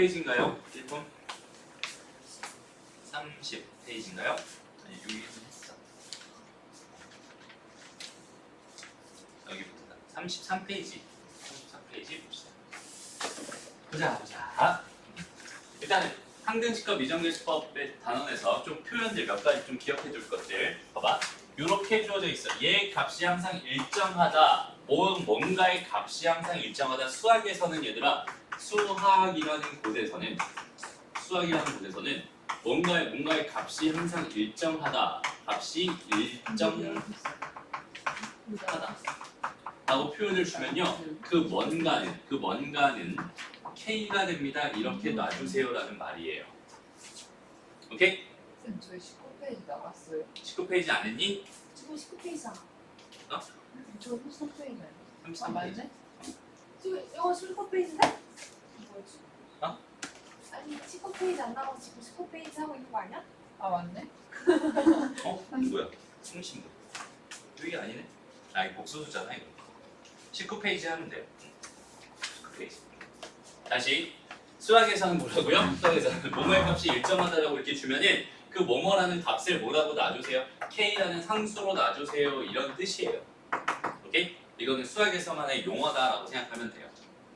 페이지인가요? 1분? 30페이지인가요? 아니, 여기 했어. 여기부터 33페이지. 33페이지 봅시다. 보자. 일단은 항등식과 미정계수법의 단원에서 좀 표현들 몇 가지 좀 기억해 둘 것들. 봐봐. 이렇게 주어져 있어. 얘 값이 항상 일정하다. 뭔가의 값이 항상 일정하다. 수학에서는 얘들아, 수학이라는 곳에서는 뭔가의 값이 항상 일정하다. 값이 일정하다. 라고 표현을 주면요. 그 뭔가는 K가 됩니다. 이렇게 놔주세요라는 말이에요. 오케이? 쌤, 저희 19페이지 나갔어요. 19페이지 안 했니? 지금 19페이지잖아. 어? 저 33페이지 아니야? 33페이지. 아, 맞네? 지금 이거 19페이지인데? 뭐지? 어? 아니 19페이지 안 나가고 지금 19페이지 하고 있는 거 아니야? 아, 맞네? 어? 뭐야? 승신도. 여기 아니네? 아, 이거 복수수잖아 이거. 19페이지 하면 돼요. 19페이지. 다시 수학에서는 뭐라고요? 수학에서는 뭐뭐의 값이 일정하다라고 이렇게 주면은 그 뭐뭐라는 값을 뭐라고 놔주세요? K라는 상수로 놔주세요. 이런 뜻이에요. 오케이? 이거는 수학에서만의 용어다라고 생각하면 돼요.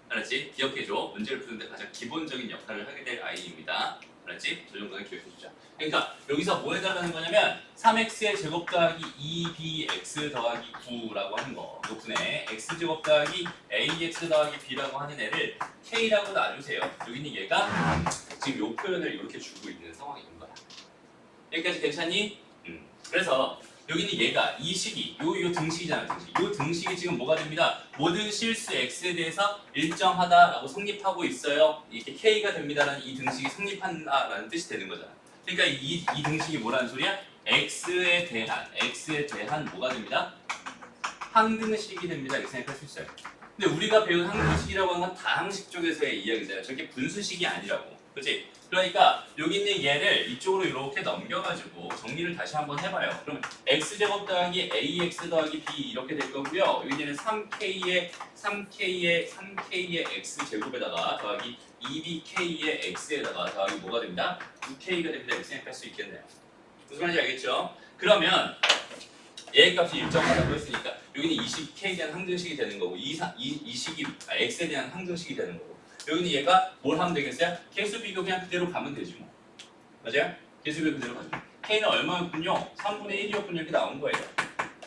알았지? 기억해줘. 문제를 푸는데 가장 기본적인 역할을 하게 될 아이입니다. 알았지? 저 정도는 기억해주자. 그러니까 여기서 뭐 해달라는 거냐면 3x의 제곱 더하기 2bx 더하기 9라고 하는 거. 높은애 x제곱 더하기 ax 더하기 b라고 하는 애를 k라고 놔주세요. 여기는 얘가 지금 이 표현을 이렇게 주고 있는 상황인 거야. 여기까지 괜찮니? 그래서 여기는 얘가 이 식이 요 등식이잖아. 등식. 요 등식이 지금 뭐가 됩니다. 모든 실수 x에 대해서 일정하다라고 성립하고 있어요. 이렇게 k가 됩니다라는 이 등식이 성립한다라는 뜻이 되는 거잖아. 그러니까 이 등식이 뭐라는 소리야? x에 대한 뭐가 됩니다? 항등식이 됩니다. 이렇게 생각할 수 있어요. 근데 우리가 배운 항등식이라고 하는 건 다항식 쪽에서의 이야기잖아요. 저게 분수식이 아니라고. 그렇지? 그러니까 여기 있는 얘를 이쪽으로 이렇게 넘겨가지고 정리를 다시 한번 해봐요. 그럼 x제곱 더하기 ax 더하기 b 이렇게 될 거고요. 여기는 3k의 x제곱에다가 더하기 2bk의 x에다가 더하기 뭐가 됩니다? 9k가 됩니다. 이렇게 생각할 수 있겠네요. 무슨 말인지 알겠죠? 그러면 얘 값이 일정하다고 했으니까 여기는 20k에 대한 항등식이 되는 거고 이 식이 x에 대한 항등식이 되는 거고 여기는 얘가 뭘 하면 되겠어요? 개수 비교 그냥 그대로 가면 되지 뭐. 맞아요? 개수 비교 그대로 가죠. k는 얼마였군요? 3분의 1이었군요. 이렇게 나온 거예요.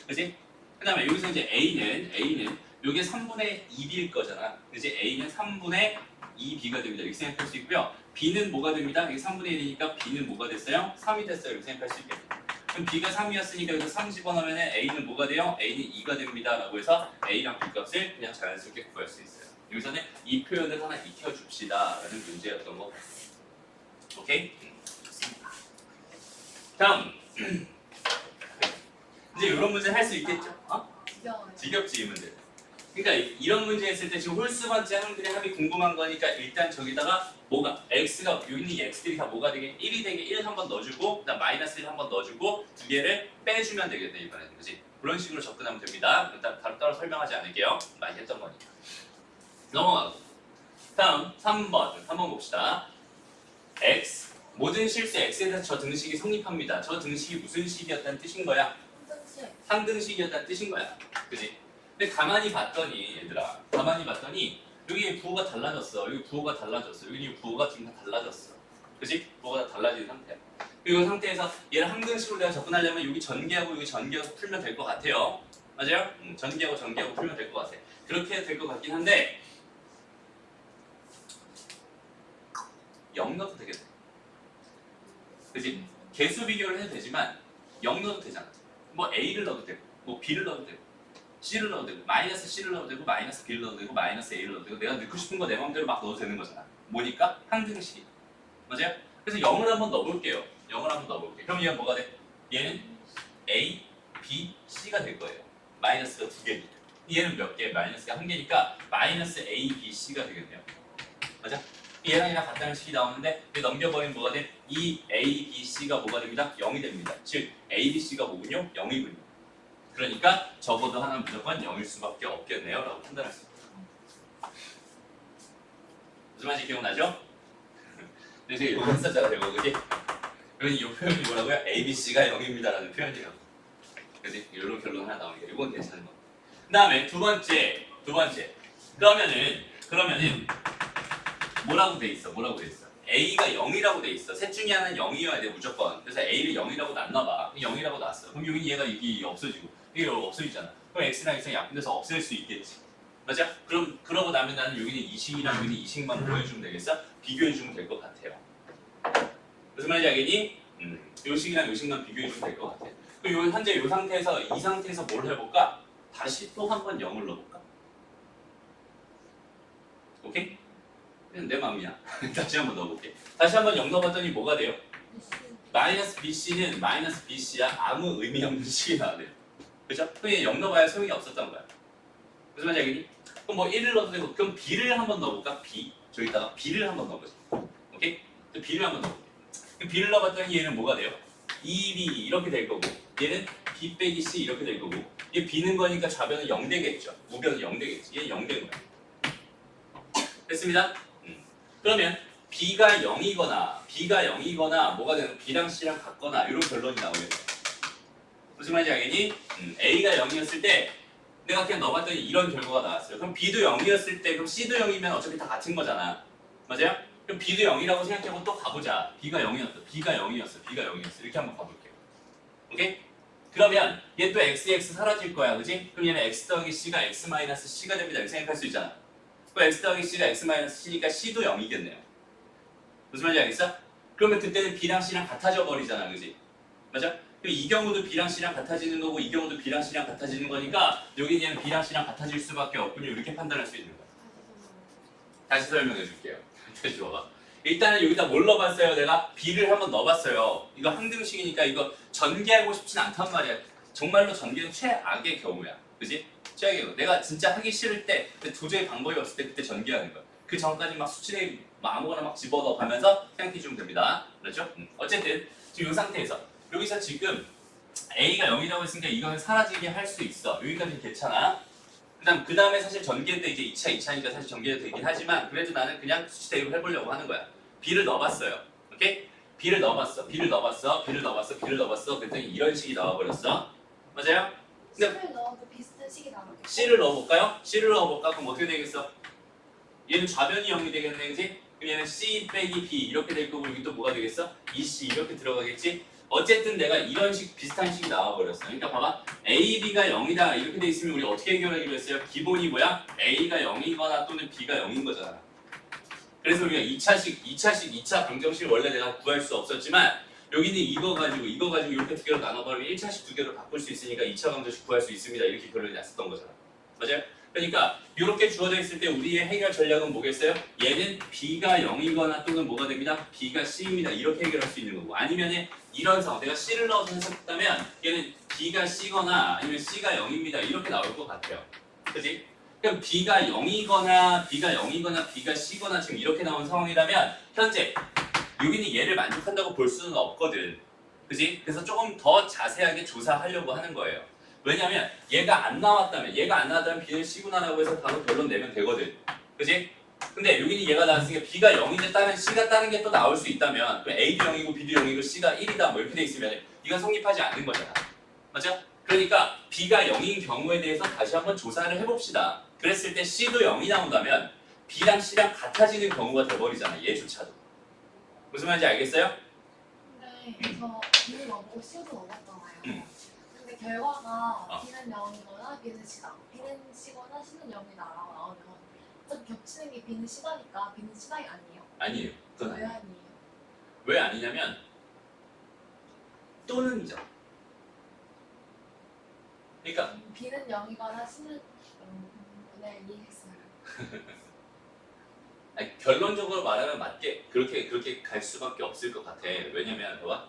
그지? 그 다음에 여기서 이제 a는 요게 3분의 2b일 거잖아. 그지? a는 3분의 2b가 됩니다. 이렇게 생각할 수 있고요. b는 뭐가 됩니다? 이게 3분의 1이니까 b는 뭐가 됐어요? 3이 됐어요. 이렇게 생각할 수 있겠네요. 그럼 b가 3이었으니까 여기서 3 집어넣으면 a는 뭐가 돼요? a는 2가 됩니다. 라고 해서 a랑 b 값을 그냥 자연스럽게 구할 수 있어요. 여기서는 이 표현을 하나 익혀줍시다 라는 문제였던 거 같아요. 오케이? 좋습니다. 다음 이제 이런 문제 할 수 있겠죠? 지겹지 이 문제. 그러니까 이런 문제 했을 때 지금 홀수 번째 항들의 합이 궁금한 거니까 일단 저기다가 뭐가 x가 여기 있는 이 x들이 다 뭐가 되게 1이 되게 1 한번 넣어주고 그다음 마이너스 1 한번 넣어주고 두 개를 빼주면 되겠네 이번에는. 그렇지? 그런 식으로 접근하면 됩니다. 일단 따로 설명하지 않을게요. 많이 했던 거니까. 넘어가고 다음 3번 봅시다. x 모든 실수 x에 대해서 저 등식이 성립합니다. 저 등식이 무슨 식이었다는 뜻인 거야? 항등식이었다는 뜻인 거야. 그지? 근데 가만히 봤더니 얘들아 여기 부호가 달라졌어. 여기 부호가 달라졌어. 여기 부호가 지금 다 달라졌어. 그지? 부호가 다 달라진 상태야. 그리고 이 상태에서 얘를 항등식으로 내가 접근하려면 여기 전개하고 여기 전개하고 풀면 될 것 같아요. 맞아요? 전개하고 풀면 될 것 같아. 그렇게 될 것 같긴 한데 0 넣어도 되겠네. 그지? 개수 비교를 해도 되지만 0 넣어도 되잖아. 뭐 A를 넣어도 되고 뭐 B를 넣어도 되고 C를 넣어도 되고 마이너스 C를 넣어도 되고 마이너스 B를 넣어도 되고 마이너스 A를 넣어도 되고 내가 넣고 싶은 거 내 마음대로 막 넣어도 되는 거잖아. 뭐니까? 항등식. 맞아요? 그래서 0을 한번 넣어볼게요. 그럼 얘가 뭐가 돼? 얘는 A, B, C가 될 거예요. 마이너스가 2개니까. 얘는 몇 개? 마이너스가 1개니까 마이너스 A, B, C가 되겠네요. 맞아? 얘랑 같다는 식이 나오는데 넘겨버리면 뭐가 돼? 이 A, B, C가 뭐가 됩니다? 0이 됩니다. 즉 A, B, C가 뭐군요? 0이군요. 그러니까 적어도 하나는 무조건 0일 수밖에 없겠네요 라고 판단할 수 있습니다. 무슨 말인지 기억나죠? 근데 제가 이거 했었잖아 이거 그지? 그러니 이 표현이 뭐라고요? ABC가 0입니다라는 표현이에요. 그지? 이런 결론 하나 나오니까 이건 괜찮은 거. 그 다음에 두 번째 그러면은 뭐라고 돼 있어? A가 0이라고 돼 있어. 셋 중에 하나는 0이어야 돼 무조건. 그래서 A를 0이라고 놨나봐. 0이라고 놨어. 그럼 여기 얘가 이게 없어지고 이게 없어지잖아. 그럼 X랑 X랑 약분돼서 없앨 수 있겠지. 맞아? 그럼 그러고 나면 나는 여기는 이식이랑 여기는 이식만 보여주면 되겠어? 비교해주면 될 것 같아요. 무슨 말인지 알겠니? 요식이랑 요식만 비교해주면 될 것 같아. 그럼 현재 이 상태에서 이 상태에서 뭘 해볼까? 다시 또 한 번 0을 넣어볼까? 오케이? 그냥 내 마음이야. 다시 한 번 넣어볼게. 다시 한 번 0 넣어봤더니 뭐가 돼요? 마이너스 BC는 마이너스 BC야 아무 의미 없는 식이 나와요. 그죠? 그냥 0 넣어봐야 소용이 없었던 거야. 무슨 말인지 알겠니? 그럼 뭐 1을 넣어도 되고 그럼 B를 한번 넣어볼까? B. 저기다가 B를 한번 넣어보자. 오케이? 또 B를 한번 넣어볼게. 그럼 B를 넣어봤더니 얘는 뭐가 돼요? 2B 이렇게 될 거고 얘는 B 빼기 C 이렇게 될 거고 얘 B는 거니까 좌변은 0 되겠죠. 우변은 0 되겠지. 얘는 0 된 거야. 됐습니다. 그러면 B가 0이거나 뭐가 되는 B랑 C랑 같거나 이런 결론이 나오겠네. 무슨 말인지 알겠니? A가 0이었을 때 내가 그냥 넣어봤더니 이런 결과가 나왔어요. 그럼 B도 0이었을 때 그럼 C도 0이면 어차피 다 같은 거잖아. 맞아요? 그럼 B도 0이라고 생각하고 또 가보자. B가 0이었어. 이렇게 한번 가볼게요. 오케이? 그러면 얘 또 x 사라질 거야. 그지? 그럼 얘는 x 더하기 c가 x 마이너스 c가 됩니다. 이렇게 생각할 수 있잖아. 그럼 x 더하기 c가 x 마이너스 c니까 c도 0이겠네요. 무슨 말인지 알겠어? 그러면 그때는 b랑 c랑 같아져 버리잖아. 그지? 맞아? 그럼 이 경우도 b랑 c랑 같아지는 거고 이 경우도 b랑 c랑 같아지는 거니까 여기 얘는 b랑 c랑 같아질 수밖에 없군요. 이렇게 판단할 수 있는 거야. 다시 설명해 줄게요. 다시 봐봐. 일단은 여기다 뭘 넣어봤어요? 내가 B를 한번 넣어봤어요. 이거 항등식이니까 이거 전개하고 싶진 않단 말이야. 정말로 전개는 최악의 경우야. 그지? 최악의 경우. 내가 진짜 하기 싫을 때 도저히 방법이 없을 때 그때 전개하는 거야. 그 전까지 막 수치에 아무거나 막 집어넣어 가면서 생각해 주면 됩니다. 그렇죠? 어쨌든 지금 이 상태에서 여기서 지금 A가 0이라고 했으니까 이거는 사라지게 할 수 있어. 여기까지 괜찮아. 그 다음에 사실 전개 때 이제 2차니까 사실 전개도 되긴 하지만 그래도 나는 그냥 수치 대입을 해보려고 하는 거야. B를 넣어봤어요. 오케이? B를 넣어봤어. 그랬더니 이런 식이 나와버렸어. 맞아요? 근데 C를 넣어도 비슷한 식이 나오겠죠? C를 넣어볼까요? C를 넣어볼까? 그럼 어떻게 되겠어? 얘는 좌변이 0이 되겠네, 그지? 그럼 얘는 C 빼기 B 이렇게 될 거고 여기 또 뭐가 되겠어? 2C 이렇게 들어가겠지? 어쨌든 내가 이런 식 비슷한 식이 나와버렸어. 그러니까 봐봐. A, B가 0이다 이렇게 돼 있으면 우리 어떻게 해결하기로 했어요? 기본이 뭐야? A가 0이거나 또는 B가 0인 거잖아. 그래서 우리가 2차 방정식 원래 내가 구할 수 없었지만 여기는 이거 가지고 이렇게 두 개로 나눠버리면 1차식 두 개로 바꿀 수 있으니까 2차 방정식 구할 수 있습니다. 이렇게 결론이 났었던 거잖아. 맞아요? 그러니까 이렇게 주어져 있을 때 우리의 해결 전략은 뭐겠어요? 얘는 B가 0이거나 또는 뭐가 됩니다? B가 C입니다. 이렇게 해결할 수 있는 거고 아니면 이런 상황 내가 C를 넣어서 해석했다면 얘는 B가 C거나 아니면 C가 0입니다. 이렇게 나올 것 같아요. 그치? 그럼 B가 0이거나 B가 C거나 지금 이렇게 나온 상황이라면 현재 여기는 얘를 만족한다고 볼 수는 없거든. 그지? 그래서 조금 더 자세하게 조사하려고 하는 거예요. 왜냐면 얘가 안 나왔다면 B는 C구나라고 해서 바로 결론 내면 되거든. 그지? 근데 여기는 얘가 나왔으니까 B가 0인데 다른 C가 다른 게 또 나올 수 있다면 그럼 A도 0이고 B도 0이고 C가 1이다 뭐 이렇게 돼 있으면 이건 성립하지 않는 거잖아. 맞아? 그러니까 B가 0인 경우에 대해서 다시 한번 조사를 해봅시다. 그랬을 때 C도 0이 나온다면 B랑 C랑 같아지는 경우가 돼버리잖아. 얘조차도. 무슨 말인지 알겠어요? 근데 저 B를 넣어보고 C도 넣어봤잖아요. 근데 결과가 B는 0이거나 B는 C다. B는 C거나 C는 0이다 라고 나오면 어차피 겹치는 게 B는 C다니까 B는 C다 아니에요? 아니에요. 그건 왜 아니에요. 아니에요? 왜 아니냐면 또는이죠. 그러니까 B는 0이거나 C는 네, 이해했어요. 아니, 결론적으로 말하면 맞게 그렇게 갈 수밖에 없을 것 같아. 왜냐면 봐봐.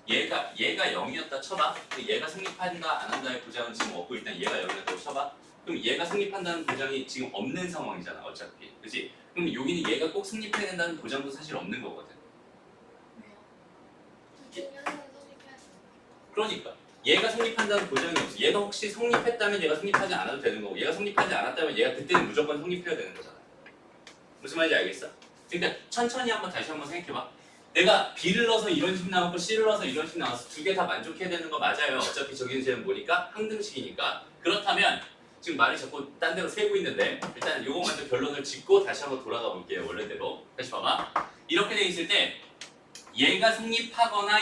얘가 0이었다 쳐봐. 얘가 성립한다 안 한다의 보장은 지금 없고 일단 얘가 0이었다고 쳐봐. 그럼 얘가 성립한다는 보장이 지금 없는 상황이잖아. 어차피. 그렇지? 그럼 여기는 얘가 꼭 성립해야 된다는 보장도 사실 없는 거거든. 왜요? 둘 중에 하나는 성립해야죠. 그러니까 얘가 성립한다는 보장이 없어. 얘가 혹시 성립했다면 얘가 성립하지 않아도 되는 거고 얘가 성립하지 않았다면 얘가 그때는 무조건 성립해야 되는 거잖아. 무슨 말인지 알겠어? 그러니까 천천히 다시 한번 생각해봐. 내가 B를 넣어서 이런 식 나왔고 C를 넣어서 이런 식 나왔어. 두 개 다 만족해야 되는 거 맞아요. 어차피 저기는 쟤는 뭐니까? 항등식이니까. 그렇다면 지금 말이 자꾸 딴 데로 새고 있는데 일단 요것만 좀 결론을 짓고 다시 한번 돌아가 볼게요. 원래대로. 다시 봐봐. 이렇게 돼 있을 때 얘가 성립하거나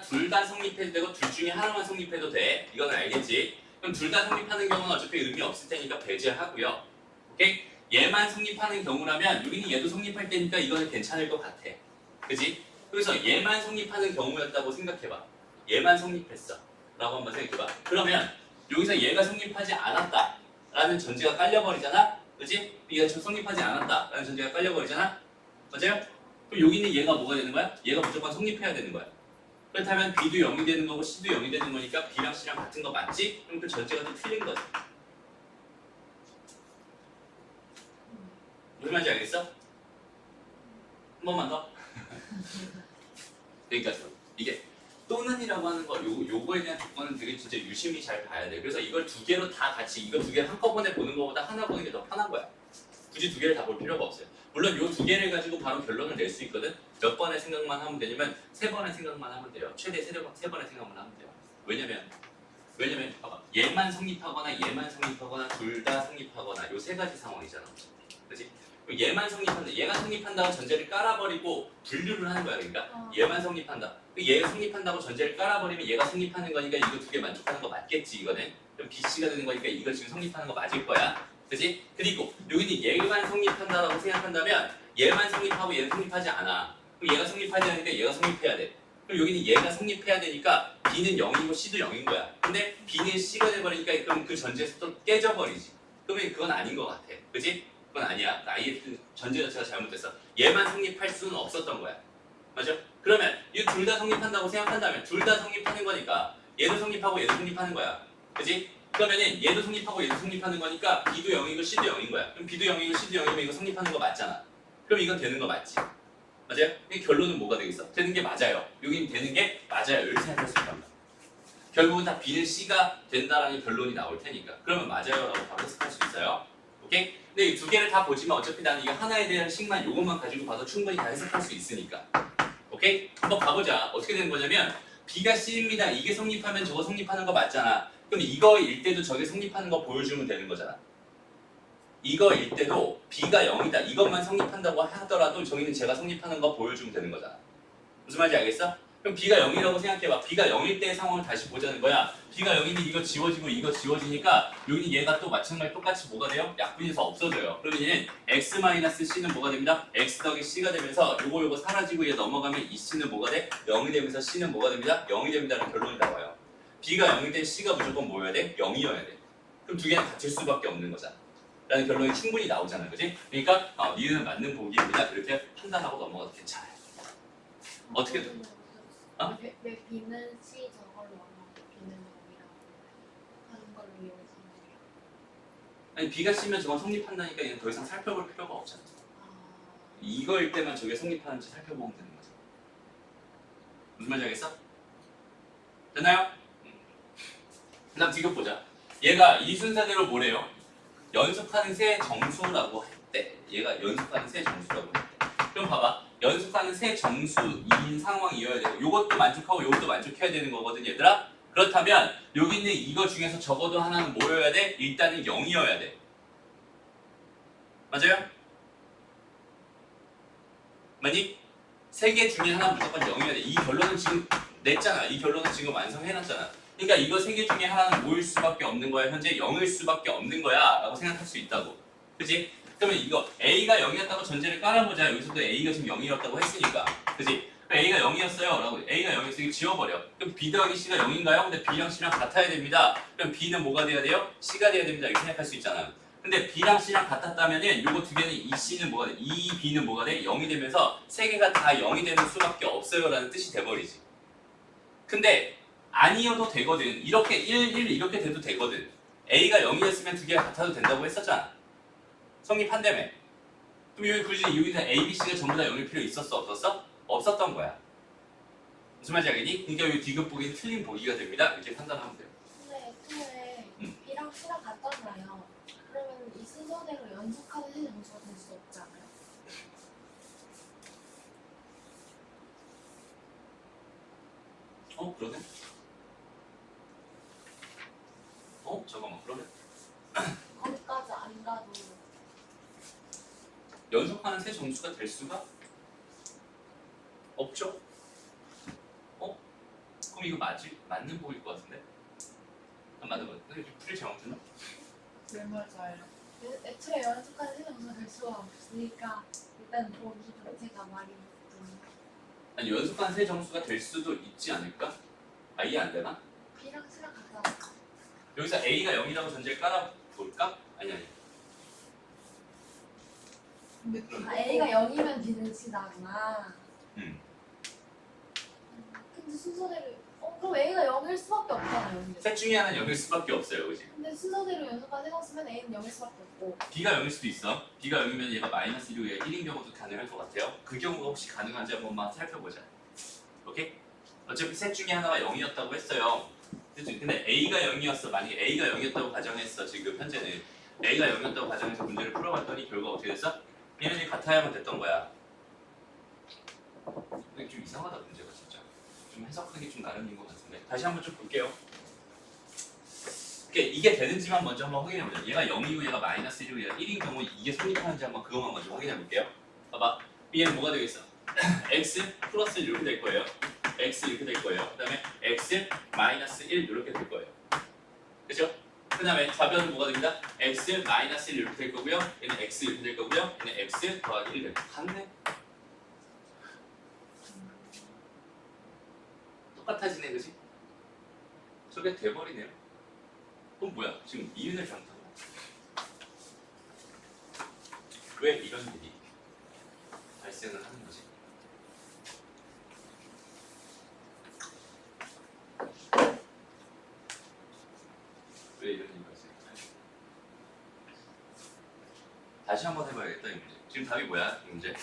둘 다 성립해도 되고 둘 중에 하나만 성립해도 돼. 이건 알겠지? 그럼 둘 다 성립하는 경우는 어차피 의미 없을 테니까 배제하고요. 오케이? 얘만 성립하는 경우라면 여기는 얘도 성립할 때니까 이거는 괜찮을 것 같아. 그지? 그래서 얘만 성립하는 경우였다고 생각해봐. 얘만 성립했어. 라고 한번 생각해봐. 그러면 여기서 얘가 성립하지 않았다 라는 전제가 깔려버리잖아. 그지? 얘가 성립하지 않았다 라는 전제가 깔려버리잖아. 맞아요? 그럼 여기는 얘가 뭐가 되는 거야? 얘가 무조건 성립해야 되는 거야. 그렇다면 B도 0이 되는 거고 C도 0이 되는 거니까 B랑 C랑 같은 거 맞지? 그럼 그 전제가 또 틀린 거지. 무슨 말인지 알겠어? 한 번만 더. 그러니까 이게 또는이라고 하는 거 요거에 대한 조건은 되게 진짜 유심히 잘 봐야 돼. 그래서 이걸 두 개로 다 같이 이거 두 개 한꺼번에 보는 것보다 하나 보는 게 더 편한 거야. 굳이 두 개를 다 볼 필요가 없어요. 물론 요 두 개를 가지고 바로 결론을 낼 수 있거든. 몇 번의 생각만 하면 되냐면 세 번의 생각만 하면 돼요. 최대 세 번의 생각만 하면 돼요. 왜냐면 봐봐. 얘만 성립하거나 둘 다 성립하거나 요 세 가지 상황이잖아. 그렇지? 얘만 성립한다. 얘가 성립한다고 전제를 깔아버리고 분류를 하는 거야. 그러니까 얘만 성립한다. 얘가 성립한다고 전제를 깔아버리면 얘가 성립하는 거니까 이거 두 개 만족하는 거 맞겠지. 이거는 그럼 BC가 되는 거니까 이거 지금 성립하는 거 맞을 거야. 그렇지? 그리고 여기는 얘만 성립한다라고 생각한다면 얘만 성립하고 얘는 성립하지 않아. 그럼 얘가 성립하지 않으니까 얘가 성립해야 돼. 그럼 여기는 얘가 성립해야 되니까 B는 0이고 C도 0인 거야. 근데 B는 C가 돼버리니까 그럼 그 전제에서 또 깨져버리지. 그러면 그건 아닌 것 같아. 그렇지? 그건 아니야. 아예 그 전제 자체가 잘못됐어. 얘만 성립할 수는 없었던 거야. 맞아? 그러면 이 둘 다 성립한다고 생각한다면 둘 다 성립하는 거니까 얘도 성립하고 얘도 성립하는 거야. 그지? 그러면은 얘도 성립하고 얘도 성립하는 거니까 B도 0이고 C도 0인 거야. 그럼 B도 0이고 C도 0이면 이거 성립하는 거 맞잖아. 그럼 이건 되는 거 맞지? 맞아요? 이 결론은 뭐가 되겠어? 되는 게 맞아요. 여긴 되는 게 맞아요. 이렇게 생각할 수 있답니다. 결국은 다 B는 C가 된다라는 결론이 나올 테니까. 그러면 맞아요라고 바로 해석할 수 있어요. 오케이? 근데 이 두 개를 다 보지만 어차피 나는 이거 하나에 대한 식만 요것만 가지고 봐도 충분히 다 해석할 수 있으니까. 오케이? 한번 가보자. 어떻게 되는 거냐면 B가 C입니다. 이게 성립하면 저거 성립하는 거 맞잖아. 그럼 이거일 때도 저게 성립하는 거 보여주면 되는 거잖아. 이거일 때도 B가 0이다. 이것만 성립한다고 하더라도 저기는 제가 성립하는 거 보여주면 되는 거잖아. 무슨 말인지 알겠어? 그럼 B가 0이라고 생각해봐. B가 0일 때의 상황을 다시 보자는 거야. B가 0이면 이거 지워지고 이거 지워지니까 여기는 얘가 또 마찬가지로 똑같이 뭐가 돼요? 약분해서 없어져요. 그러면 얘는 X-C는 뭐가 됩니다? X 더하기 C가 되면서 요거 사라지고 얘 넘어가면 이 C는 뭐가 돼? 0이 되면서 C는 뭐가 됩니다? 0이 됩니다라는 결론이 나와요. B가 0일 때 C가 무조건 뭐여야 돼? 0이어야 돼. 그럼 두 개는 같을 수밖에 없는 거잖아. 라는 결론이 충분히 나오잖아. 그지? 그러니까 니는 맞는 보기입니다. 그렇게 판단하고 넘어가도 괜찮아요. 어떻게 돼? 어? 왜 B는 C 저걸로 하고 B는 0이라고 하는 걸로 이용해서 아니 B가 C면 저건 성립한다니까 얘는 더 이상 살펴볼 필요가 없잖아. 아... 이거일 때만 저게 성립하는지 살펴보면 되는 거죠. 무슨 말인지 알겠어? 됐나요? 그 다음 뒤급 보자. 얘가 이 순서대로 뭐래요? 연속하는 세 정수라고 했대. 얘가 연속하는 세 정수라고 했대. 그럼 봐봐. 연속하는 세 정수인 상황이어야 되고 요것도 만족하고 요것도 만족해야 되는 거거든 얘들아. 그렇다면 여기 있는 이거 중에서 적어도 하나는 뭐여야 돼? 일단은 0이어야 돼. 맞아요? 맞니? 세 개 중에 하나 무조건 0이어야 돼. 이 결론은 지금 냈잖아. 이 결론은 지금 완성해놨잖아. 그러니까 이거 세 개 중에 하나는 뭐일 수밖에 없는 거야. 현재 0일 수밖에 없는 거야 라고 생각할 수 있다고. 그치? 그러면 이거 A가 0이었다고 전제를 깔아보자. 여기서도 A가 지금 0이었다고 했으니까. 그치? 그럼 A가 0이었어요 라고 A가 0이었으니까 지워버려. 그럼 B 더하기 C가 0인가요? 근데 B랑 C랑 같아야 됩니다. 그럼 B는 뭐가 돼야 돼요? C가 돼야 됩니다. 이렇게 생각할 수 있잖아요. 근데 B랑 C랑 같았다면은 요거 두 개는 이 C는 뭐가 돼? 이 B는 뭐가 돼? 0이 되면서 세 개가 다 0이 되는 수밖에 없어요 라는 뜻이 돼버리지. 근데 아니어도 되거든. 이렇게 1, 1 이렇게 돼도 되거든. A가 0이었으면 두 개가 같아도 된다고 했었잖아. 성립한다며. 그럼 여기 굳이 여기서 A, B, C가 전부 다 0일 필요 있었어? 없었어? 없었던 거야. 무슨 말인지 알겠니? 그러니까 여기 디귿 보기는 틀린 보기가 됩니다. 이렇게 판단하면 돼요. 근데 처음에 B랑 C랑 같잖아요. 그러면 이 순서대로 연속하는 세 정수가 될 수 없지 않아요? 그러네. 잠깐만, 그러네. 거기까지 안 가도 연속하는 세 정수가 될 수가 없죠? 그럼 이거 맞는 보일 것 같은데? 맞는 거 같은데? 풀이 잘못했나? 왜 맞아요? 애초에 연속하는 세 정수가 될 수가 없으니까 일단 보기 자체가 말이 좀 아니, 연속한 세 정수가 될 수도 있지 않을까? 이해 안 되나? B랑 C랑 같잖아. 여기서 A가 0이라고 전제를 깔아볼까? 아니. 근데 그럼. A가 0이면 B는 C다구나. 음. 근데 순서대로 그럼 A가 0일 수밖에 없잖아요. 근데. 셋 중에 하나는 0일 수밖에 없어요, 그지? 근데 순서대로 연속한 세 정수면 A는 0일 수밖에 없고. B가 0일 수도 있어. B가 0이면 얘가 마이너스 1로 1인 경우도 가능할 것 같아요. 그 경우가 혹시 가능한지 한번만 살펴보자. 오케이? 어차피 셋 중에 하나가 0이었다고 했어요. 그치? 근데 A가 0이었어. 만약에 A가 0이었다고 가정했어. 지금 현재는 A가 0이었다고 가정해서 문제를 풀어봤더니 결과가 어떻게 됐어? 얘네들이 같아야만 됐던 거야. 근데 좀 이상하다, 문제가 진짜. 좀 해석하기 좀 나름인 것 같은데. 다시 한번 좀 볼게요. 이게 되는지만 먼저 한번 확인해보자. 얘가 0이고 얘가 마이너스 1이고 얘가 1인 경우 이게 성립하는지 한번 그것만 먼저 확인해볼게요. 봐봐. B는 뭐가 되겠어? x 플러스 1 이렇게 될 거예요. x 이렇게 될 거예요. 그 다음에 x 마이너스 1 이렇게 될 거예요. 그죠? 그 다음에 좌변은 뭐가 됩니다? x 마이너스 1 이렇게 될 거고요. 얘는 x 이렇게 될 거고요. 얘는 x 더하기 1 될 거예요. 같네? 똑같아지네, 그지? 저게 돼버리네요. 그럼 뭐야? 지금 이윤을 잘못한 거야? 왜 이런 일이 발생을 하는 거지? 왜 이런 일이 발생할까요? 다시 한번 해봐야겠다, 이 문제. 지금 답이 뭐야, 이 문제?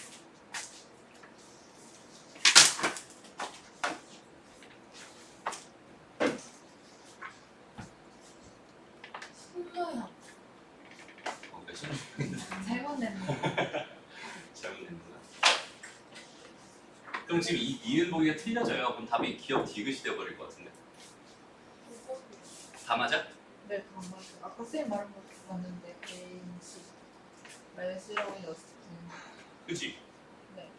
순서야. 몇 시? 잘못 냈네. 잘못됐구나. 그럼 지금 이 니은 보기가 틀려져요. 그럼 답이 기억 디귿이 되어버릴 것 같은데. 다 맞아? 네, 다 맞아요. 아까 쌤 말한 거 봤는데 베인씨 말쓰라고 넣었을 때 그치? 네.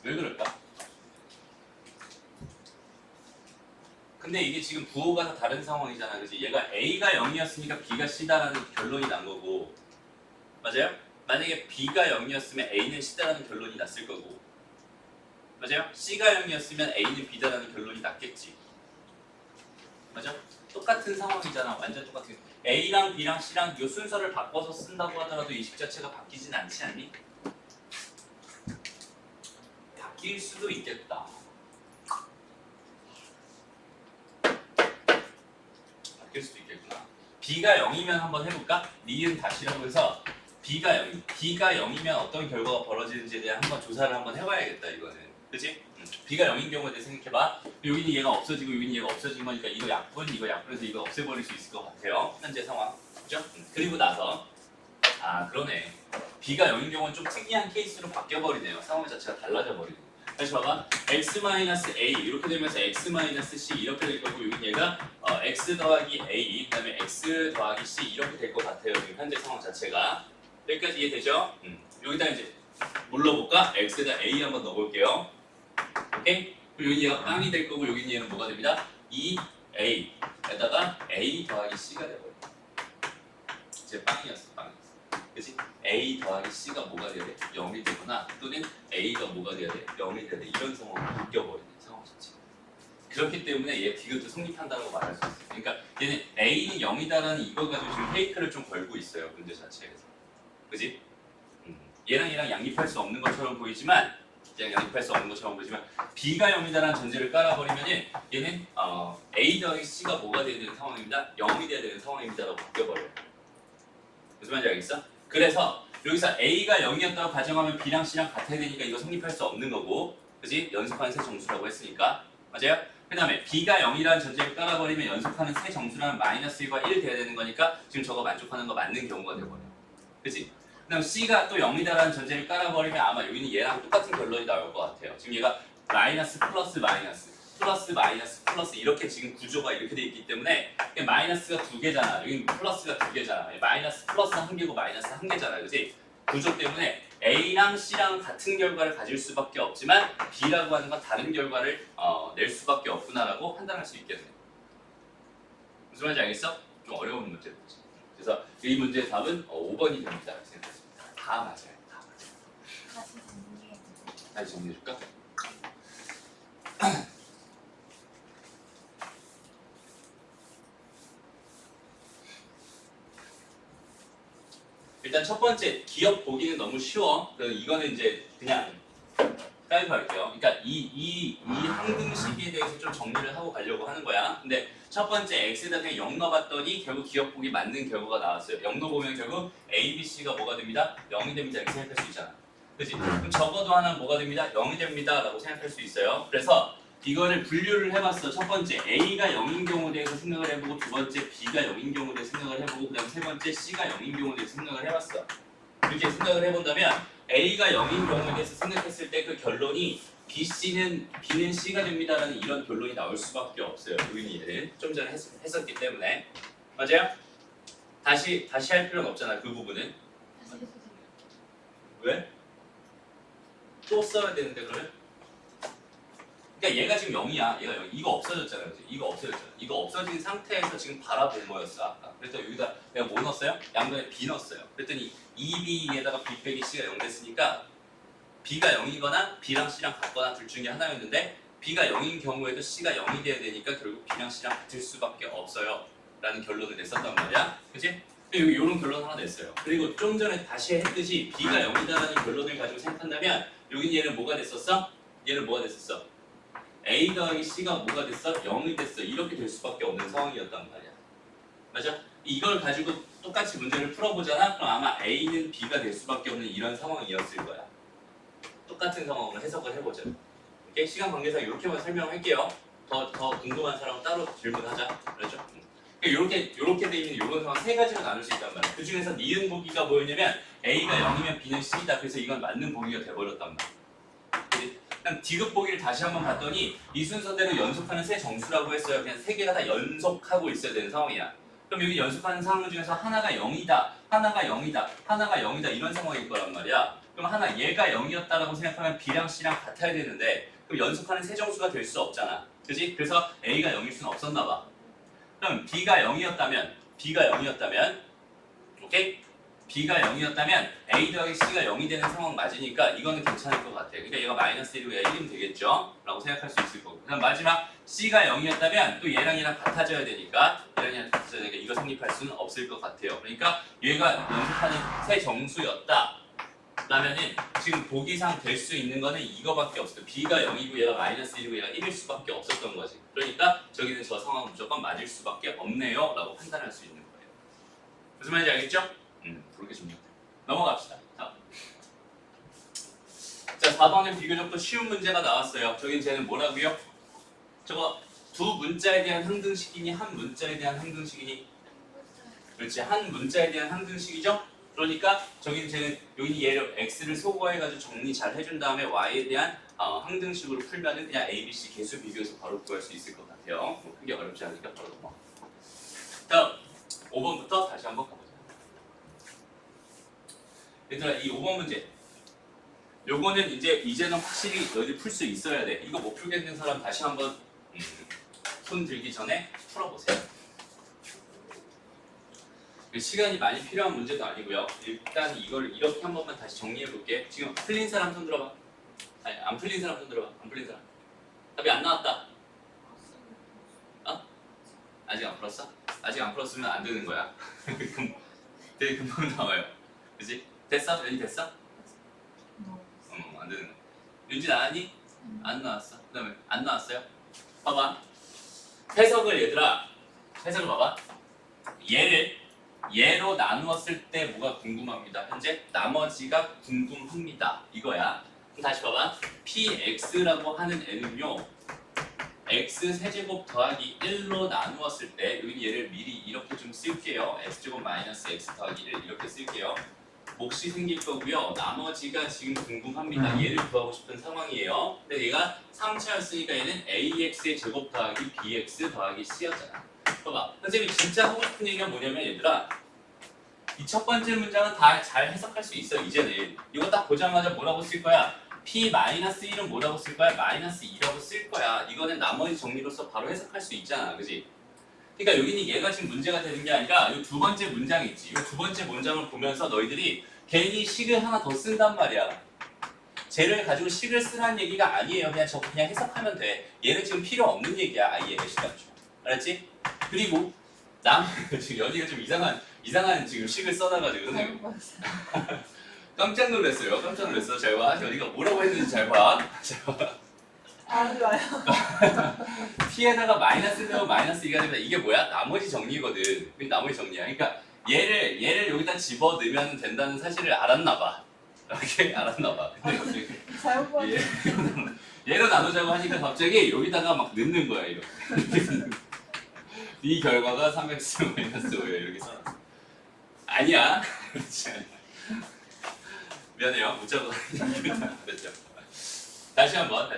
왜 그럴까? 근데 이게 지금 부호가 다 다른 상황이잖아, 그치? 얘가 A가 0이었으니까 B가 C다라는 결론이 난 거고, 맞아요? 만약에 B가 0이었으면 A는 C다라는 결론이 났을 거고, 맞아요? C가 0이었으면 A는 B다라는 결론이 났겠지. 맞아? 똑같은 상황이잖아, 완전 똑같은. A랑 B랑 C랑 이 순서를 바꿔서 쓴다고 하더라도 이 식 자체가 바뀌진 않지 않니? 바뀔 수도 있겠다. 바뀔 수도 있겠구나. B가 0이면 한번 해볼까? 니은 다시라고 해서 B가 0, B가 0이면 어떤 결과가 벌어지는지에 대한 한번 조사를 한번 해봐야겠다, 이거는. 그치? B가 0인 경우에 대해 생각해봐. 여기는 얘가 없어지고 여기는 얘가 없어진 거니까 이거 약분해서 이거 없애버릴 수 있을 것 같아요. 현재 상황. 그죠? 그리고 나서 그러네. B가 0인 경우는 좀 특이한 케이스로 바뀌어버리네요. 상황 자체가 달라져 버리네. 다시 봐봐. x-a 이렇게 되면서 x-c 이렇게 될 거고 여긴 얘가 x 더하기 a 그 다음에 x 더하기 c 이렇게 될 것 같아요. 지금 현재 상황 자체가. 여기까지 이해되죠? 여기다 이제 물러볼까? x에다 a 한번 넣어볼게요. 오케이? 그럼 여기 얘가 빵이 될 거고 여기 얘는 뭐가 됩니다? 2a에다가 a 더하기 c가 되버려요. 이제 빵이었어. 그치? a 더하기 c가 뭐가 돼야 돼? 0이 되거나 또는 a가 뭐가 돼야 돼? 0이 돼야 돼. 이런 상황으로 바뀌어버리는 상황 자체. 그렇기 때문에 얘 디귿도 성립한다고 말할 수 있어요. 그러니까 얘는 a는 0이다라는 이걸 가지고 지금 페이크를 좀 걸고 있어요. 문제 자체에서. 그치? 얘랑 양립할 수 없는 것처럼 보이지만 b가 0이다라는 전제를 깔아버리면 얘는 a 더하기 c가 뭐가 돼야 되는 상황입니다. 0이 돼야 되는 상황입니다라고 바뀌어버려요. 무슨 말인지 알겠어? 그래서 여기서 a가 0이었다고 가정하면 b랑 c랑 같아야 되니까 이거 성립할 수 없는 거고, 그지? 연속하는 세 정수라고 했으니까. 맞아요? 그 다음에 b가 0이라는 전제를 깔아버리면 연속하는 세 정수라는 마이너스 1과 1 돼야 되는 거니까 지금 저거 만족하는 거 맞는 경우가 돼버려요. 그지? 그다음 C가 또 0이다라는 전제를 깔아버리면 아마 여기는 얘랑 똑같은 결론이 나올 것 같아요. 지금 얘가 마이너스 플러스 마이너스 플러스 마이너스 플러스 이렇게 지금 구조가 이렇게 돼 있기 때문에 마이너스가 두 개잖아. 여기 플러스가 두 개잖아. 마이너스 플러스 한 개고 마이너스 한 개잖아. 그지? 구조 때문에 A랑 C랑 같은 결과를 가질 수밖에 없지만 B라고 하는 건 다른 결과를 낼 수밖에 없구나라고 판단할 수 있겠네. 무슨 말인지 알겠어? 좀 어려운 문제지. 그래서 이 문제의 답은 5번이 됩니다. 이렇게 생각했습니다. 다 맞아요. 다 맞아요. 다시 정리해 주세요. 다시 정리해줄까? 일단 첫 번째 기억 보기는 너무 쉬워. 그래서 이거는 이제 그냥 깔입할게요. 그러니까 이 항등식에 대해서 좀 정리를 하고 가려고 하는 거야. 근데 첫 번째 x에다 그냥 0 넣어봤더니 결국 기억 보기 맞는 결과가 나왔어요. 0 넣어보면 결국 a, b, c가 뭐가 됩니다? 0이 됩니다. 이렇게 생각할 수 있잖아. 그치? 그럼 적어도 하나 뭐가 됩니다? 0이 됩니다. 라고 생각할 수 있어요. 그래서 이거를 분류를 해봤어. 첫 번째 A가 0인 경우에 대해서 생각을 해보고, 두 번째 B가 0인 경우에 대해서 생각을 해보고, 그 다음 세 번째 C가 0인 경우에 대해서 생각을 해봤어. 이렇게 생각을 해본다면 A가 0인 경우에 대해서 생각했을 때 그 결론이 B는 C가 됩니다라는 이런 결론이 나올 수밖에 없어요. 우리는 얘를 좀 전에 했었기 때문에. 맞아요? 다시 할 필요는 없잖아. 그 부분은. 다시 해주세요. 왜? 또 써야 되는데 그러면? 그러니까 얘가 지금 0이야. 얘가 0. 이거 없어졌잖아요. 그치? 이거 없어졌잖아. 이거 없어진 상태에서 지금 바라본 거였어. 아까. 그랬더니 여기다 내가 뭐 넣었어요? 양변에 B 넣었어요. 그랬더니 2B에다가 B 빼기 C가 0 됐으니까 B가 0이거나 B랑 C랑 같거나 둘 중에 하나였는데 B가 0인 경우에도 C가 0이 돼야 되니까 결국 B랑 C랑 같을 수밖에 없어요. 라는 결론을 냈었단 말이야. 그치? 여기 이런 결론 하나 냈어요. 그리고 좀 전에 다시 했듯이 B가 0이다라는 결론을 가지고 생각한다면 여긴 얘는 뭐가 됐었어? 얘는 뭐가 됐었어? A 더하기 C가 뭐가 됐어? 0이 됐어. 이렇게 될 수밖에 없는 상황이었단 말이야. 맞아? 이걸 가지고 똑같이 문제를 풀어보잖아? 그럼 아마 A는 B가 될 수밖에 없는 이런 상황이었을 거야. 똑같은 상황을 해석을 해보자. 오케이? 시간 관계상 이렇게만 설명할게요. 더 궁금한 사람은 따로 질문하자. 그렇죠? 이렇게 돼 있는 이런 상황 세 가지로 나눌 수 있단 말이야. 그 중에서 니은 보기가 뭐였냐면 A가 0이면 B는 C다. 그래서 이건 맞는 보기가 돼버렸단 말이야. 그냥 디귿 보기를 다시 한번 봤더니 이 순서대로 연속하는 세 정수라고 했어요. 그냥 세 개가 다 연속하고 있어야 되는 상황이야. 그럼 여기 연속하는 상황 중에서 하나가 0이다, 하나가 0이다, 하나가 0이다 이런 상황일 거란 말이야. 그럼 하나 얘가 0이었다라고 생각하면 B랑 C랑 같아야 되는데 그럼 연속하는 세 정수가 될 수 없잖아. 그지? 그래서 A가 0일 수는 없었나 봐. 그럼 B가 0이었다면 오케이? B가 0이었다면 A 더하기 C가 0이 되는 상황 맞으니까 이거는 괜찮을 것 같아. 그러니까 얘가 마이너스 1이고 얘가 1이면 되겠죠? 라고 생각할 수 있을 거고. 그다음 마지막 C가 0이었다면 또 얘랑 같아져야 되니까 이거 성립할 수는 없을 것 같아요. 그러니까 얘가 연속하는 세 정수였다. 라면은 지금 보기상 될 수 있는 거는 이거밖에 없어. B가 0이고 얘가 마이너스 1이고 얘가 1일 수밖에 없었던 거지. 그러니까 저기는 저 상황 무조건 맞을 수밖에 없네요. 라고 판단할 수 있는 거예요. 무슨 말인지 알겠죠? 그렇게 줍니다. 넘어갑시다. 자, 4번은 비교적 또 쉬운 문제가 나왔어요. 저긴 쟤는 뭐라고요? 저거 두 문자에 대한 항등식이니 한 문자에 대한 항등식이니? 그렇지, 한 문자에 대한 항등식이죠? 그러니까 저긴 쟤는 여기 얘를 x를 소거해가지고 정리 잘 해준 다음에 y에 대한 항등식으로 풀면은 그냥 a, b, c 개수 비교해서 바로 구할 수 있을 것 같아요. 뭐 크게 어렵지 않으니까 바로 넘어. 다음 5번부터 다시 한번 가보자. 얘들아, 이 5번 문제. 요거는 이제는 확실히 너희들 풀 수 있어야 돼. 이거 못 풀겠는 사람 다시 한번 손 들기 전에 풀어보세요. 시간이 많이 필요한 문제도 아니고요. 일단 이걸 이렇게 한 번만 다시 정리해볼게. 지금 풀린 사람 손 들어봐. 아니, 안 풀린 사람 손 들어봐. 안 풀린 사람. 답이 안 나왔다. 어? 아직 안 풀었어? 아직 안 풀었으면 안 되는 거야. 되게 금방 나와요. 그치? 됐어? 연이 됐어? 안 되는 거야. 윤지 나왔니? 안 나왔어. 그 다음에 안 나왔어요? 봐봐. 해석을 얘들아. 해석을 봐봐. 얘로 나누었을 때 뭐가 궁금합니다. 현재 나머지가 궁금합니다. 이거야. 그럼 다시 봐봐. px라고 하는 애는요. x 세제곱 더하기 1로 나누었을 때 여기 얘를 미리 이렇게 좀 쓸게요. x제곱 마이너스 x 더하기 1 이렇게 쓸게요. 몫이 생길 거고요. 나머지가 지금 궁금합니다. 얘를 구하고 싶은 상황이에요. 근데 얘가 3차였으니까 얘는 AX의 제곱 더하기 BX 더하기 C였잖아. 봐봐. 선생님이 진짜 하고 싶은 얘기가 뭐냐면 얘들아, 이 첫 번째 문장은 다 잘 해석할 수 있어. 이제는 이거 딱 보자마자 뭐라고 쓸 거야? P-1은 뭐라고 쓸 거야? -2라고 쓸 거야. 이거는 나머지 정리로서 바로 해석할 수 있잖아. 그지? 그러니까 여기는 얘가 지금 문제가 되는 게 아니라 이 두 번째 문장 있지. 이 두 번째 문장을 보면서 너희들이 괜히 식을 하나 더 쓴단 말이야. 쟤를 가지고 식을 쓰라는 얘기가 아니에요. 그냥 저거 그냥 해석하면 돼. 얘는 지금 필요 없는 얘기야. 아예 시간초. 알았지? 그리고 지금 연이가 좀 이상한 지금 식을 써놔가지고 선생님 잘못 봤어요. 깜짝 놀랐어요. 깜짝 놀랐어. 잘 봐. 연이가 뭐라고 했는지 잘 봐. 잘 봐. 아 좋아요. P에다가 마이너스 넣으면 -2가 됩니다. 이게 뭐야? 나머지 정리거든. 그게 나머지 정리야. 그러니까 얘를 여기다 집어 넣으면 된다는 사실을 알았나 봐. 이렇게 알았나 봐. 근데 갑자기 잘못 봤어요. 얘로 나누자고 하니까 갑자기 여기다가 막 넣는 거야. 이렇게. 이 결과가 3x -5 이렇게 써놨어. 아니야. 그렇지 않아. 미안해요. 못 잡아. 그렇죠. 다시 한번.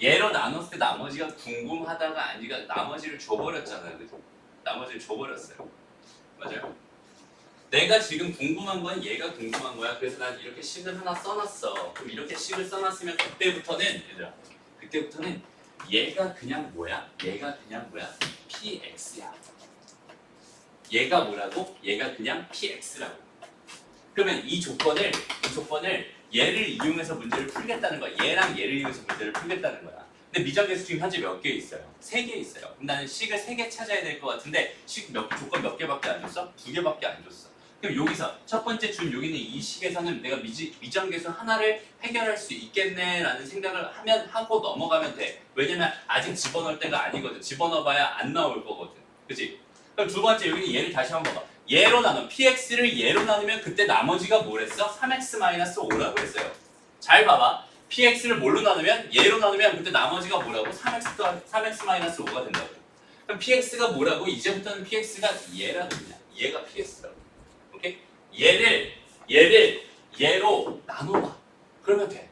얘로 나눴을 때 나머지가 궁금하다가 아니가 나머지를 줘버렸잖아요. 그죠? 나머지를 줘버렸어요. 맞아요? 내가 지금 궁금한 건 얘가 궁금한 거야. 그래서 난 이렇게 식을 하나 써놨어. 그럼 이렇게 식을 써놨으면 그때부터는 얘가 그냥 뭐야? PX야. 얘가 뭐라고? 얘가 그냥 PX라고. 그러면 이 조건을 얘를 이용해서 문제를 풀겠다는 거야. 얘랑 얘를 이용해서 문제를 풀겠다는 거야. 근데 미정계수 지금 현재 몇 개 있어요? 3개 있어요. 그럼 나는 식을 3개 찾아야 될 것 같은데 조건 몇 개밖에 안 줬어? 2개밖에 안 줬어. 그럼 여기서 첫 번째 준 여기는 이 식에서는 내가 미정계수 하나를 해결할 수 있겠네라는 생각을 하고 넘어가면 돼. 왜냐면 아직 집어넣을 때가 아니거든. 집어넣어봐야 안 나올 거거든. 그치? 그럼 두 번째 여기는 얘를 다시 한번 봐봐. 얘로 나누면 PX를 얘로 나누면 그때 나머지가 뭐랬어? 3x-5라고 했어요. 잘 봐봐. PX를 뭘로 나누면? 얘로 나누면 그때 나머지가 뭐라고? 3x-5가 된다고. 그럼 PX가 뭐라고? 이제부터는 PX가 얘라고 그냥. 얘가 PX라고. 오케이? 얘를 얘로 나눠봐. 그러면 돼.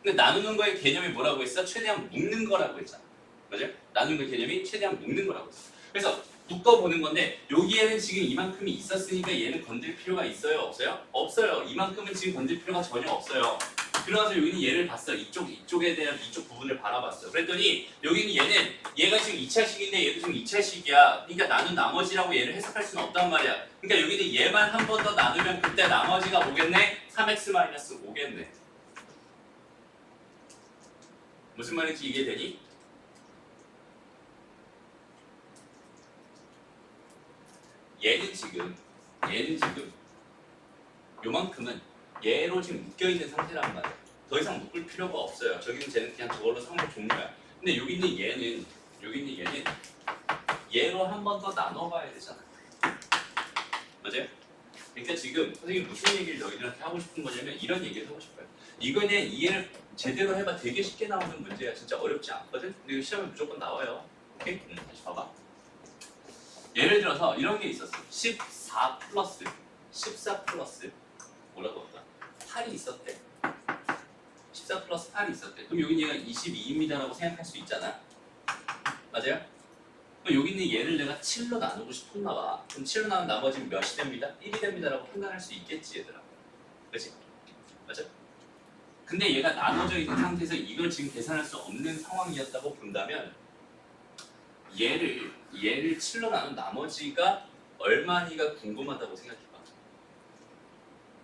근데 나누는 거의 개념이 뭐라고 했어? 최대한 묶는 거라고 했잖아. 맞아요? 나누는 거 개념이 최대한 묶는 거라고 했어. 그래서 묶어보는 건데 여기에는 지금 이만큼이 있었으니까 얘는 건들 필요가 있어요? 없어요? 없어요. 이만큼은 지금 건들 필요가 전혀 없어요. 그래서 여기는 얘를 봤어. 이쪽에 대한 이쪽 부분을 바라봤어. 그랬더니 여기는 얘가 지금 2차식인데 얘도 지금 2차식이야. 그러니까 나는 나머지라고 얘를 해석할 수는 없단 말이야. 그러니까 여기는 얘만 한 번 더 나누면 그때 나머지가 뭐겠네? 3x-5겠네. 무슨 말인지 이해되니? 얘는 지금 요만큼은 얘로 지금 묶여있는 상태란 말이야. 더 이상 묶을 필요가 없어요. 저기는 쟤는 그냥 저걸로 상호 종료야. 근데 여기 있는 얘는 얘로 한 번 더 나눠봐야 되잖아. 맞아요? 그러니까 지금 선생님이 무슨 얘기를 너희들한테 하고 싶은 거냐면 이런 얘기를 하고 싶어요. 이거는 이해를 제대로 해봐 되게 쉽게 나오는 문제야. 진짜 어렵지 않거든? 근데 이거 시험에 무조건 나와요. 오케이? 다시 봐봐. 예를 들어서 이런 게 있었어. 14 플러스 뭐라고 할까? 8이 있었대. 14 플러스 8이 있었대. 그럼 여기 얘가 22입니다라고 생각할 수 있잖아. 맞아요? 그럼 여기 있는 얘를 내가 7로 나누고 싶었나 봐. 그럼 7로 나눈 나머지는 몇이 됩니다? 1이 됩니다라고 판단할 수 있겠지 얘들아. 그치? 맞아? 근데 얘가 나눠져 있는 상태에서 이걸 지금 계산할 수 없는 상황이었다고 본다면 얘를 7로 나눈 나머지가 얼마니가 궁금하다고 생각해봐.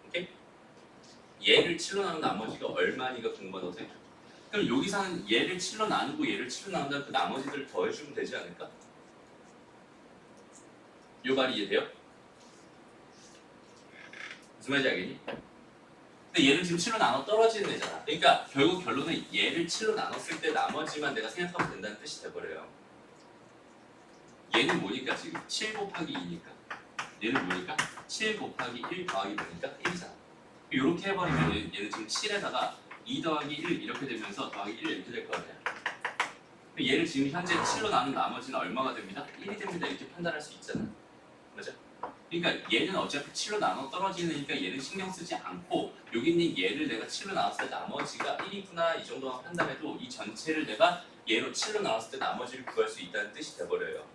오케이? 얘를 7로 나눈 나머지가 얼마니가 궁금하다고 생각해봐. 그럼 여기서는 얘를 7로 나누고 얘를 7로 나눈다면 그 나머지들을 더해주면 되지 않을까? 요 말이 이해돼요? 무슨 말인지 알겠니? 근데 얘를 지금 7로 나눠 떨어지는 애잖아. 그러니까 결국 결론은 얘를 7로 나눴을 때 나머지만 내가 생각하면 된다는 뜻이 돼버려요. 얘는 뭐니까 지금? 7 곱하기 2니까. 얘는 뭐니까? 7 곱하기 1 더하기 뭐니까? 1이잖아. 이렇게 해버리면 얘는 지금 7에다가 2 더하기 1 이렇게 되면서 더하기 1 이렇게 될 거 아니야. 얘를 지금 현재 7로 나눈 나머지는 얼마가 됩니다? 1이 됩니다. 이렇게 판단할 수 있잖아. 맞아? 그러니까 얘는 어차피 7로 나눠 떨어지니까 얘는 신경 쓰지 않고 여기 있는 얘를 내가 7로 나눴을 때 나머지가 1이구나 이 정도만 판단해도 이 전체를 내가 얘로 7로 나눴을 때 나머지를 구할 수 있다는 뜻이 돼버려요.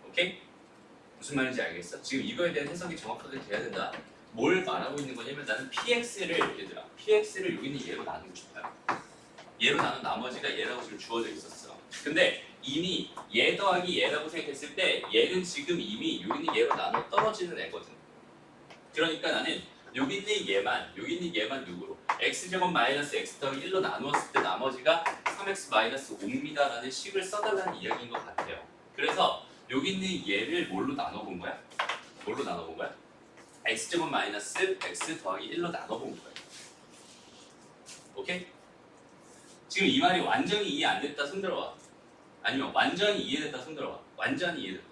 오케이? 무슨 말인지 알겠어? 지금 이거에 대한 해석이 정확하게 돼야 된다. 뭘 말하고 있는 거냐면 나는 PX를 얘들아 PX를 여기 있는 얘로 나누고 싶어요. 얘로 나눈 나머지가 얘라고 지금 주어져 있었어. 근데 이미 얘 더하기 얘라고 생각했을 때 얘는 지금 이미 여기 있는 얘로 나눠 떨어지는 애거든. 그러니까 나는 여기 있는 얘만 누구로 x제곱 마이너스 x 더하기 1로 나누었을 때 나머지가 3x 마이너스 5입니다라는 식을 써달라는 이야기인 것 같아요. 그래서 여기 있는 얘를 뭘로 나눠본 거야? 뭘로 나눠본 거야? x제곱 마이너스 x 더하기 1로 나눠본 거야. 오케이? 지금 이 말이 완전히 이해 안 됐다 손 들어와. 아니면 완전히 이해됐다 손 들어와. 완전히 이해됐다.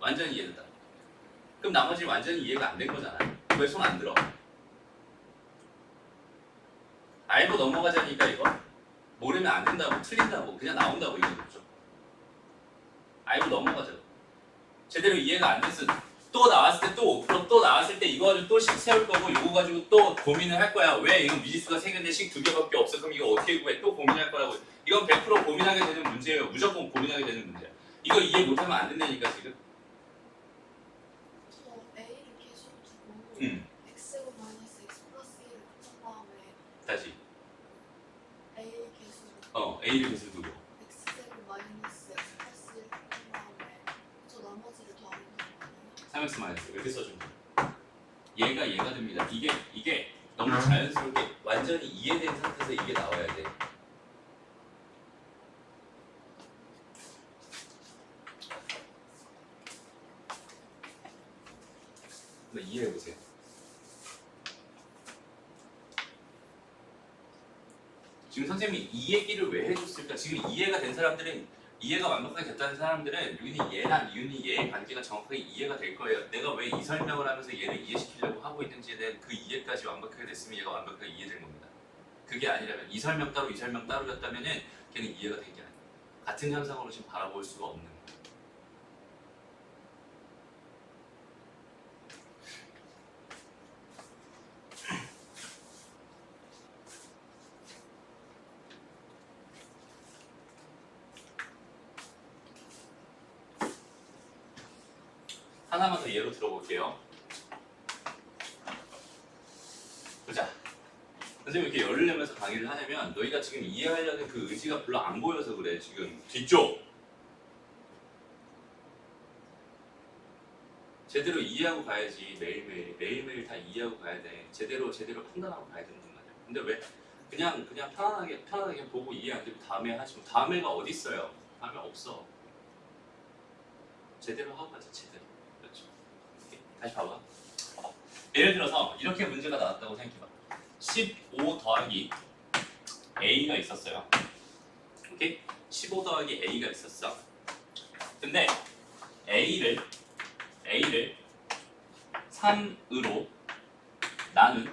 완전히 이해됐다. 그럼 나머지는 완전히 이해가 안 된 거잖아. 왜 손 안 들어? 알고 넘어가자니까 이거. 모르면 안 된다고 틀린다고 그냥 나온다고 이거 그죠? 알고 넘어가자고. 제대로 이해가 안 돼서 또 나왔을 때 또 나왔을 때 이거 가지고 또 식 세울 거고 이거 가지고 또 고민을 할 거야. 왜 이건 미지수가 3개인데 식 2개밖에 없어. 그럼 이거 어떻게 구해? 또 고민할 거라고. 이건 100% 고민하게 되는 문제예요. 무조건 고민하게 되는 문제야. 이거 이해 못하면 안 된다니까 지금. 저 A를 계속 두고 X제곱 마이너스 X 플러스 1을 붙인 다음에 다시. A 계속 A를 계속 두고. X제곱 마이너스 X 플러스 1을 붙인 다음에 저 나머지를 더하는 거거든요. 3x 마이너스 이렇게 써주면 돼. 얘가 됩니다. 이게 너무 자연스럽게 완전히 이해된 상태에서 이게 나와야 돼. 한번 이해해 보세요. 지금 선생님이 이 얘기를 왜 해줬을까? 지금 이해가 된 사람들은 이해가 완벽하게 됐다는 사람들은 여기는 얘랑 이윤이 얘의 관계가 정확하게 이해가 될 거예요. 내가 왜 이 설명을 하면서 얘를 이해시키려고 하고 있는지에 대한 그 이해까지 완벽하게 됐으면 얘가 완벽하게 이해된 겁니다. 그게 아니라면 이 설명 따로였다면은 걔는 이해가 된 게 아니에요. 같은 현상으로 지금 바라볼 수가 없는 거예요. 하나만 더 예로 들어볼게요. 보자. 선생님 이렇게 열을 내면서 강의를 하냐면 너희가 지금 이해하려는 그 의지가 별로 안 보여서 그래. 지금 뒤쪽 제대로 이해하고 가야지. 매일매일 다 이해하고 가야 돼. 제대로 판단하고 가야 된단 말이야. 근데 왜 그냥 편안하게 보고 이해 안 되고 다음에 하시면 다음에가 어디 있어요? 다음에 없어. 제대로 하고 가자. 제대로. 그렇죠. 오케이. 다시 봐봐. 예를 들어서 이렇게 문제가 나왔다고 생각해봐. 15 더하기 A가 있었어요. 오케이? 15 더하기 A가 있었어. 근데 A를 3으로 나눈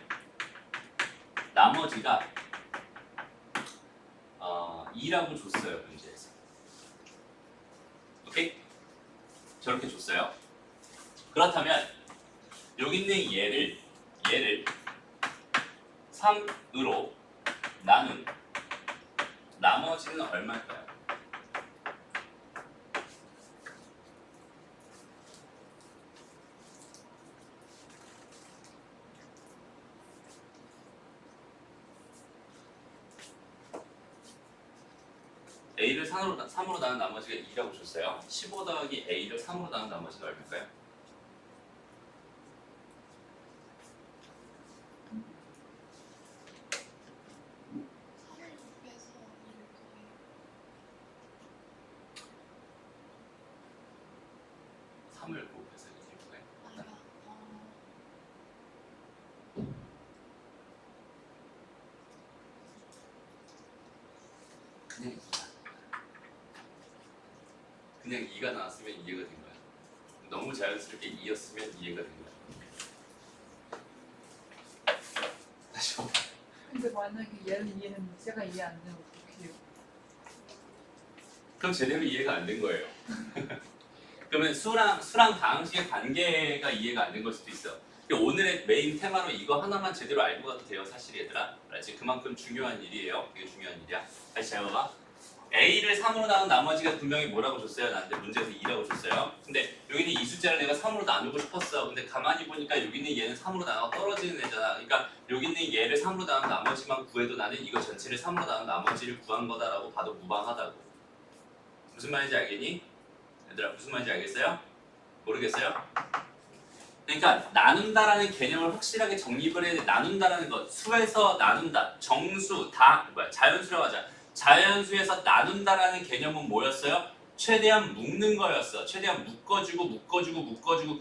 나머지가 2라고 줬어요. 문제에서. 오케이? 저렇게 줬어요. 그렇다면 여기 있는 얘를 3으로 나눈 나머지는 얼마일까요? A를 3으로 나눈 나머지가 2라고 줬어요. 15 더하기 A를 3으로 나눈 나머지는 얼마일까요? 삼을 3을 곱해서 곱해서 2일 거예요. 아니야. 그냥 2가 나왔으면 이해가 된 거야. 너무 자연스럽게 2였으면 이해가 된 거야. 다시 봐. 근데 만약에 얘를 이해했는데 제가 이해 안 되면 어떡해요? 그럼 제대로 이해가 안 된 거예요. 그러면 수랑 다항식의 관계가 이해가 안 된 걸 수도 있어. 오늘의 메인 테마로 이거 하나만 제대로 알고 가도 돼요, 사실 얘들아. 알지? 그만큼 중요한 일이에요. 되게 중요한 일이야. 다시 잘 봐봐. A를 3으로 나눈 나머지가 분명히 뭐라고 줬어요? 나한테 문제에서 2라고 줬어요. 근데 여기는 이 숫자를 내가 3으로 나누고 싶었어. 근데 가만히 보니까 여기는 얘는 3으로 나눠 떨어지는 애잖아. 그러니까 여기는 얘를 3으로 나눈 나머지만 구해도 나는 이거 전체를 3으로 나눈 나머지를 구한 거다라고 봐도 무방하다고. 무슨 말인지 알겠니? 얘들아 무슨 말인지 알겠어요? 모르겠어요? 그러니까 나눈다라는 개념을 확실하게 정립을 해야 돼. 나눈다라는 것, 수에서 나눈다, 정수, 자연수라고 하자. 자연수에서 나눈다라는 개념은 뭐였어요? 최대한 묶는 거였어. 최대한 묶어주고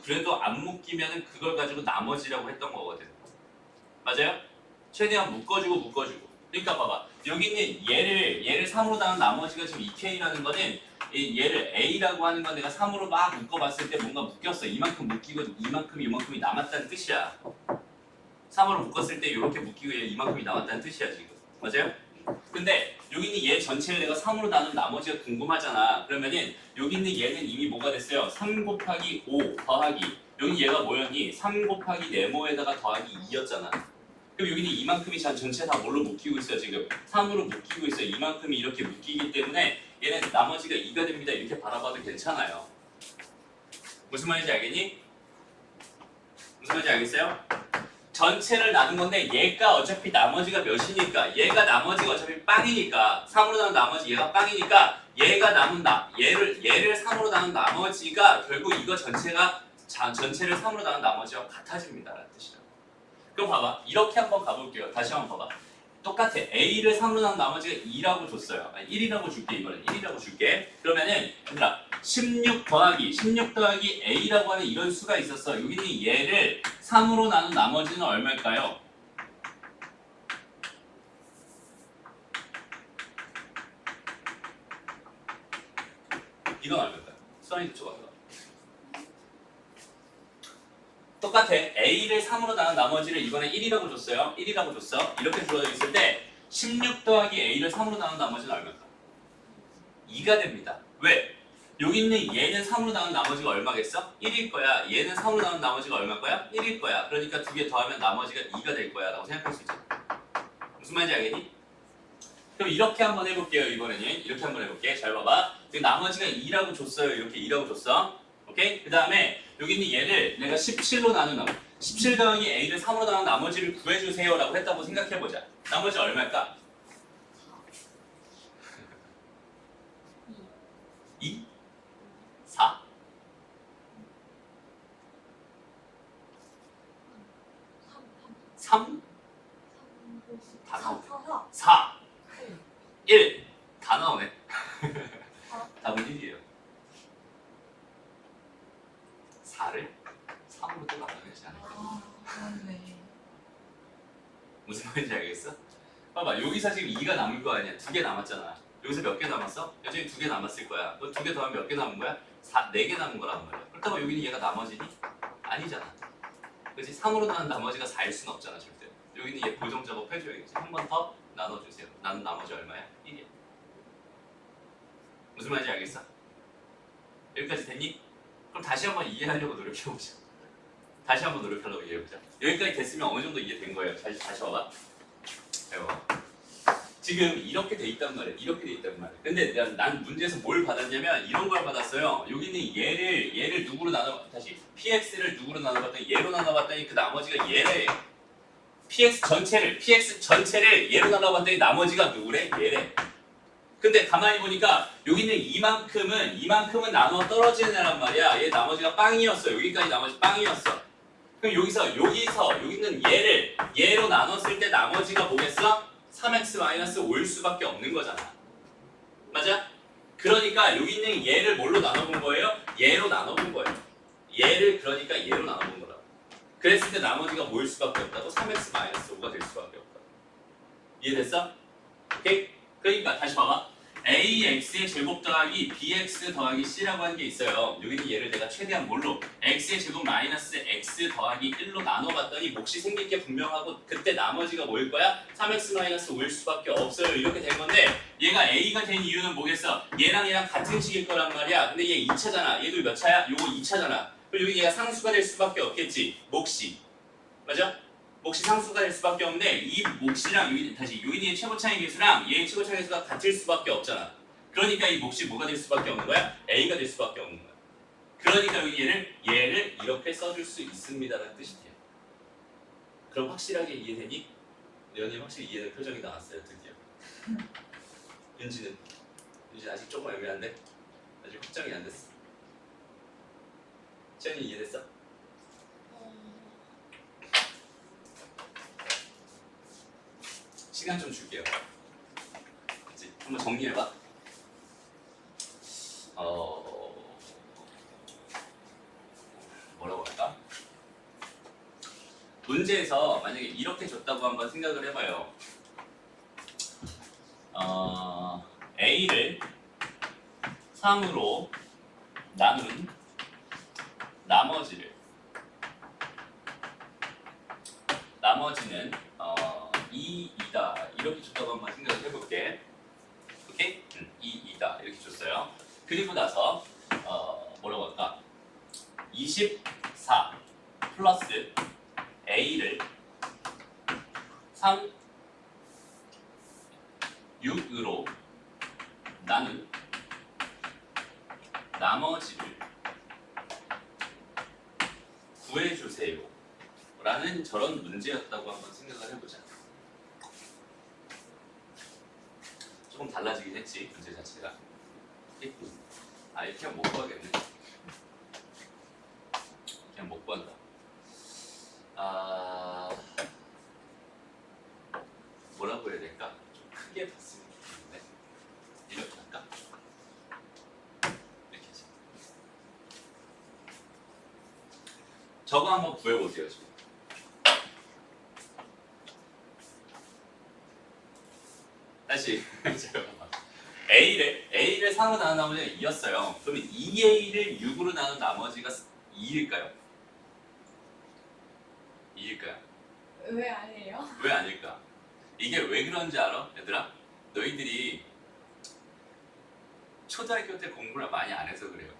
그래도 안 묶이면은 그걸 가지고 나머지라고 했던 거거든. 맞아요? 최대한 묶어주고. 그러니까 봐봐. 여기 있는 얘를 3으로 나눈 나머지가 지금 2K라는 거는 얘를 A라고 하는 건 내가 3으로 막 묶어봤을 때 뭔가 묶였어. 이만큼 묶이고 이만큼이 남았다는 뜻이야. 3으로 묶었을 때 이렇게 묶이고 이만큼이 남았다는 뜻이야 지금. 맞아요? 근데 여기 있는 얘 전체를 내가 3으로 나눈 나머지가 궁금하잖아. 그러면은 여기 있는 얘는 이미 뭐가 됐어요? 3 곱하기 5 더하기 여기 얘가 뭐였니? 3 곱하기 네모에다가 더하기 2였잖아. 그럼 여기는 이만큼이 전체 다 뭘로 묶이고 있어요 지금? 3으로 묶이고 있어요. 이만큼이 이렇게 묶이기 때문에 얘는 나머지가 2가 됩니다. 이렇게 바라봐도 괜찮아요. 무슨 말인지 알겠니? 무슨 말인지 알겠어요? 전체를 나눈 건데 얘가 어차피 나머지가 몇이니까 얘가 나머지가 어차피 빵이니까 3으로 나눈 나머지 얘가 빵이니까 얘가 남은 얘를 3으로 나눈 나머지가 결국 이거 전체를 3으로 나눈 나머지와 같아집니다 라는 뜻이다. 그럼 봐봐. 이렇게 한번 가볼게요. 다시 한번 봐봐. 똑같아. A를 3으로 나눈 나머지가 2라고 줬어요. 아니, 1이라고 줄게. 이번엔 1이라고 줄게. 그러면은 얘들아 16 더하기 A라고 하는 이런 수가 있었어. 여기는 얘를 3으로 나눈 나머지는 얼마일까요? 이건 얼마일까요? 수환이도 줘봐. 똑같아. A를 3으로 나눈 나머지를 이번에 1이라고 줬어요. 1이라고 줬어. 이렇게 주어져 있을 때 16 더하기 A를 3으로 나눈 나머지는 얼마일까? 2가 됩니다. 왜? 여기 있는 얘는 3으로 나눈 나머지가 얼마겠어? 1일 거야. 얘는 3으로 나눈 나머지가 얼마일 거야? 1일 거야. 그러니까 두 개 더하면 나머지가 2가 될 거야 라고 생각할 수 있잖아. 무슨 말인지 알겠니? 그럼 이렇게 한번 해볼게요. 이번에는 이렇게 한번 해볼게. 잘 봐봐. 나머지가 2라고 줬어요. 이렇게 2라고 줬어. 오케이? 그 다음에 여기 있는 얘를 내가 17로 나눈 나머지 17 더하기 A를 3으로 나눈 나머지를 구해주세요 라고 했다고 생각해보자. 나머지 얼마일까? 2? 4? 3? 다 나오네. 4 1 다 나오네. 답은 1이에요. 4를 3으로 또 나눠내지 않을까? 그렇네. 무슨 말인지 알겠어? 봐봐 여기서 지금 2가 남을 거 아니야. 2개 남았잖아. 여기서 몇 개 남았어? 여전히 2개 남았을 거야. 너 2개 더하면 몇 개 남은 거야? 4개 남은 거란 말이야. 그렇다고 여기는 얘가 나머지니? 아니잖아. 그렇지? 3으로 나눈 나머지가 4일 수는 없잖아 절대. 여기는 얘 고정 작업 해줘야겠지. 한 번 더 나눠주세요. 나는 나머지 얼마야? 1이야. 무슨 말인지 알겠어? 여기까지 됐니? 그럼 다시 한번 이해하려고 노력해보자. 다시 한번 노력하려고 이해해보자. 여기까지 됐으면 어느 정도 이해된 거예요. 다시 봐봐. 잘 봐봐. 지금 이렇게 돼 있단 말이야. 이렇게 돼 있단 말이야. 근데 난 문제에서 뭘 받았냐면 이런 걸 받았어요. 여기는 얘를 누구로 다시 PX를 누구로 나눠봤더니 얘로 나눠봤더니 그 나머지가 얘래. PX 전체를 얘로 나눠봤더니 나머지가 누구래? 얘래. 근데 가만히 보니까 여기는 이만큼은 나눠 떨어지는 애란 말이야. 얘 나머지가 빵이었어. 여기까지 나머지 빵이었어. 그럼 여기는 얘로 나눴을 때 나머지가 뭐겠어? 3x-5일 수밖에 없는 거잖아. 맞아? 그러니까 여기 있는 얘를 뭘로 나눠본 거예요? 얘로 나눠본 거예요. 그러니까 얘로 나눠본 거라고. 그랬을 때 나머지가 뭐일 수밖에 없다고? 3x-5가 될 수밖에 없다고. 이해됐어? 오케이? 그러니까 다시 봐봐. AX의 제곱 더하기 BX 더하기 C라고 하는 게 있어요. 여기는 얘를 내가 최대한 뭘로? X의 제곱 마이너스 X 더하기 1로 나눠봤더니 몫이 생길 게 분명하고 그때 나머지가 뭐일 거야? 3X 마이너스 5일 수밖에 없어요. 이렇게 된 건데 얘가 A가 된 이유는 뭐겠어? 얘랑 얘랑 같은 식일 거란 말이야. 근데 얘 2차잖아. 얘도 몇 차야? 요거 2차잖아. 그럼 여기 얘가 상수가 될 수밖에 없겠지. 몫이. 맞아? 몫이 상수가 될 수밖에 없는데 이 몫이랑 요인의 최고차의 개수랑 얘의 최고차의 개수가 같을 수밖에 없잖아. 그러니까 이 몫이 뭐가 될 수밖에 없는 거야? A가 될 수밖에 없는 거야. 그러니까 여기 얘를 이렇게 써줄 수 있습니다라는 뜻이 돼요. 그럼 확실하게 이해되니? 연이 확실히 이해된 표정이 나왔어요. 드디어. 윤지는 아직 조금 애매한데? 아직 확정이 안 됐어. 채연이 이해됐어? 시간 좀 줄게요. 그치? 한번 정리해봐. 뭐라고 할까? 문제에서 만약에 이렇게 줬다고 한번 생각을 해봐요. A를 3으로 나눈 나머지는 2이다 이렇게 줬다고 한번 생각을 해볼게. 오케이? 2이다 이렇게 줬어요. 그리고 나서 뭐라고 할까? 24 플러스 A를 3, 6으로 나눈 나머지를 구해주세요 라는 저런 문제였다고 한번 생각을 해보자. 조금 달라지긴 했지 문제 자체가. 이렇게 하면 못 구하겠네. 그냥 못 구한다. 뭐라고 해야 될까? 좀 크게 봤으면 좋겠는데 이렇게 할까? 이렇게 하자. 저거 한번 구해보세요 지금. 다시 잠깐만. A를 3으로 나눈 나머지가 2였어요. 그러면 2A를 6으로 나눈 나머지가 2일까요? 2일까요? 왜 아니에요? 왜 아닐까? 이게 왜 그런지 알아? 얘들아? 너희들이 초등학교 때 공부를 많이 안 해서 그래요.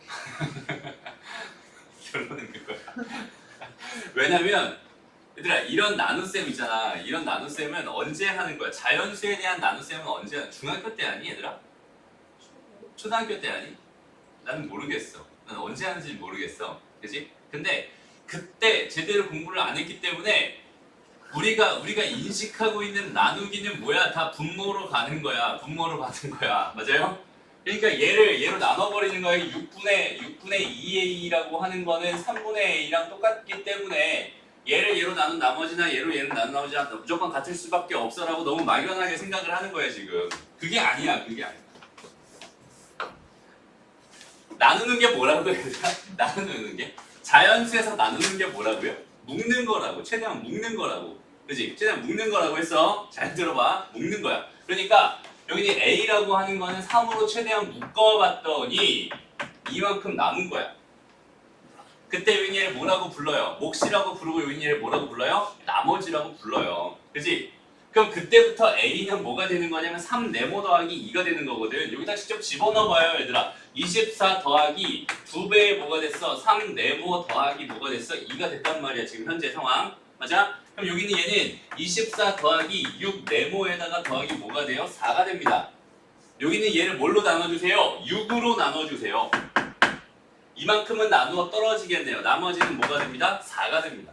결론은 그거야. 왜냐면 얘들아 이런 나눗셈 있잖아. 이런 나눗셈은 언제 하는 거야? 자연수에 대한 나눗셈은 언제 하는? 중학교 때 아니 얘들아? 초등학교 때 아니? 나는 모르겠어. 난 언제 하는지 모르겠어. 그치? 근데 그때 제대로 공부를 안 했기 때문에 우리가 인식하고 있는 나누기는 뭐야? 다 분모로 가는 거야. 분모로 가는 거야. 맞아요? 그러니까 얘로 나눠버리는 거야. 6분의 2a라고 하는 거는 3분의 a랑 똑같기 때문에 얘로 나눈 나머지나 얘로 나눈 나머지나 무조건 같을 수밖에 없어라고 너무 막연하게 생각을 하는 거야 지금. 그게 아니야. 나누는 게 뭐라고 해야 되나? 나누는 게? 자연수에서 나누는 게 뭐라고요? 묶는 거라고. 최대한 묶는 거라고. 그치? 최대한 묶는 거라고 했어. 잘 들어봐. 묶는 거야. 그러니까 여기는 A라고 하는 거는 3으로 최대한 묶어봤더니 이만큼 남은 거야. 그때 여기 얘를 뭐라고 불러요? 몫이라고 부르고 여기 얘를 뭐라고 불러요? 나머지라고 불러요. 그치? 그럼 그때부터 A는 뭐가 되는 거냐면 3네모 더하기 2가 되는 거거든. 여기다 직접 집어넣어봐요 얘들아. 24 더하기 2배에 뭐가 됐어? 3네모 더하기 뭐가 됐어? 2가 됐단 말이야 지금 현재 상황. 맞아? 그럼 여기는 얘는 24 더하기 6 네모에다가 더하기 뭐가 돼요? 4가 됩니다. 여기는 얘를 뭘로 나눠주세요? 6으로 나눠주세요. 이만큼은 나누어 떨어지겠네요. 나머지는 뭐가 됩니다? 4가 됩니다.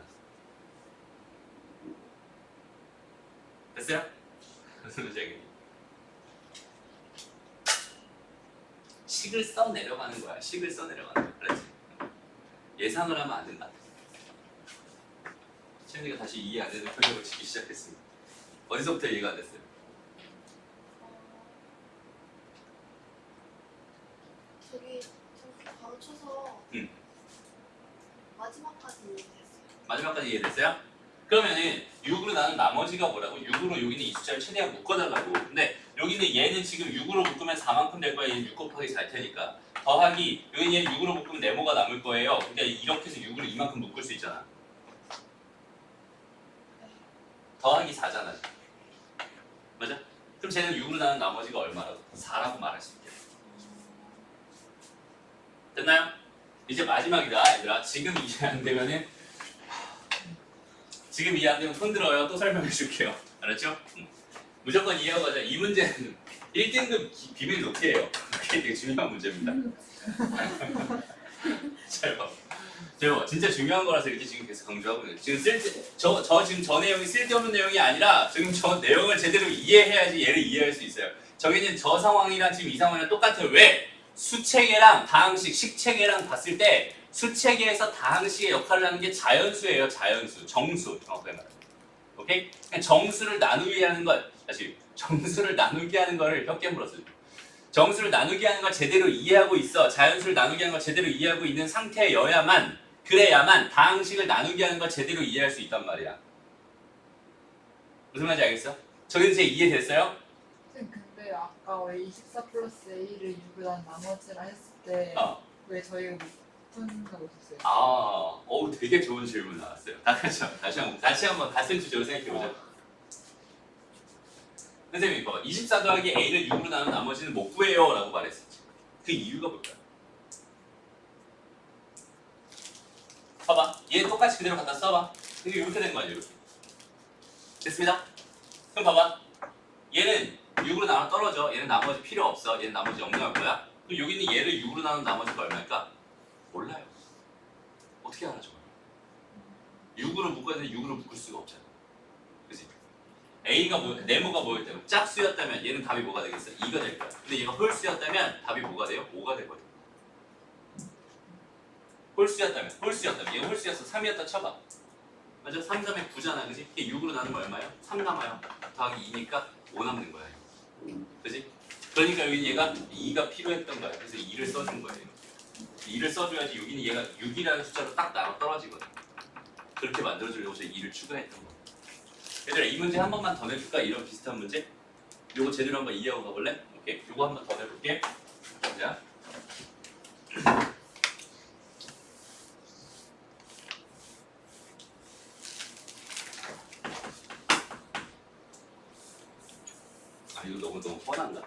됐어요? 식을 써 내려가는 거야. 식을 써 내려가는 거야. 그렇지? 예상을 하면 안 된다. 채연이가 다시 이해 안 되는 표정을 짓기 시작했습니다. 어디서부터 이해가 안 됐어요? 저기 가르쳐서 마지막까지 이해됐어요. 마지막까지 이해됐어요? 그러면은 6으로 나눈 나머지가 뭐라고? 6으로 여기는 이 숫자를 최대한 묶어달라고. 근데 여기는 여기는 얘는 지금 6으로 묶으면 4만큼 될 거야. 얘는 6 곱하기 4일 테니까. 더하기 여기는 얘는 6으로 묶으면 네모가 남을 거예요. 그러니까 이렇게 해서 6으로 이만큼 묶을 수 있잖아. 더하기 4잖아. 맞아? 그럼 쟤는 6으로 나눈 나머지가 얼마라고? 4라고 말할 수 있게. 됐나요? 이제 마지막이다 얘들아. 지금 이해 안 되면은 지금 이해 안 되면 손 들어요. 또 설명해 줄게요. 알았죠? 무조건 이해하고 가자. 이 문제는 1등급 비밀 놓기예요. 그게 되게 중요한 문제입니다. 잘 봐. 저 진짜 중요한 거라서 이렇게 지금 계속 강조하고 있는 거예요. 지금 지금 저 내용이 쓸데없는 내용이 아니라 지금 저 내용을 제대로 이해해야지 얘를 이해할 수 있어요. 저기는 저 상황이랑 지금 이 상황이랑 똑같아요. 왜? 수체계랑 다항식, 식체계랑 봤을 때 수체계에서 다항식의 역할을 하는 게 자연수예요. 자연수, 정수 정확하게 말하면. 오케이? 그냥 정수를 나누게 하는 것, 다시 정수를 나누게 하는 거를 몇 개 물었어요. 정수를 나누게 하는 걸 제대로 이해하고 있어. 자연수를 나누게 하는 걸 제대로 이해하고 있는 상태여야만, 그래야만 다항식을 나누게 하는 걸 제대로 이해할 수 있단 말이야. 무슨 말인지 알겠어? 저기는 제 이해됐어요? 근데 아까 왜 24 플러스 A를 6을 나머지라 했을 때 왜 저희가 못 푼다고 했었어요? 되게 좋은 질문 나왔어요. 다시 한번 같은 주제로 생각해보자. 선생님이 봐봐. 24 더하기 A를 6으로 나눈 나머지는 못 구해요 라고 말했었지. 그 이유가 뭘까요? 봐봐. 얘 똑같이 그대로 갖다 써봐. 이게 이렇게 된 거 아니에요? 이렇게. 됐습니다? 그럼 봐봐. 얘는 6으로 나눠 떨어져. 얘는 나머지 필요 없어. 얘는 나머지 영영할 거야. 그럼 여기 있는 얘를 6으로 나눈 나머지가 얼마일까? 몰라요. 어떻게 알아줘? 6으로 묶어야 되는데 6으로 묶을 수가 없잖아. 그치? A가 네모가 뭐였다면 짝수였다면 얘는 답이 뭐가 되겠어? 2가 될 거야. 근데 얘가 홀수였다면 답이 뭐가 돼요? 5가 되거든. 홀수였다면 얘가 홀수였어. 3이었다 쳐봐. 맞아? 3, 3에 9잖아. 그치? 이게 6으로 나누면 얼마예요? 3 남아요. 더하기 2니까 5 남는 거야. 그치? 그러니까 여기 얘가 2가 필요했던 거야. 그래서 2를 써준 거예요. 2를 써줘야지 여기는 얘가 6이라는 숫자로 딱 나눠 떨어지거든. 그렇게 만들어주려고 해서 2를 추가했던 거. 얘들아 이 문제 한 번만 더 내줄까? 이런 비슷한 문제? 요거 제대로 한번 이해하고 가볼래? 오케이. 요거 한 번 더 내볼게. 자. 이거 너무 뻔한다.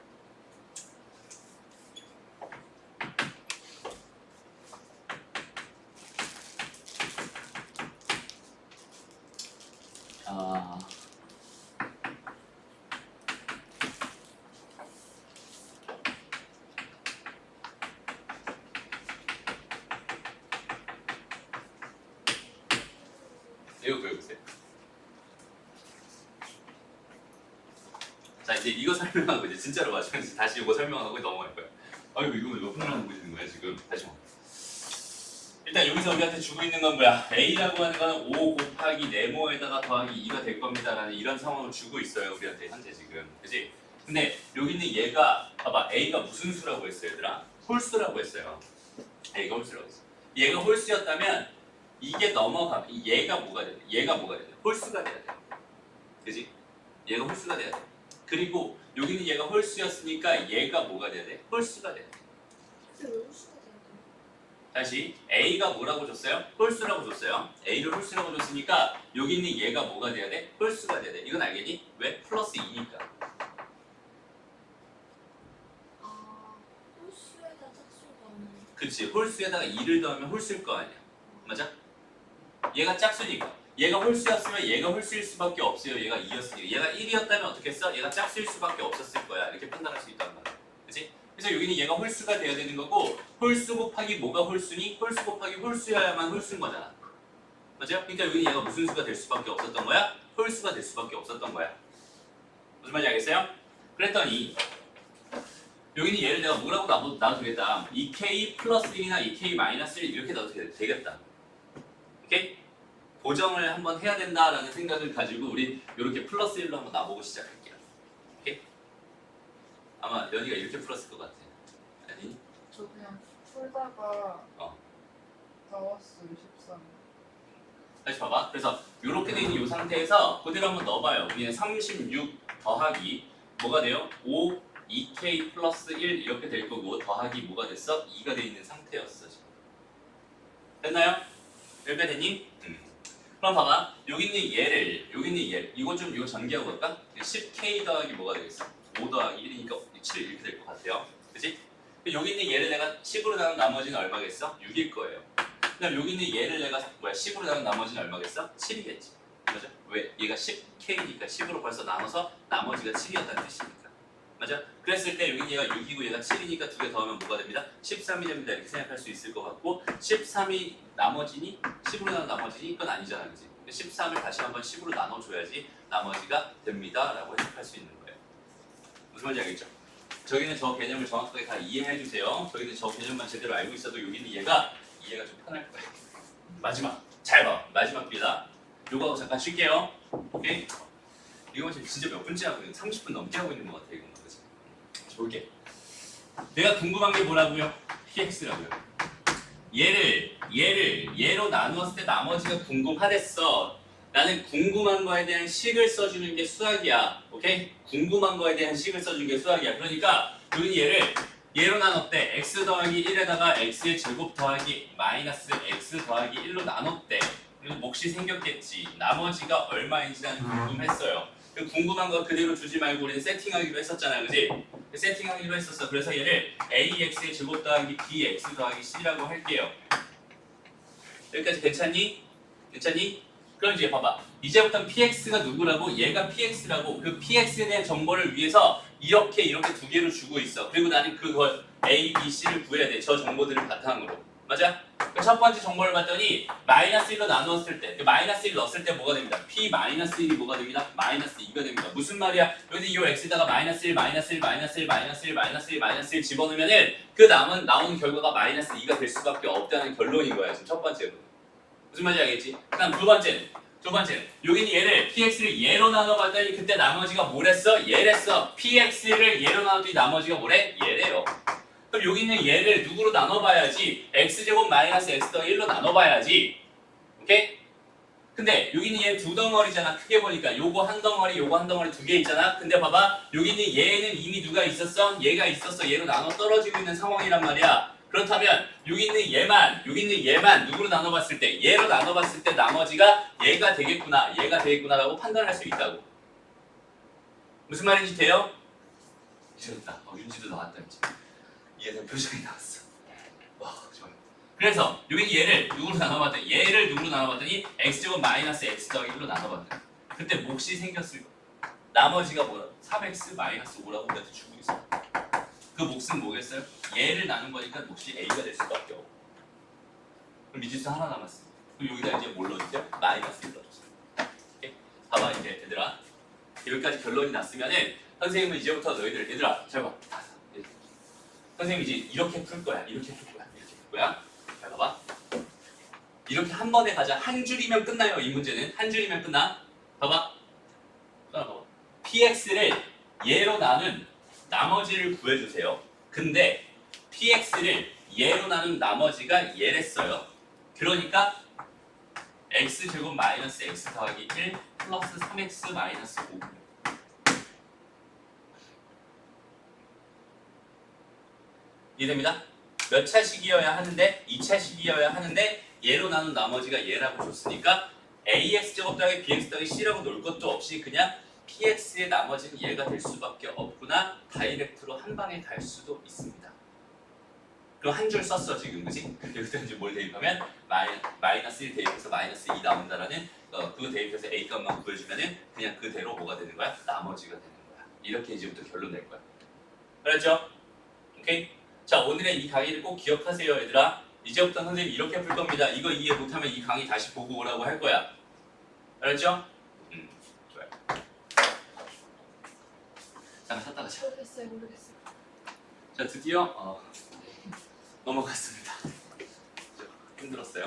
이거 보여보세요. 자 이제 이거 설명하고 이제 진짜로 마지막에 다시 이거 설명하고 넘어갈 거야. 아이고 이거 몇 분을 하고 계시는 거야 지금? 다시 봐. 일단 여기서 우리한테 주고 있는 건 뭐야? A라고 하는 건 5 곱하기 네모에다가 더하기 2가 될 겁니다 라는 이런 상황을 주고 있어요 우리한테 현재 지금. 그치? 근데 여기는 얘가 봐봐 A가 무슨 수라고 했어요 얘들아? 홀수라고 했어요. A가 홀수라고 했어. 얘가 홀수였다면 이게 넘어가 얘가 뭐가 돼? 얘가 뭐가 돼? 홀수가 돼야 돼. 그치? 얘가 홀수가 돼야 돼. 그리고 여기는 얘가 홀수였으니까 얘가 뭐가 돼야 돼? 홀수가 돼야 돼. 근데 왜 홀수가 돼요? 다시 A가 뭐라고 줬어요? 홀수라고 줬어요. A를 홀수라고 줬으니까 여기 있는 얘가 뭐가 돼야 돼? 홀수가 돼야 돼. 이건 알겠니? 왜? 플러스 2니까. 홀수에다 짝수가 없는. 그치. 홀수에다가 2를 더하면 홀수일 거 아니야. 맞아? 얘가 짝수니까. 얘가 홀수였으면 얘가 홀수일 수밖에 없어요. 얘가 2였으니까. 얘가 1이었다면 어떻게 했어? 얘가 짝수일 수밖에 없었을 거야. 이렇게 판단할 수 있단 말이야. 그치? 그래서 여기는 얘가 홀수가 돼야 되는 거고 홀수 곱하기 뭐가 홀수니? 홀수 곱하기 홀수여야만 홀수인 거잖아. 맞아요? 그러니까 여기는 얘가 무슨 수가 될 수밖에 없었던 거야? 홀수가 될 수밖에 없었던 거야. 무슨 말인지 알겠어요? 그랬더니 여기는 얘를 내가 뭐라고 놔도 되겠다. 2k 플러스 1이나 2k 마이너스 1 이렇게 놔도 되겠다. 오케이? 보정을 한번 해야 된다라는 생각을 가지고 우리 이렇게 플러스 1로 한번 놔보고 시작할게요. 오케이? 아마 연이가 이렇게 풀었을 것 같아. 아니? 저 그냥 풀다가 나왔어요 13. 다시 봐봐. 그래서 이렇게 돼 있는 이 상태에서 그대로 한번 넣어봐요. 우리는 36 더하기 뭐가 돼요? 5 2k 플러스 1 이렇게 될 거고 더하기 뭐가 됐어? 2가 돼 있는 상태였어 지금. 됐나요? 여기까지 됐니? 그럼 봐봐. 여기 있는 얘를 이거 전개하고 갈까? 10k 더하기 뭐가 되겠어? 5 더하기 1이니까 7 이렇게 될 것 같아요. 그치? 여기 있는 얘를 내가 10으로 나눈 나머지는 얼마겠어? 6일 거예요. 그럼 여기 있는 얘를 내가 10으로 나눈 나머지는 얼마겠어? 7이겠지. 맞아? 왜? 얘가 10k니까 10으로 벌써 나눠서 나머지가 7이었다는 뜻이니까. 맞아? 그랬을 때 여기 얘가 6이고 얘가 7이니까 두 개 더하면 뭐가 됩니다? 13이 됩니다. 이렇게 생각할 수 있을 것 같고 13이 나머지니? 10으로 나눈 나머지니? 그건 아니잖아. 그치? 13을 다시 한번 10으로 나눠줘야지 나머지가 됩니다. 라고 해석할 수 있는 거예요. 무슨 말인지 알겠죠? 저기는 저 개념을 정확하게 다 이해해주세요. 저기는 저 개념만 제대로 알고 있어도 여기는 이해가 좀 편할 거예요. 마지막 잘 봐. 마지막 비다. 요거 하고 잠깐 쉴게요. 오케이? 이거 지금 진짜 몇 분째 하고 있는 30분 넘게 하고 있는 것 같아. 이거 그치? 볼게. 내가 궁금한 게 뭐라고요? px라고요. 얘로 나누었을 때 나머지가 궁금하댔어. 나는 궁금한 거에 대한 식을 써주는 게 수학이야. 오케이? 궁금한 거에 대한 식을 써주는 게 수학이야. 그러니까 여기 얘로 나눴대. x 더하기 1에다가 x의 제곱 더하기 마이너스 x 더하기 1로 나눴대. 그래서 몫이 생겼겠지. 나머지가 얼마인지 나는 궁금했어요. 그 궁금한 거 그대로 주지 말고 우리는 세팅하기로 했었잖아요. 그지? 세팅하기로 했었어. 그래서 얘를 ax의 제곱 더하기 bx 더하기 c라고 할게요. 여기까지 괜찮니? 괜찮니? 그럼 이제 봐봐. 이제부터 px가 누구라고? 얘가 px라고. 그 px에 대한 정보를 위해서 이렇게 두 개로 주고 있어. 그리고 나는 그걸 a, b, c를 구해야 돼. 저 정보들을 바탕으로. 맞아? 첫 번째 정보를 봤더니 마이너스 1로 나누었을 때 마이너스 1 넣었을 때 뭐가 됩니다? p 마이너스 1이 뭐가 됩니다? 마이너스 2가 됩니다. 무슨 말이야? 여기 이 x에다가 마이너스 1, 마이너스 1, 마이너스 1, 마이너스 1, 마이너스 1, 마이너스 1 집어넣으면은 그 나온 결과가 마이너스 2가 될 수밖에 없다는 결론인 거야. 지금 첫 번째로. 무슨 말인지 알겠지? 그다음 두 번째는 여기는 얘를 px를 얘로 나눠봤더니 그때 나머지가 뭐랬어? 얘랬어. px를 얘로 나눠더니 나머지가 뭐래? 얘래요. 그럼 여기 있는 얘를 누구로 나눠봐야지? x제곱 마이너스 x 더하기 1로 나눠봐야지. 오케이? 근데 여기 있는 얘 두 덩어리잖아. 크게 보니까 요거 한 덩어리 요거 한 덩어리 두 개 있잖아. 근데 봐봐. 여기 있는 얘는 이미 누가 있었어? 얘가 있었어. 얘로 나눠 떨어지고 있는 상황이란 말이야. 그렇다면 여기 있는 얘만 누구로 나눠봤을 때 얘로 나눠봤을 때 나머지가 얘가 되겠구나라고 판단할 수 있다고. 무슨 말인지 돼요? 이랬다. 윤지도 나왔다 이제. 이해된 표정이 나왔어. 와 좋아요. 그래서 여기 얘를 누구로 나눠봤더니 x제곱 마이너스 x 더하기 1로 나눠봤더니 그때 몫이 생겼을 거야. 나머지가 뭐야? 3x 마이너스 5라고 우리한테 주고 있어. 그 몫은 뭐겠어요? 얘를 나눈 거니까 몫이 a가 될 수밖에 없고. 그럼 미지수 하나 남았어. 그럼 여기다 이제 뭘 넣어주세요? 마이너스 1 넣어주세요. 오케이? 봐봐 이제 얘들아. 여기까지 결론이 났으면은 선생님은 이제부터 너희들 얘들아 잘 봐. 선생님이 이제 이렇게 풀 거야. 잘 봐봐. 이렇게 한 번에 가자. 한 줄이면 끝나요. 이 문제는 한 줄이면 끝나. 봐봐. px를 얘로 나눈 나머지를 구해주세요. 근데 px를 얘로 나눈 나머지가 얘랬어요. 그러니까 x제곱 마이너스 x 더하기 1 플러스 3x 마이너스 5. 이해됩니다? 몇 차식이어야 하는데 2차식이어야 하는데 얘로 나눈 나머지가 얘라고 줬으니까 ax제곱 더하기 bx 더하기 c라고 놓을 것도 없이 그냥 px의 나머지는 얘가 될 수밖에 없구나. 다이렉트로 한 방에 갈 수도 있습니다. 그럼 한 줄 썼어 지금 그지? 여기다 이제 뭘 대입하면 마이너스 1 대입해서 마이너스 2 나온다라는 그거 대입해서 a 값만 구해주면은 그냥 그대로 뭐가 되는 거야? 나머지가 되는 거야. 이렇게 이제부터 결론 낼 거야. 알았죠? 오케이? 자 오늘의 이 강의를 꼭 기억하세요 얘들아. 이제부터 선생님이 이렇게 풀 겁니다. 이거 이해 못하면 이 강의 다시 보고 오라고 할 거야. 알았죠? 좋아요. 잠깐 쉬었다 가자. 모르겠어요. 자 드디어 넘어갔습니다. 힘들었어요.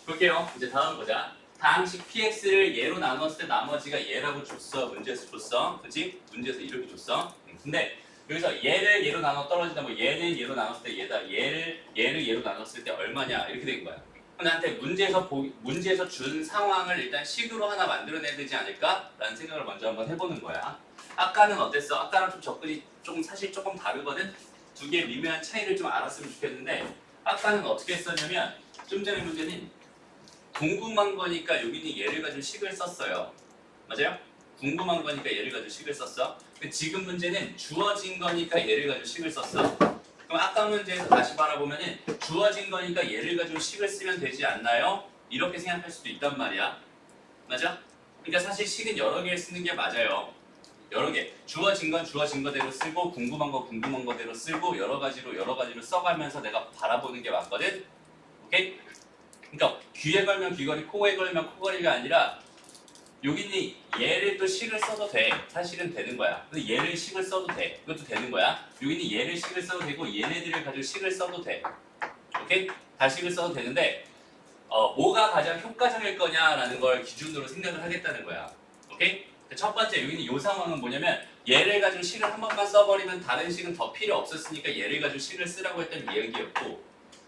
볼게요. 이제 다음 보자. 다항식 px를 얘로 나눴을 때 나머지가 얘라고 줬어. 문제에서 줬어. 그치? 문제에서 이렇게 줬어. 근데 여기서 얘를 얘로 나눠 떨어진다. 뭐 얘는 얘로 나눴을 때 얘다. 얘를 얘로 나눴을 때 얼마냐 이렇게 된 거야. 나한테 문제에서 준 상황을 일단 식으로 하나 만들어내야 되지 않을까라는 생각을 먼저 한번 해보는 거야. 아까는 어땠어? 아까랑 좀 접근이 좀 사실 조금 다르거든? 두 개의 미묘한 차이를 좀 알았으면 좋겠는데 아까는 어떻게 했었냐면 좀 전에 문제는 궁금한 거니까 여기는 얘를 가지고 식을 썼어요. 맞아요? 궁금한 거니까 얘를 가지고 식을 썼어. 지금 문제는 주어진 거니까 얘를 가지고 식을 썼어. 그럼 아까 문제에서 다시 바라보면은 주어진 거니까 얘를 가지고 식을 쓰면 되지 않나요? 이렇게 생각할 수도 있단 말이야. 맞아? 그러니까 사실 식은 여러 개를 쓰는 게 맞아요. 여러 개. 주어진 건 주어진 거대로 쓰고 궁금한 거 궁금한 거대로 쓰고 여러 가지로 써가면서 내가 바라보는 게 맞거든. 오케이? 그러니까 귀에 걸면 귀걸이, 코에 걸면 코걸이가 아니라 여기는 얘를 또 식을 써도 돼. 사실은 되는 거야. 근데 얘를 식을 써도 돼. 이것도 되는 거야. 여기는 얘를 식을 써도 되고 얘네들을 가지고 식을 써도 돼. 오케이? 다 식을 써도 되는데 뭐가 가장 효과적일 거냐라는 걸 기준으로 생각을 하겠다는 거야. 오케이? 첫 번째 여기는 이 상황은 뭐냐면 얘를 가지고 식을 한 번만 써버리면 다른 식은 더 필요 없었으니까 얘를 가지고 식을 쓰라고 했던 이야기였고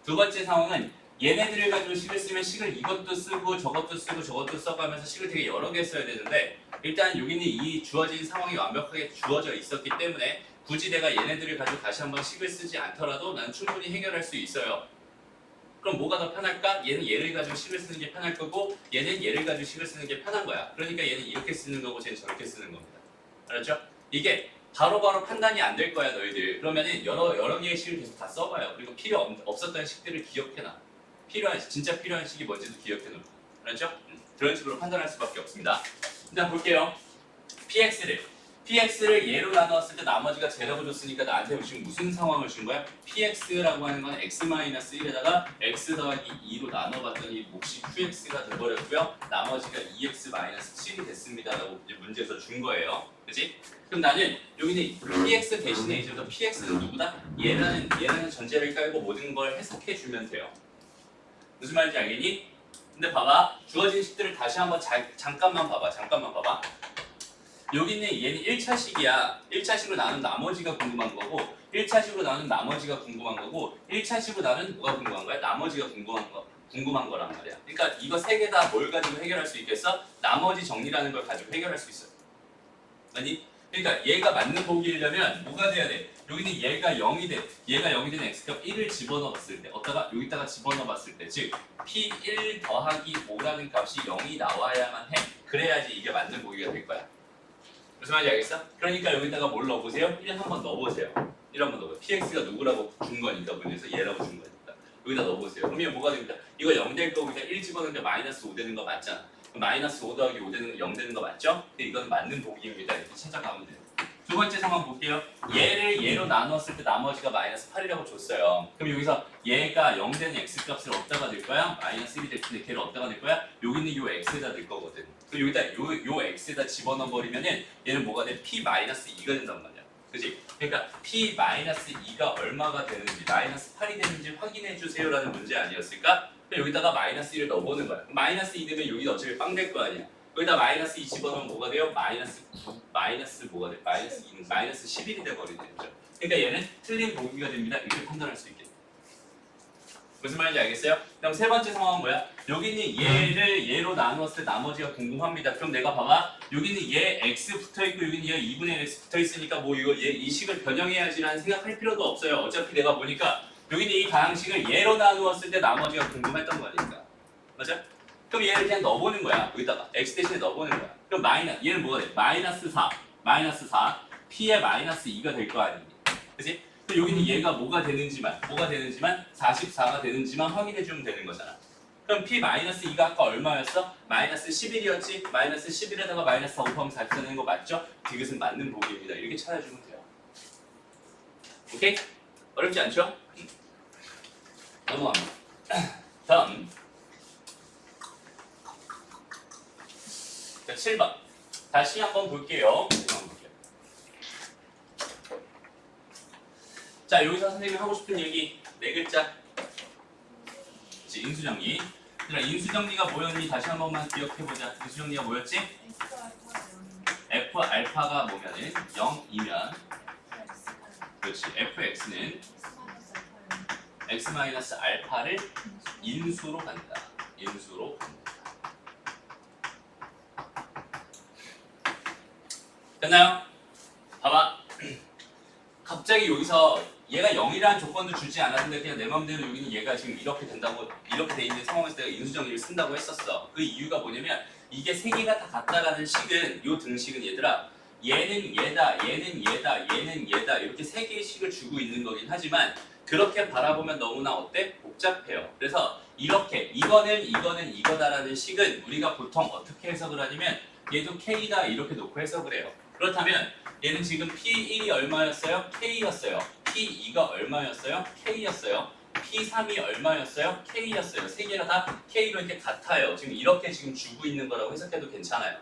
두 번째 상황은 얘네들을 가지고 식을 쓰면 식을 이것도 쓰고 저것도 쓰고 저것도 써가면서 식을 되게 여러 개 써야 되는데 일단 여기는 이 주어진 상황이 완벽하게 주어져 있었기 때문에 굳이 내가 얘네들을 가지고 다시 한번 식을 쓰지 않더라도 난 충분히 해결할 수 있어요. 그럼 뭐가 더 편할까? 얘는 얘를 가지고 식을 쓰는 게 편할 거고 얘는 얘를 가지고 식을 쓰는 게 편한 거야. 그러니까 얘는 이렇게 쓰는 거고 쟤는 저렇게 쓰는 겁니다. 알았죠? 이게 바로바로 판단이 안 될 거야 너희들. 그러면은 여러 개의 식을 계속 다 써봐요. 그리고 필요 없었던 식들을 기억해놔. 진짜 필요한 식이 뭔지도 기억해놓고. 알았죠? 그런 식으로 판단할 수밖에 없습니다. 일단 볼게요. PX를 얘로 나누었을 때 나머지가 Z라고 줬으니까 나한테 지금 무슨 상황을 준 거야? PX라고 하는 건 X-1에다가 X 더하기 2로 나눠봤더니 몫이 QX가 돼버렸고요. 나머지가 2X-7이 됐습니다. 라고 이제 문제에서 준 거예요. 그치? 그럼 나는 여기는 PX 대신에 이제부터 PX는 누구다? 얘라는 전제를 깔고 모든 걸 해석해주면 돼요. 무슨 말인지 알겠니? 근데 봐봐. 주어진 식들을 다시 한번 잠깐만 봐봐. 여기는 얘는 1차식이야. 1차식으로 나눈 나머지가 궁금한 거고 1차식으로 나눈 나머지가 궁금한 거고 1차식으로 나눈 뭐가 궁금한 거야? 나머지가 궁금한 거란 말이야. 그러니까 이거 세 개 다 뭘 가지고 해결할 수 있겠어? 나머지 정리라는 걸 가지고 해결할 수 있어. 아니? 그러니까 얘가 맞는 보기려면 뭐가 돼야 돼? 여기는 얘가 0이 된 x값 1을 집어넣었을 때 여기다가 집어넣어봤을 때 즉 p1 더하기 5라는 값이 0이 나와야만 해. 그래야지 이게 맞는 보기가 될 거야. 무슨 말인지 알겠어? 그러니까 여기다가 뭘 넣어보세요? 1 한번 넣어보세요. 1 한번 넣어보세요. px가 누구라고 준 거니까 문제에서 얘라고 준 거니까 여기다 넣어보세요. 그러면 뭐가 됩니까? 이거 0 될 거고 1 집어넣으면 마이너스 5 되는 거 맞잖아. 마이너스 5 더하기 5 되는 0 되는 거 맞죠? 근데 이건 맞는 보기입니다. 이렇게 찾아가면 돼요. 두 번째 상황 볼게요. 얘를 얘로 나눴을 때 나머지가 마이너스 8이라고 줬어요. 그럼 여기서 얘가 0 되는 x값을 어디다가 넣을 거야? 마이너스 1이 될 텐데 걔를 어디다가 넣을 거야? 여기는 요 x에다 넣을 거거든. 그럼 여기다 요 x에다 집어넣어 버리면은 얘는 뭐가 돼? p-2가 된단 말이야. 그치? 그러니까 p-2가 얼마가 되는지 마이너스 8이 되는지 확인해 주세요라는 문제 아니었을까? 그럼 여기다가 마이너스 1을 넣어보는 거야. 마이너스 2 되면 여기는 어차피 빵 될 거 아니야. 여기다 마이너스 2 집어넣으면 뭐가 돼요? 마이너스 뭐가 돼? 마이너스 11이 돼버리는 거죠. 그러니까 얘는 틀린 보기가 됩니다. 이렇게 판단할 수 있겠다. 무슨 말인지 알겠어요? 그럼 세 번째 상황은 뭐야? 여기는 얘를 얘로 나누었을 때 나머지가 궁금합니다. 그럼 내가 봐봐. 여기는 얘 x 붙어있고 여기는 얘 2분의 1 x 붙어있으니까 뭐 이거 얘 이 식을 변형해야지라는 생각할 필요도 없어요. 어차피 내가 보니까 여기는 이 다항식을 얘로 나누었을 때 나머지가 궁금했던 거니까. 맞아? 그럼 얘를 그냥 넣어보는 거야. 여기다가 x 대신에 넣어보는 거야. 그럼 얘는 뭐가 돼? 마이너스 4 p의 마이너스 2가 될 거 아니니? 그치? 그럼 여기는 얘가 뭐가 되는지만 44가 되는지만 확인해주면 되는 거잖아. 그럼 p-2가 아까 얼마였어? 마이너스 11이었지? 마이너스 11에다가 마이너스 4 곱하면 44 되는 거 맞죠? 이것은 맞는 보기입니다. 이렇게 찾아주면 돼요. 오케이? 어렵지 않죠? 넘어갑니다. 다음 자, 7번 다시 한번 볼게요. 자, 여기서 선생님이 하고 싶은 얘기 4글자 인수정리. 인수정리가 뭐였니? 다시 한 번만 기억해보자. 인수정리가 뭐였지? F알파가 뭐냐면 0이면 그렇지. Fx는 x-알파를 인수로 간다. 됐나요? 봐봐. 갑자기 여기서 얘가 0이라는 조건도 주지 않았는데 그냥 내 맘대로 여기는 얘가 지금 이렇게 된다고 이렇게 돼 있는 상황에서 내가 인수정리를 쓴다고 했었어. 그 이유가 뭐냐면 이게 세 개가 다 같다라는 식은 요 등식은 얘들아 얘는 얘다, 얘는 얘다, 얘는 얘다 이렇게 세 개의 식을 주고 있는 거긴 하지만 그렇게 바라보면 너무나 어때? 복잡해요. 그래서 이렇게 이거는 이거다라는 식은 우리가 보통 어떻게 해석을 하냐면 얘도 K다 이렇게 놓고 해석을 해요. 그렇다면 얘는 지금 P1이 얼마였어요? K였어요. P2가 얼마였어요? K였어요. P3이 얼마였어요? K였어요. 세 개가 다 K로 이렇게 같아요. 지금 이렇게 지금 주고 있는 거라고 해석해도 괜찮아요.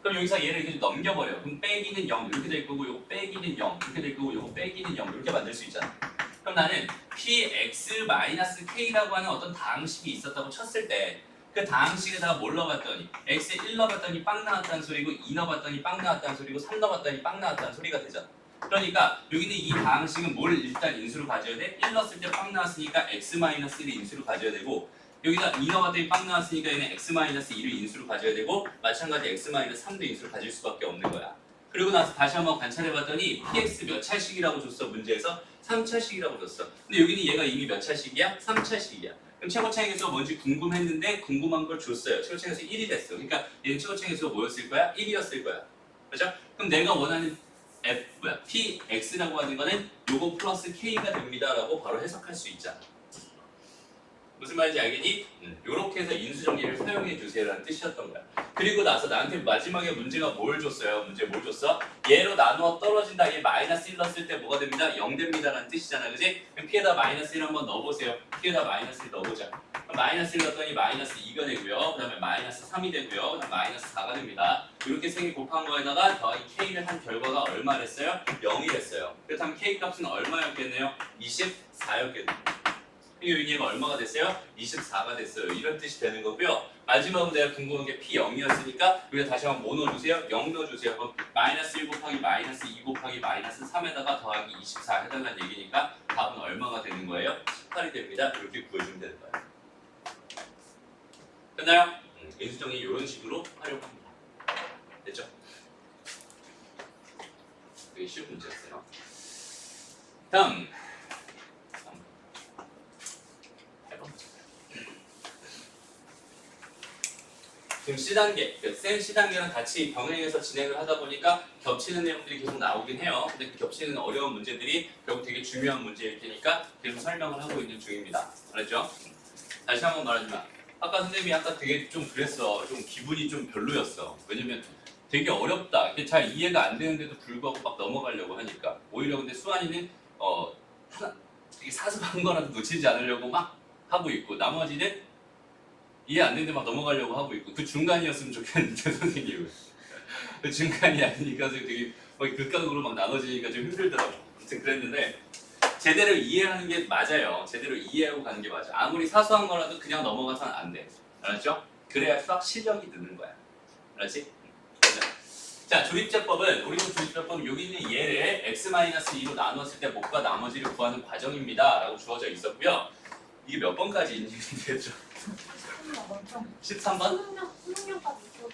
그럼 여기서 얘를 이렇게 넘겨버려. 그럼 빼기는 0 이렇게 될 거고 요거 빼기는 0 이렇게 될 거고 요거 빼기는 0 이렇게 만들 수 있잖아. 그럼 나는 Px-K라고 하는 어떤 다항식이 있었다고 쳤을 때 그 다항식에다가 뭘 넣어봤더니 X에 1 넣어봤더니 빵 나왔다는 소리고 2 넣어봤더니 빵 나왔다는 소리고 3 넣어봤더니 빵 나왔다는 소리가 되잖아. 그러니까 여기는 이 다항식은 뭘 일단 인수로 가져야 돼? 1 넣었을 때 빵 나왔으니까 X-1을 인수로 가져야 되고 여기다 2 넣어봤더니 빵 나왔으니까 얘는 X-2를 인수로 가져야 되고 마찬가지 X-3도 인수로 가질 수밖에 없는 거야. 그리고 나서 다시 한번 관찰해봤더니 PX 몇 차식이라고 줬어 문제에서 3차식이라고 줬어. 근데 여기는 얘가 이미 몇 차식이야? 3차식이야. 그럼 최고차항에서 뭔지 궁금했는데 궁금한 걸 줬어요. 최고차항에서 1이 됐어. 그러니까 얘는 최고차항에서 뭐였을 거야? 1이었을 거야. 그렇죠? 그럼 내가 원하는 PX라고 하는 거는 요거 플러스 K가 됩니다라고 바로 해석할 수 있잖아. 무슨 말인지 알겠니? 요렇게 해서 인수정리를 사용해 주세요라는 뜻이었던 거야. 그리고 나서 나한테 마지막에 문제가 뭘 줬어요? 문제 뭘 줬어? 얘로 나누어 떨어진다. 얘 마이너스 1 넣었을 때 뭐가 됩니다? 0 됩니다라는 뜻이잖아. 그지? 그럼 P에다 마이너스 1 한번 넣어보세요. P에다 마이너스 1 넣어보자. 그럼 마이너스 1 넣었더니 마이너스 2가 되고요. 그 다음에 마이너스 3이 되고요. 그 다음에 마이너스 4가 됩니다. 이렇게 세 개 곱한 거에다가 더하기 K를 한 결과가 얼마 됐어요? 0이 됐어요. 그렇다면 K 값은 얼마였겠네요? 24였겠네요. 여기 얘가 얼마가 됐어요? 24가 됐어요. 이런 뜻이 되는 거고요. 마지막으로 내가 궁금한 게 P0이었으니까 여기다 다시 한번 뭐 넣어주세요? 0 넣어주세요. 그럼 마이너스 1 곱하기 마이너스 2 곱하기 마이너스 3에다가 더하기 24 해달라는 얘기니까 답은 얼마가 되는 거예요? 18이 됩니다. 이렇게 구해주면 되는 거예요. 됐나요? 인수정리 이런 식으로 활용합니다. 됐죠? 되게 쉬운 문제였어요. 다음 지금 C단계, 센 C단계랑 같이 병행해서 진행을 하다 보니까 겹치는 내용들이 계속 나오긴 해요. 근데 그 겹치는 어려운 문제들이 결국 되게 중요한 문제일 테니까 계속 설명을 하고 있는 중입니다. 알았죠? 다시 한번 말하지만 아까 선생님이 아까 되게 좀 그랬어. 좀 기분이 좀 별로였어. 왜냐면 되게 어렵다. 이게 잘 이해가 안 되는데도 불구하고 막 넘어가려고 하니까 오히려 근데 수환이는 되게 사소한 거라도 놓치지 않으려고 막 하고 있고 나머지는 이해 안 되는데 막 넘어가려고 하고 있고 그 중간이었으면 좋겠는데 선생님은 그 중간이 아니니까 되게 극각으로 막 나눠지니까 좀 힘들더라고. 아무튼 그랬는데 제대로 이해하는 게 맞아요. 제대로 이해하고 가는 게 맞아. 아무리 사소한 거라도 그냥 넘어가서는 안 돼. 알았죠? 그래야 수학 실력이 느는 거야. 알았지? 자, 조립제법은 우리도 조립제법은 여기 있는 얘를 x-2로 나누었을 때 목과 나머지를 구하는 과정입니다 라고 주어져 있었고요. 이게 몇 번까지 인증되죠? 13번? 수능형까지 있어도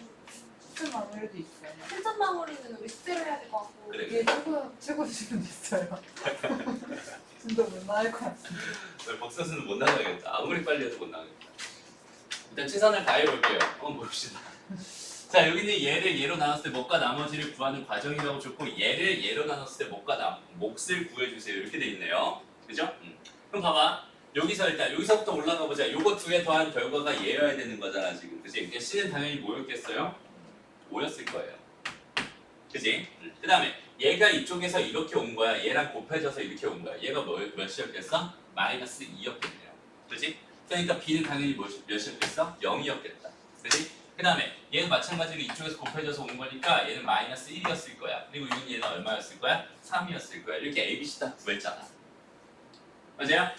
추천 마무리도 있어요. 실전 마무리는 우리 숙제로 해야 될 것 같고 그래. 이게 최고 수준도 있어요. 진짜 못 나갈 것 같은데. 박사수는 못 나가겠다. 아무리 빨리 해도 못 나가겠다. 일단 최선을 다해볼게요. 한번 봅시다. 자, 여기 있는 얘를 얘로 나눴을 때 목과 나머지를 구하는 과정이라고 좋고 얘를 얘로 나눴을 때 몫을 구해주세요. 이렇게 돼 있네요. 그죠? 그럼 봐봐. 여기서부터 올라가 보자. 요거 두 개 더한 결과가 얘여야 되는 거잖아 지금. 그치? 그러니까 C는 당연히 뭐였겠어요? 5였을 거예요. 그치? 그 다음에 얘가 이쪽에서 이렇게 온 거야. 얘랑 곱해져서 이렇게 온 거야. 얘가 몇이었겠어? 마이너스 2였겠네요. 그치? 그러니까 B는 당연히 몇이었겠어? 0이었겠다. 그치? 그 다음에 얘는 마찬가지로 이쪽에서 곱해져서 온 거니까 얘는 마이너스 1이었을 거야. 그리고 얘는 얼마였을 거야? 3이었을 거야. 이렇게 ABC 다 구했잖아. 맞아요?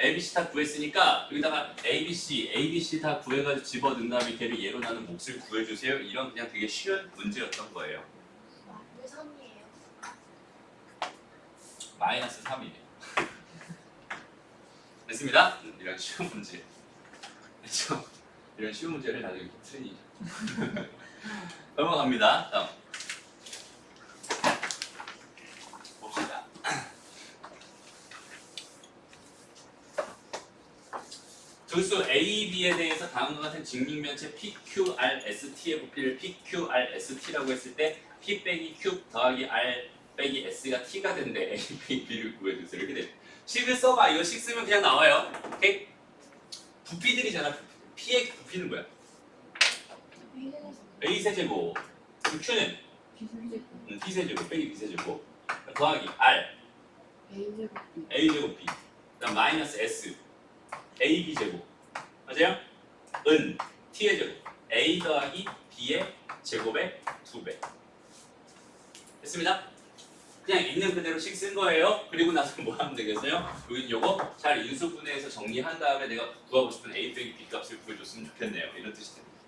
ABC 다 구했으니까 여기다가 ABC 다 구해가지고 집어넣은 다음에 걔를 얘로 나눈 몫을 구해주세요. 이런 그냥 되게 쉬운 문제였던 거예요. 왜 3이에요? 마이너스 3이에요. 됐습니다. 이런 쉬운 문제. 그렇죠? 이런 쉬운 문제를 나중에 틀리죠. 넘어갑니다. 다음. 그 수 A, B에 대해서 다음과 같은 직육면체 PQRST의 부피를 PQRST라고 했을 때 P 빼기 Q 더하기 R 빼기 S가 T가 된대. A 빼기 B를 구해주세요. 이렇게 돼. 식을 써봐. 이거 식 쓰면 그냥 나와요. 오케이? 부피들이잖아. P의 부피는 뭐야? A 세제곱. Q는 T 세제곱 빼기 B 세제곱 더하기 R A 제곱 B. 그다음 마이너스 S A B 제곱. 맞아요? 은 T의 제곱 A 더하기 B의 제곱의 2배. 됐습니다. 그냥 있는 그대로 식 쓴 거예요. 그리고 나서 뭐 하면 되겠어요? 여기 요거 잘 인수분해해서 정리한 다음에 내가 구하고 싶은 A 빼기 B 값을 구해줬으면 좋겠네요. 이런 뜻이 됩니다.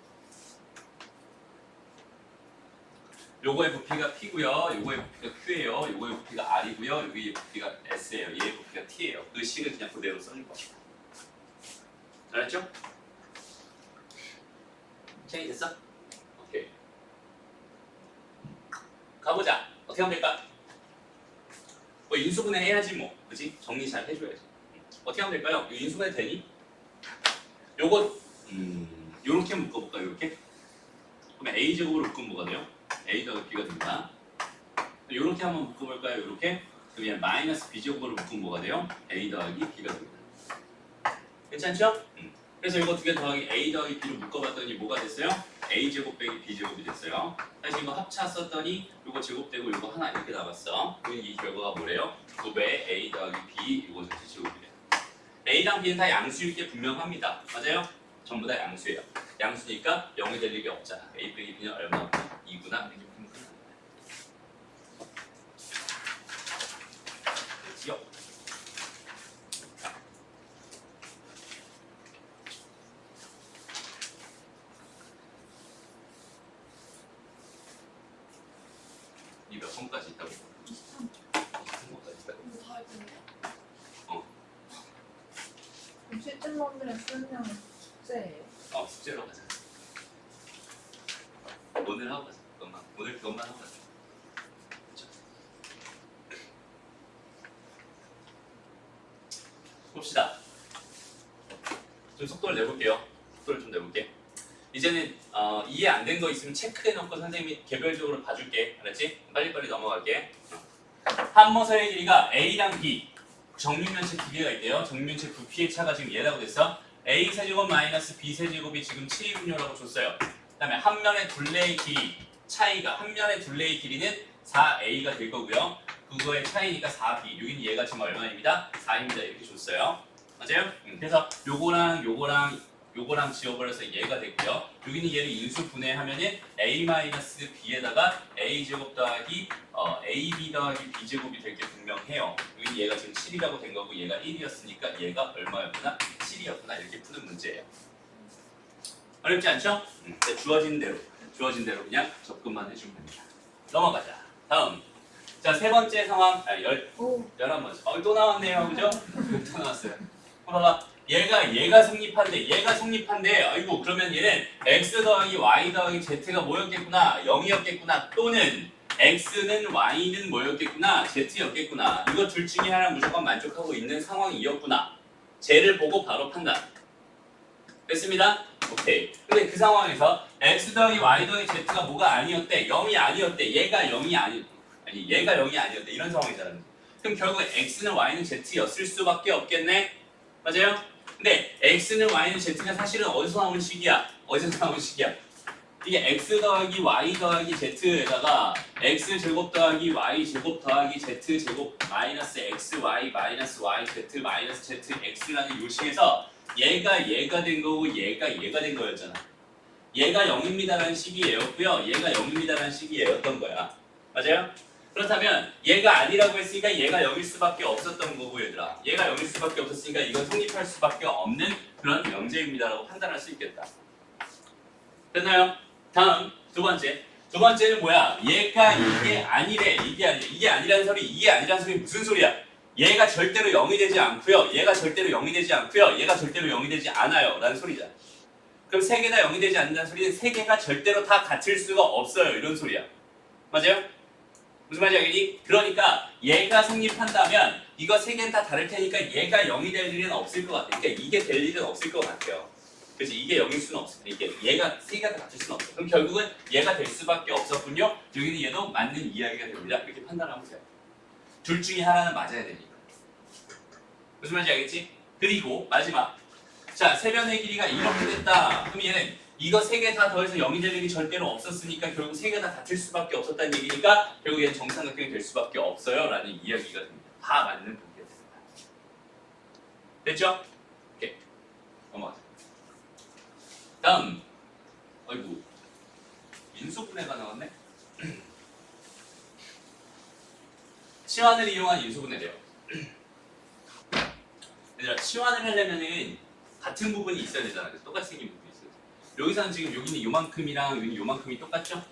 요거의 부피가 P고요. 요거의 부피가 Q예요. 요거의 부피가 R이고요. 여기의 부피가 S예요. 얘의 부피가 T예요. 그 식을 그냥 그대로 써줄 겁니다. 알았죠? 체인 됐어? 오케이. 가보자. 어떻게 하면 될까? 뭐 인수분해 해야지 뭐. 그치? 정리 잘 해줘야지. 어떻게 하면 될까요? 이거 인수분해 되니? 요거 요렇게 묶어볼까? 요렇게? 그러면 A제곱으로 묶으면 뭐가 돼요? A 더하기 B가 됩니다. 요렇게 한번 묶어볼까요? 요렇게? 그러면 마이너스 B제곱으로 묶으면 뭐가 돼요? A 더하기 B가 됩니다. 괜찮죠? 그래서 이거 두 개 더하기 A 더하기 B로 묶어봤더니 뭐가 됐어요? A제곱 빼기 B제곱이 됐어요. 다시 이거 합차 썼더니 이거 제곱되고 이거 하나 이렇게 나왔어. 그럼 이 결과가 뭐래요? 2배 A 더하기 B 이거 전체 제곱이래요. A랑 B는 다 양수일 게 분명합니다. 맞아요? 전부 다 양수예요. 양수니까 0이 될 일이 없잖아. A 빼기 B는 얼마구나? 2구나? 이렇게 풀면 끝납니다. 됐지요? 이 몇 번까지 있다고? 23번까지 있다고? 이거 다 할 텐데? 실질론들은 쓰면 숙제예요. 숙제로 가자. 오늘 하고 가자. 그것만. 오늘 그것만 하고 가자. 그렇죠? 봅시다. 좀 속도를 내볼게요. 속도를 좀 내볼게. 이제는 이해 안 된 거 있으면 체크해놓고 선생님이 개별적으로 봐줄게. 알았지? 빨리빨리 넘어갈게. 한모서의 길이가 A랑 B 정육면체 두 개가 있대요. 정육면체 부피의 차가 지금 얘라고 됐어. A 세제곱 마이너스 B 세제곱이 지금 7이군요라고 줬어요. 그 다음에 한 면의 둘레의 길이 차이가 한 면의 둘레의 길이는 4A가 될 거고요. 그거의 차이니까 4B. 여기는 얘가 지금 얼마입니다? 4입니다. 이렇게 줬어요. 맞아요? 그래서 요거랑 지워버려서 얘가 됐고요. 여기는 얘를 인수 분해하면은 A-B에다가 A제곱 더하기 AB 더하기 B제곱이 될 게 분명해요. 여기는 얘가 지금 7이라고 된 거고 얘가 1이었으니까 얘가 얼마였구나? 7이었구나. 이렇게 푸는 문제예요. 어렵지 않죠? 주어진 대로 그냥 접근만 해주면 됩니다. 넘어가자. 다음. 자, 세 번째 상황. 11번째. 또 나왔네요. 그죠? 또 나왔어요. 봐봐. 얘가 성립한데 아이고 그러면 얘는 x 더하기 y 더하기 z가 뭐였겠구나 0이었겠구나 또는 x는 y는 뭐였겠구나 z였겠구나 이거 둘 중에 하나 무조건 만족하고 있는 상황이었구나 쟤를 보고 바로 판단 됐습니다? 오케이 근데 그 상황에서 x 더하기 y 더하기 z가 뭐가 아니었대 0이 아니었대 얘가 0이 아니었대 이런 상황이잖아 그럼 결국 x는 y는 z였을 수밖에 없겠네 맞아요? 근데 x는 y는 z가 사실은 어디서 나온 식이야? 이게 x 더하기 y 더하기 z에다가 x 제곱 더하기 y 제곱 더하기 z 제곱 마이너스 x y 마이너스 y z 마이너스 z x라는 요식에서 얘가 된 거고 얘가 된 거였잖아. 얘가 0입니다라는 식이에요고요. 얘가 0입니다라는 식이에였던 거야. 맞아요? 그렇다면 얘가 아니라고 했으니까 얘가 0일 수밖에 없었던 거고 얘들아 얘가 0일 수밖에 없었으니까 이건 성립할 수밖에 없는 그런 명제입니다라고 판단할 수 있겠다 됐나요? 다음 두 번째는 뭐야 얘가 이게 아니래 이게 아니라는 소리 무슨 소리야 얘가 절대로 0이 되지 않고요 얘가 절대로 0이 되지 않고요 얘가 절대로 0이 되지 않아요 라는 소리잖아 그럼 세 개 다 0이 되지 않는다는 소리는 세 개가 절대로 다 같을 수가 없어요 이런 소리야 맞아요? 무슨 말인지 알겠니? 그러니까 얘가 성립한다면 이거 세 개는 다 다를 테니까 얘가 0이 될 일은 없을 것 같아. 그러니까 이게 될 일은 없을 것 같아요. 그래서 이게 0일 수는 없어. 이게 얘가 세 개가 다 같을 수는 없어. 그럼 결국은 얘가 될 수밖에 없었군요. 여기는 얘도 맞는 이야기가 됩니다. 이렇게 판단하면 돼요. 둘 중에 하나는 맞아야 되니까. 무슨 말인지 알겠지? 그리고 마지막. 자, 세변의 길이가 이렇게 됐다. 그럼 얘는 이거 세 개 다 더해서 0이 될 일이 절대로 없었으니까 결국 세 개 다 같을 수밖에 없었다는 얘기니까 결국 얘는 정삼각형이 될 수밖에 없어요. 라는 이야기가 됩니다. 다 맞는 분기가 됩니다. 됐죠? 오케이. 넘어가자. 다음. 아이고. 인수분해가 나왔네? 치환을 이용한 인수분해래요. 얘들아, 치환을 하려면은 같은 부분이 있어야 되잖아. 그래서 똑같이 생긴 부분이 있어요. 여기서는 지금 여기는 요만큼이랑 여기는 요만큼이 똑같죠?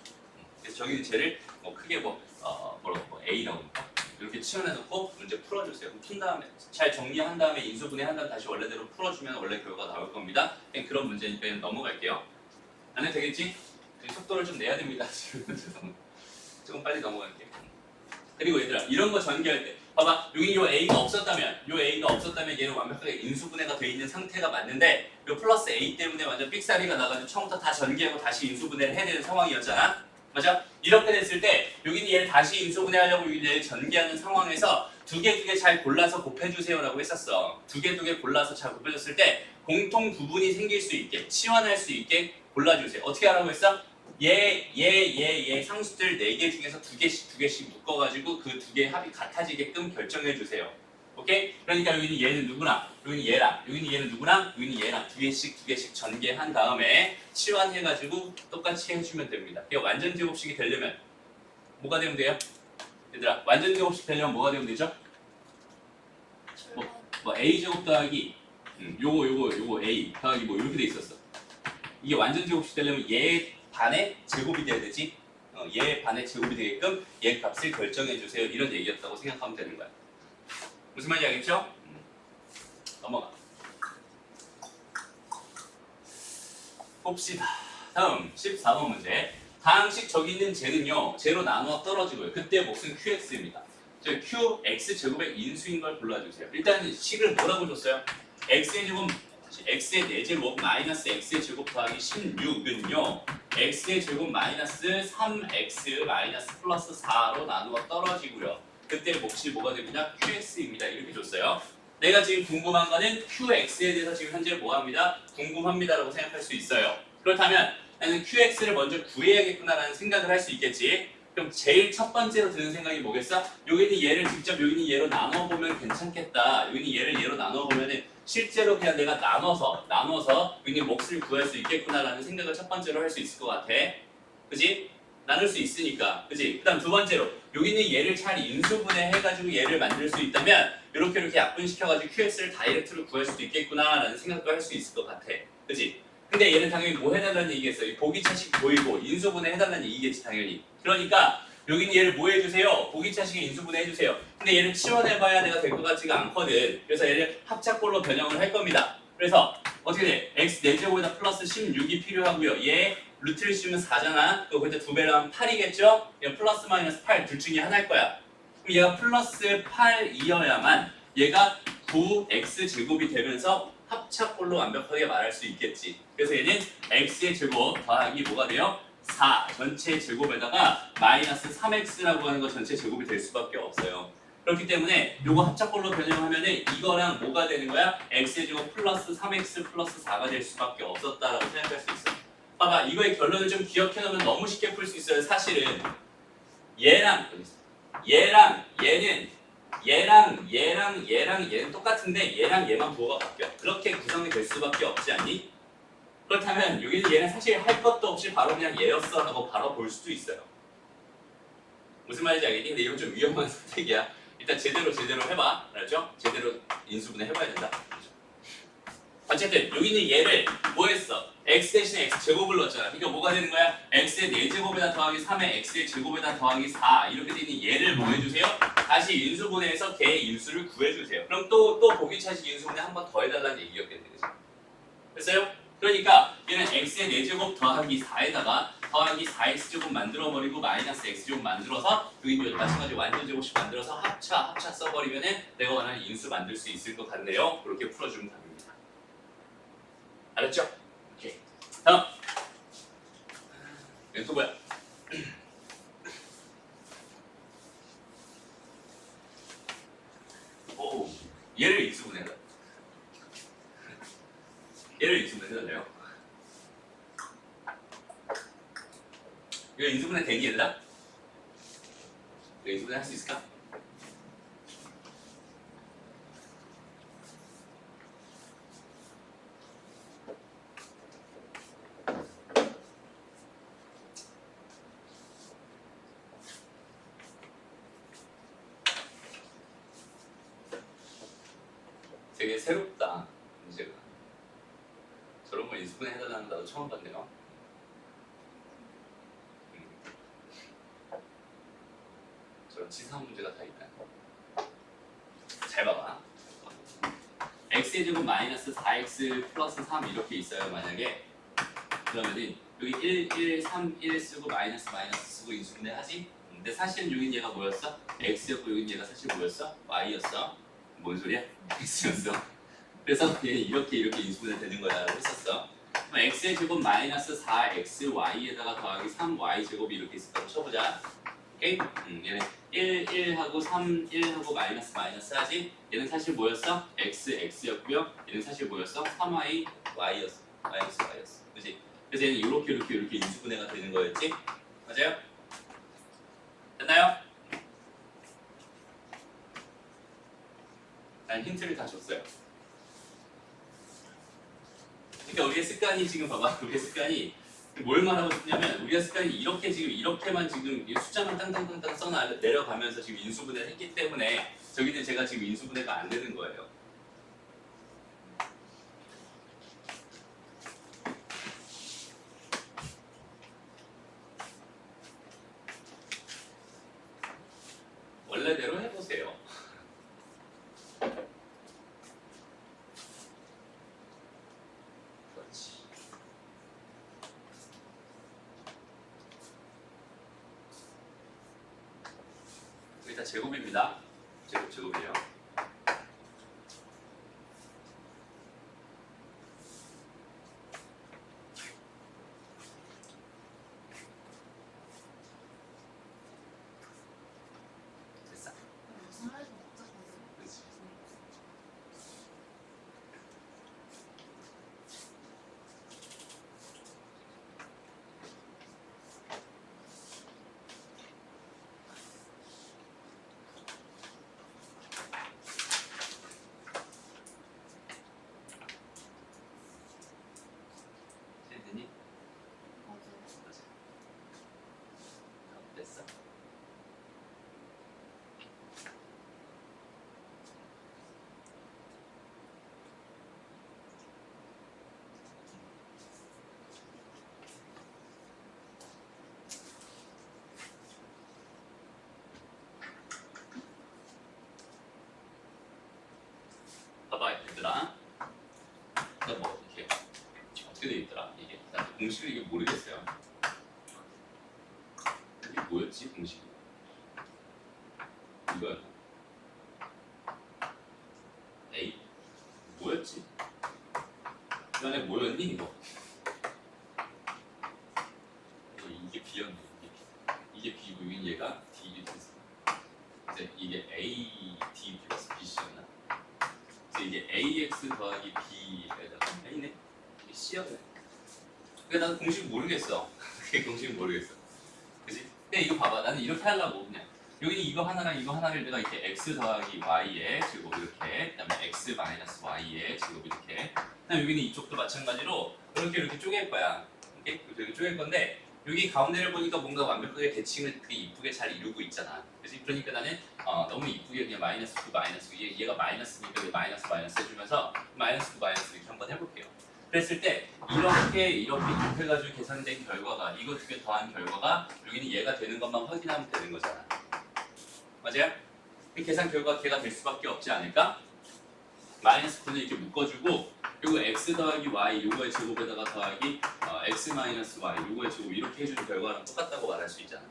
그래서 저기는 쟤를 뭐 크게 뭐라고 A라고 합니까? 이렇게 치환해놓고 문제 풀어주세요. 푼 다음에 잘 정리한 다음에 인수분해 한 다음에 다시 원래대로 풀어주면 원래 결과가 나올 겁니다. 그냥 그런 문제니까 그냥 넘어갈게요. 안 해도 되겠지? 속도를 좀 내야 됩니다. 지금 조금 빨리 넘어갈게요. 그리고 얘들아, 이런 거 전개할 때 봐봐, 여기 요 A가 없었다면 얘는 완벽하게 인수분해가 돼 있는 상태가 맞는데 요 플러스 A 때문에 완전 삑사리가 나가지고 처음부터 다 전개하고 다시 인수분해를 해야 되는 상황이었잖아. 맞아? 이렇게 됐을 때 여기는 얘를 다시 인수분해하려고 여기는 얘를 전개하는 상황에서 두 개 잘 골라서 곱해주세요 라고 했었어. 두 개 골라서 잘 곱해줬을 때 공통 부분이 생길 수 있게, 치환할 수 있게 골라주세요. 어떻게 하라고 했어? 얘 상수들 4개 중에서 두 개씩 묶어가지고 그 두 개 합이 같아지게끔 결정해주세요. 오케이? 그러니까 여기는 얘는 누구랑, 여기는 얘랑, 여기는 얘는 누구랑, 여기는 얘랑 두 개씩 전개한 다음에 치환해가지고 똑같이 해주면 됩니다. 이게 완전 제곱식이 되려면 뭐가 되면 돼요? 얘들아, 완전 제곱식 되려면 뭐가 되면 되죠? 뭐 a제곱 더하기 요거 a 더하기 뭐 이렇게 돼 있었어. 이게 완전 제곱식 되려면 얘 반의 제곱이 돼야 되지. 얘 반의 제곱이 되게끔 얘 값을 결정해 주세요. 이런 얘기였다고 생각하면 되는 거야. 무슨 말인지 알겠죠? 넘어가. 봅시다. 다음 14번 문제. 다항식 저기 있는 쟤는요, 쟤로 나누어 떨어지고요. 그때 몫은 qx입니다. 저 qx 제곱의 인수인 걸 골라주세요. 일단 식을 뭐라고 줬어요? x의 제곱, x의 4제곱 마이너스 x의 제곱 더하기 16은요, x의 제곱 마이너스 3x 마이너스 플러스 4로 나누어 떨어지고요. 그때 몫이 뭐가 됩니다? qx입니다. 이렇게 줬어요. 내가 지금 궁금한 거는 qx에 대해서 지금 현재 뭐합니다? 궁금합니다라고 생각할 수 있어요. 그렇다면 나는 qx를 먼저 구해야겠구나라는 생각을 할 수 있겠지. 그럼 제일 첫 번째로 드는 생각이 뭐겠어? 여기는 얘를 직접 여기는 얘로 나눠보면 괜찮겠다. 여기는 얘를 얘로 나눠보면은 실제로 그냥 내가 나눠서 여기는 몫을 구할 수 있겠구나라는 생각을 첫 번째로 할 수 있을 것 같아. 그지? 나눌 수 있으니까. 그지? 그 다음 두 번째로 여기는 얘를 잘 인수분해 해가지고 얘를 만들 수 있다면 이렇게 약분시켜가지고 qx를 다이렉트로 구할 수도 있겠구나라는 생각도 할 수 있을 것 같아. 그지? 근데 얘는 당연히 뭐 해달라는 얘기겠어. 보기차식 보이고 인수분해 해달라는 얘기겠지 당연히. 그러니까 여기는 얘를 뭐 해주세요? 보기차식에 인수분해 해주세요. 근데 얘를 치환해봐야 내가 될 것 같지가 않거든. 그래서 얘를 합작꼴로 변형을 할 겁니다. 그래서 어떻게 돼? x 4제곱에다 플러스 16이 필요하고요. 얘 루트를 씌우면 4잖아. 그거 거기다 2배로 하면 8이겠죠? 얘 플러스 마이너스 8 둘 중에 하나일 거야. 그럼 얘가 플러스 8이어야만 얘가 9x제곱이 되면서 합작꼴로 완벽하게 말할 수 있겠지. 그래서 얘는 x의 제곱 더하기 뭐가 돼요? 4 전체 제곱에다가 마이너스 3x라고 하는 거 전체 제곱이 될 수밖에 없어요. 그렇기 때문에 요거 합작꼴로 변형하면은 이거랑 뭐가 되는 거야? x의 제곱 플러스 3x 플러스 4가 될 수밖에 없었다라고 생각할 수 있어. 봐봐, 이거의 결론을 좀 기억해 놓으면 너무 쉽게 풀 수 있어요. 사실은 얘랑 얘는 똑같은데 얘랑 얘만 부호가 바뀌어. 그렇게 구성이 될 수밖에 없지 않니? 그렇다면 여기는 얘는 사실 할 것도 없이 바로 그냥 얘였어 라고 바로 볼 수도 있어요. 무슨 말인지 알겠니? 근데 이건 좀 위험한 선택이야. 일단 제대로 해봐. 알았죠? 제대로 인수분해 해봐야 된다. 어쨌든 여기는 얘를 뭐 했어? x 대신에 x 제곱을 넣었잖아. 그러니까 뭐가 되는 거야? x의 4제곱에다 더하기 3에 x의 제곱에다 더하기 4 이렇게 되는 얘를 뭐 해주세요? 다시 인수분해해서 걔의 인수를 구해주세요. 그럼 또 보기차식 인수분해 한 번 더 해달라는 얘기였겠네. 그치? 됐어요? 그러니까 얘는 x의 4제곱 더하기 4에다가 더하기 4x제곱 만들어버리고 마이너스 x제곱 만들어서 여기 마찬가지 완전 제곱씩 만들어서 합차 써버리면은 내가 원하는 인수 만들 수 있을 것 같네요. 그렇게 풀어주면 답입니다. 알았죠? 오케이. 다음. 이건 또 뭐야? 오, 얘를 인수분해다. 얘를 인수분해해달래요. 이거 인수분해 되니 얘들아? 이거 인수분해 할 수 있을까? 되게 새롭다 문제가. 저런 거 인수분해 해달라는 나도 처음 봤네요. 저런 치사한 문제가 다 있다. 잘 봐봐. x의 제곱 마이너스 4x 플러스 3 이렇게 있어요. 만약에 그러면은 여기 1, 3, 1 쓰고 마이너스 쓰고 인수분해 하지? 근데 사실은 여긴 얘가 뭐였어? x였고 여긴 얘가 사실 뭐였어? y였어. 뭔 소리야? x였어. 그래서 얘는 이렇게 인수분해 되는 거야 라고 했었어. 그럼 x의 제곱 마이너스 4xy에다가 더하기 3y 제곱이 이렇게 있었다고 쳐보자. 오케이? 얘는 1 하고 3, 1하고 마이너스 하지? 얘는 사실 뭐였어? x였고요. 얘는 사실 뭐였어? 3y, y였어. y였어. 그치? 그래서 얘는 이렇게 인수분해가 되는 거였지? 맞아요? 됐나요? 난 힌트를 다 줬어요. 그러니까 우리의 습관이 지금 봐봐. 우리의 습관이 뭘 말하고 싶냐면 우리가 습관이 이렇게 지금 이렇게만 지금 숫자만 땅땅땅땅 써 내려가면서 지금 인수분해를 했기 때문에 저기는 제가 지금 인수분해가 안 되는 거예요. 원래대로 해보세요. 그렇지. 여기 다 제곱입니다. 제곱이에요. 됐어. 그렇지. 됐니? 됐어. 봐봐 얘들아. 일단 뭐 이렇게 어떻게 돼 있더라 이게. 나 공식을 이게 모르겠어요. 이게 뭐였지 공식이? 이거였나? A? 뭐였지? 그 안에 뭐였니 이거? 이게 B였네. 이게 B고 얘가 D 됐어. 이제 이게 A, D 플러스 BC였나? 그래서 이게 AX 더하기 B에다가 A네? 이게 C였네. 그러니까 나는 공식 모르겠어. 그게 공식 모르겠어. 그치? 근데 이거 봐봐. 나는 이렇게 하려고 그냥. 여기 이거 하나랑 이거 하나를 내가 이렇게 x 더하기 y의 제곱 이렇게, 그다음에 x 마이너스 y의 제곱 이렇게. 그다음 여기는 이쪽도 마찬가지로 이렇게 쪼갤 거야. 이렇게 쪼갤 건데 여기 가운데를 보니까 뭔가 완벽하게 대칭을 되게 이쁘게 잘 이루고 있잖아. 그래서 그러니까 나는 너무 이쁘게 그냥 마이너스 9 마이너스 얘가 마이너스니까 마이너스 해주면서 마이너스 9 이렇게 한번 해볼게요. 그랬을 때 이렇게 곱해가지고 계산된 결과가 이거 두 개 더한 결과가 여기는 얘가 되는 것만 확인하면 되는 거잖아. 맞아요? 그 계산 결과가 걔가 될 수밖에 없지 않을까? 마이너스 9는 이렇게 묶어주고 요거 x 더하기 y 요거의 제곱에다가 더하기 x 마이너스 y 요거의 제곱 이렇게 해주는 결과랑 똑같다고 말할 수 있잖아.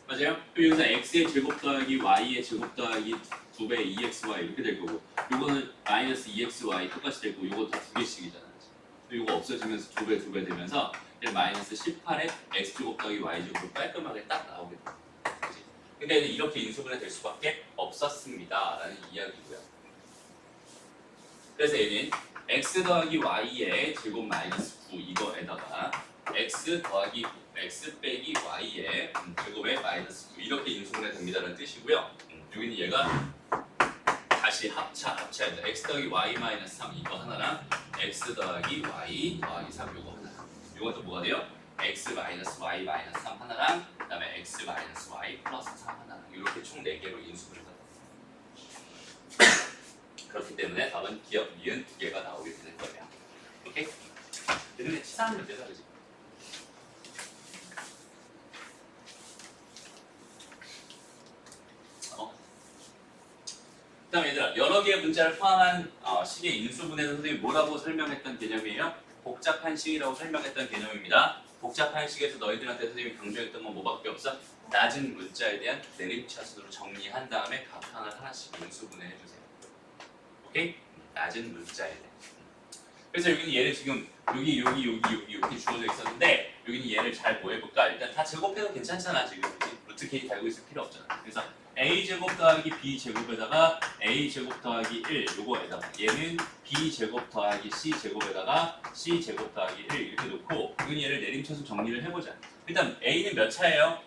맞아요? 그럼 여기서 x의 제곱 더하기 y의 제곱 더하기 2배 2xy 이렇게 될 거고 요거는 마이너스 2xy 똑같이 될 거고 요거 다 2개씩이잖아. 요거 없어지면서 2배 되면서 마이너스 18에 x제곱 더하기 y제곱으로 깔끔하게 딱 나오게 돼. 그치? 그러니까 이렇게 인수분해 될 수밖에 없었습니다 라는 이야기고요. 그래서 얘는 x 더하기 y의 제곱 마이너스 9 이거에다가 x 더하기 x 빼기 y의 제곱의 마이너스 9 이렇게 인수분해 됩니다라는 뜻이고요. 여기는 얘가 다시 합쳐야 돼. x 더하기 y 마이너스 3 이거 하나랑 x 더하기 y 더하기 3 이거 하나. 이것도 뭐가 돼요? x 마이너스 y 마이너스 3 하나랑 그다음에 x 마이너스 y 플러스 3 하나랑 이렇게 총 4개로 인수분해 됩니다. 그렇기 때문에 답은 기억, 니은 2개가 나오게 되는 거예요. 오케이? 근데 치사한 문제다, 그지? 그 다음에 얘들아, 여러 개의 문자를 포함한 식의 인수분해에서 선생님이 뭐라고 설명했던 개념이에요? 복잡한 식이라고 설명했던 개념입니다. 복잡한 식에서 너희들한테 선생님이 강조했던 건 뭐밖에 없어? 낮은 문자에 대한 내림차순으로 정리한 다음에 각 하나를 하나씩 인수분해 해주세요. 오케이? 낮은 문자에 대해. 그래서 여기는 얘를 지금 여기 이렇게 주어져 있었는데 여기는 얘를 잘 뭐 해볼까? 일단 다 제곱해도 괜찮잖아 지금. 루트 k 달고 있을 필요 없잖아. 그래서 a제곱 더하기 b제곱에다가 a제곱 더하기 1 요거에다가 얘는 b제곱 더하기 c제곱에다가 c제곱 더하기 1 이렇게 놓고 여기는 얘를 내림차순 정리를 해보자. 일단 a는 몇 차예요?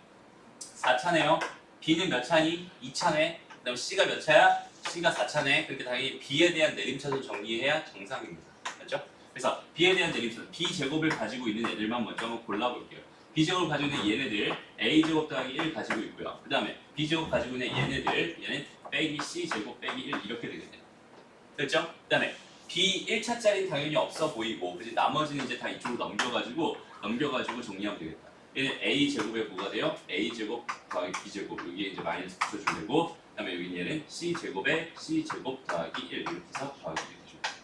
4차네요. b는 몇 차니? 2차네. 그 다음 c가 몇 차야? c가 4차네. 그렇게 당연히 b에 대한 내림차순 정리해야 정상입니다. 맞죠? 그래서 b에 대한 내림차순, b제곱을 가지고 있는 애들만 먼저 한번 골라볼게요. b제곱을 가지고 있는 얘네들 a제곱 더하기 1 가지고 있고요. 그 다음에 b제곱 가지고 있는 얘네들 얘는 빼기 c제곱 빼기 1 이렇게 되겠네요. 됐죠? 그 다음에 b 1차짜리는 당연히 없어 보이고 그치? 나머지는 이제 다 이쪽으로 넘겨가지고 정리하면 되겠다. 얘는 a제곱에 뭐가 돼요? a제곱 더하기 b제곱 여기에 이제 마이너스 붙여주면 되고 그 다음에 여기는 얘는 c제곱에 c제곱 더하기 1 이렇게 해서 더하기 1 해주면 돼요.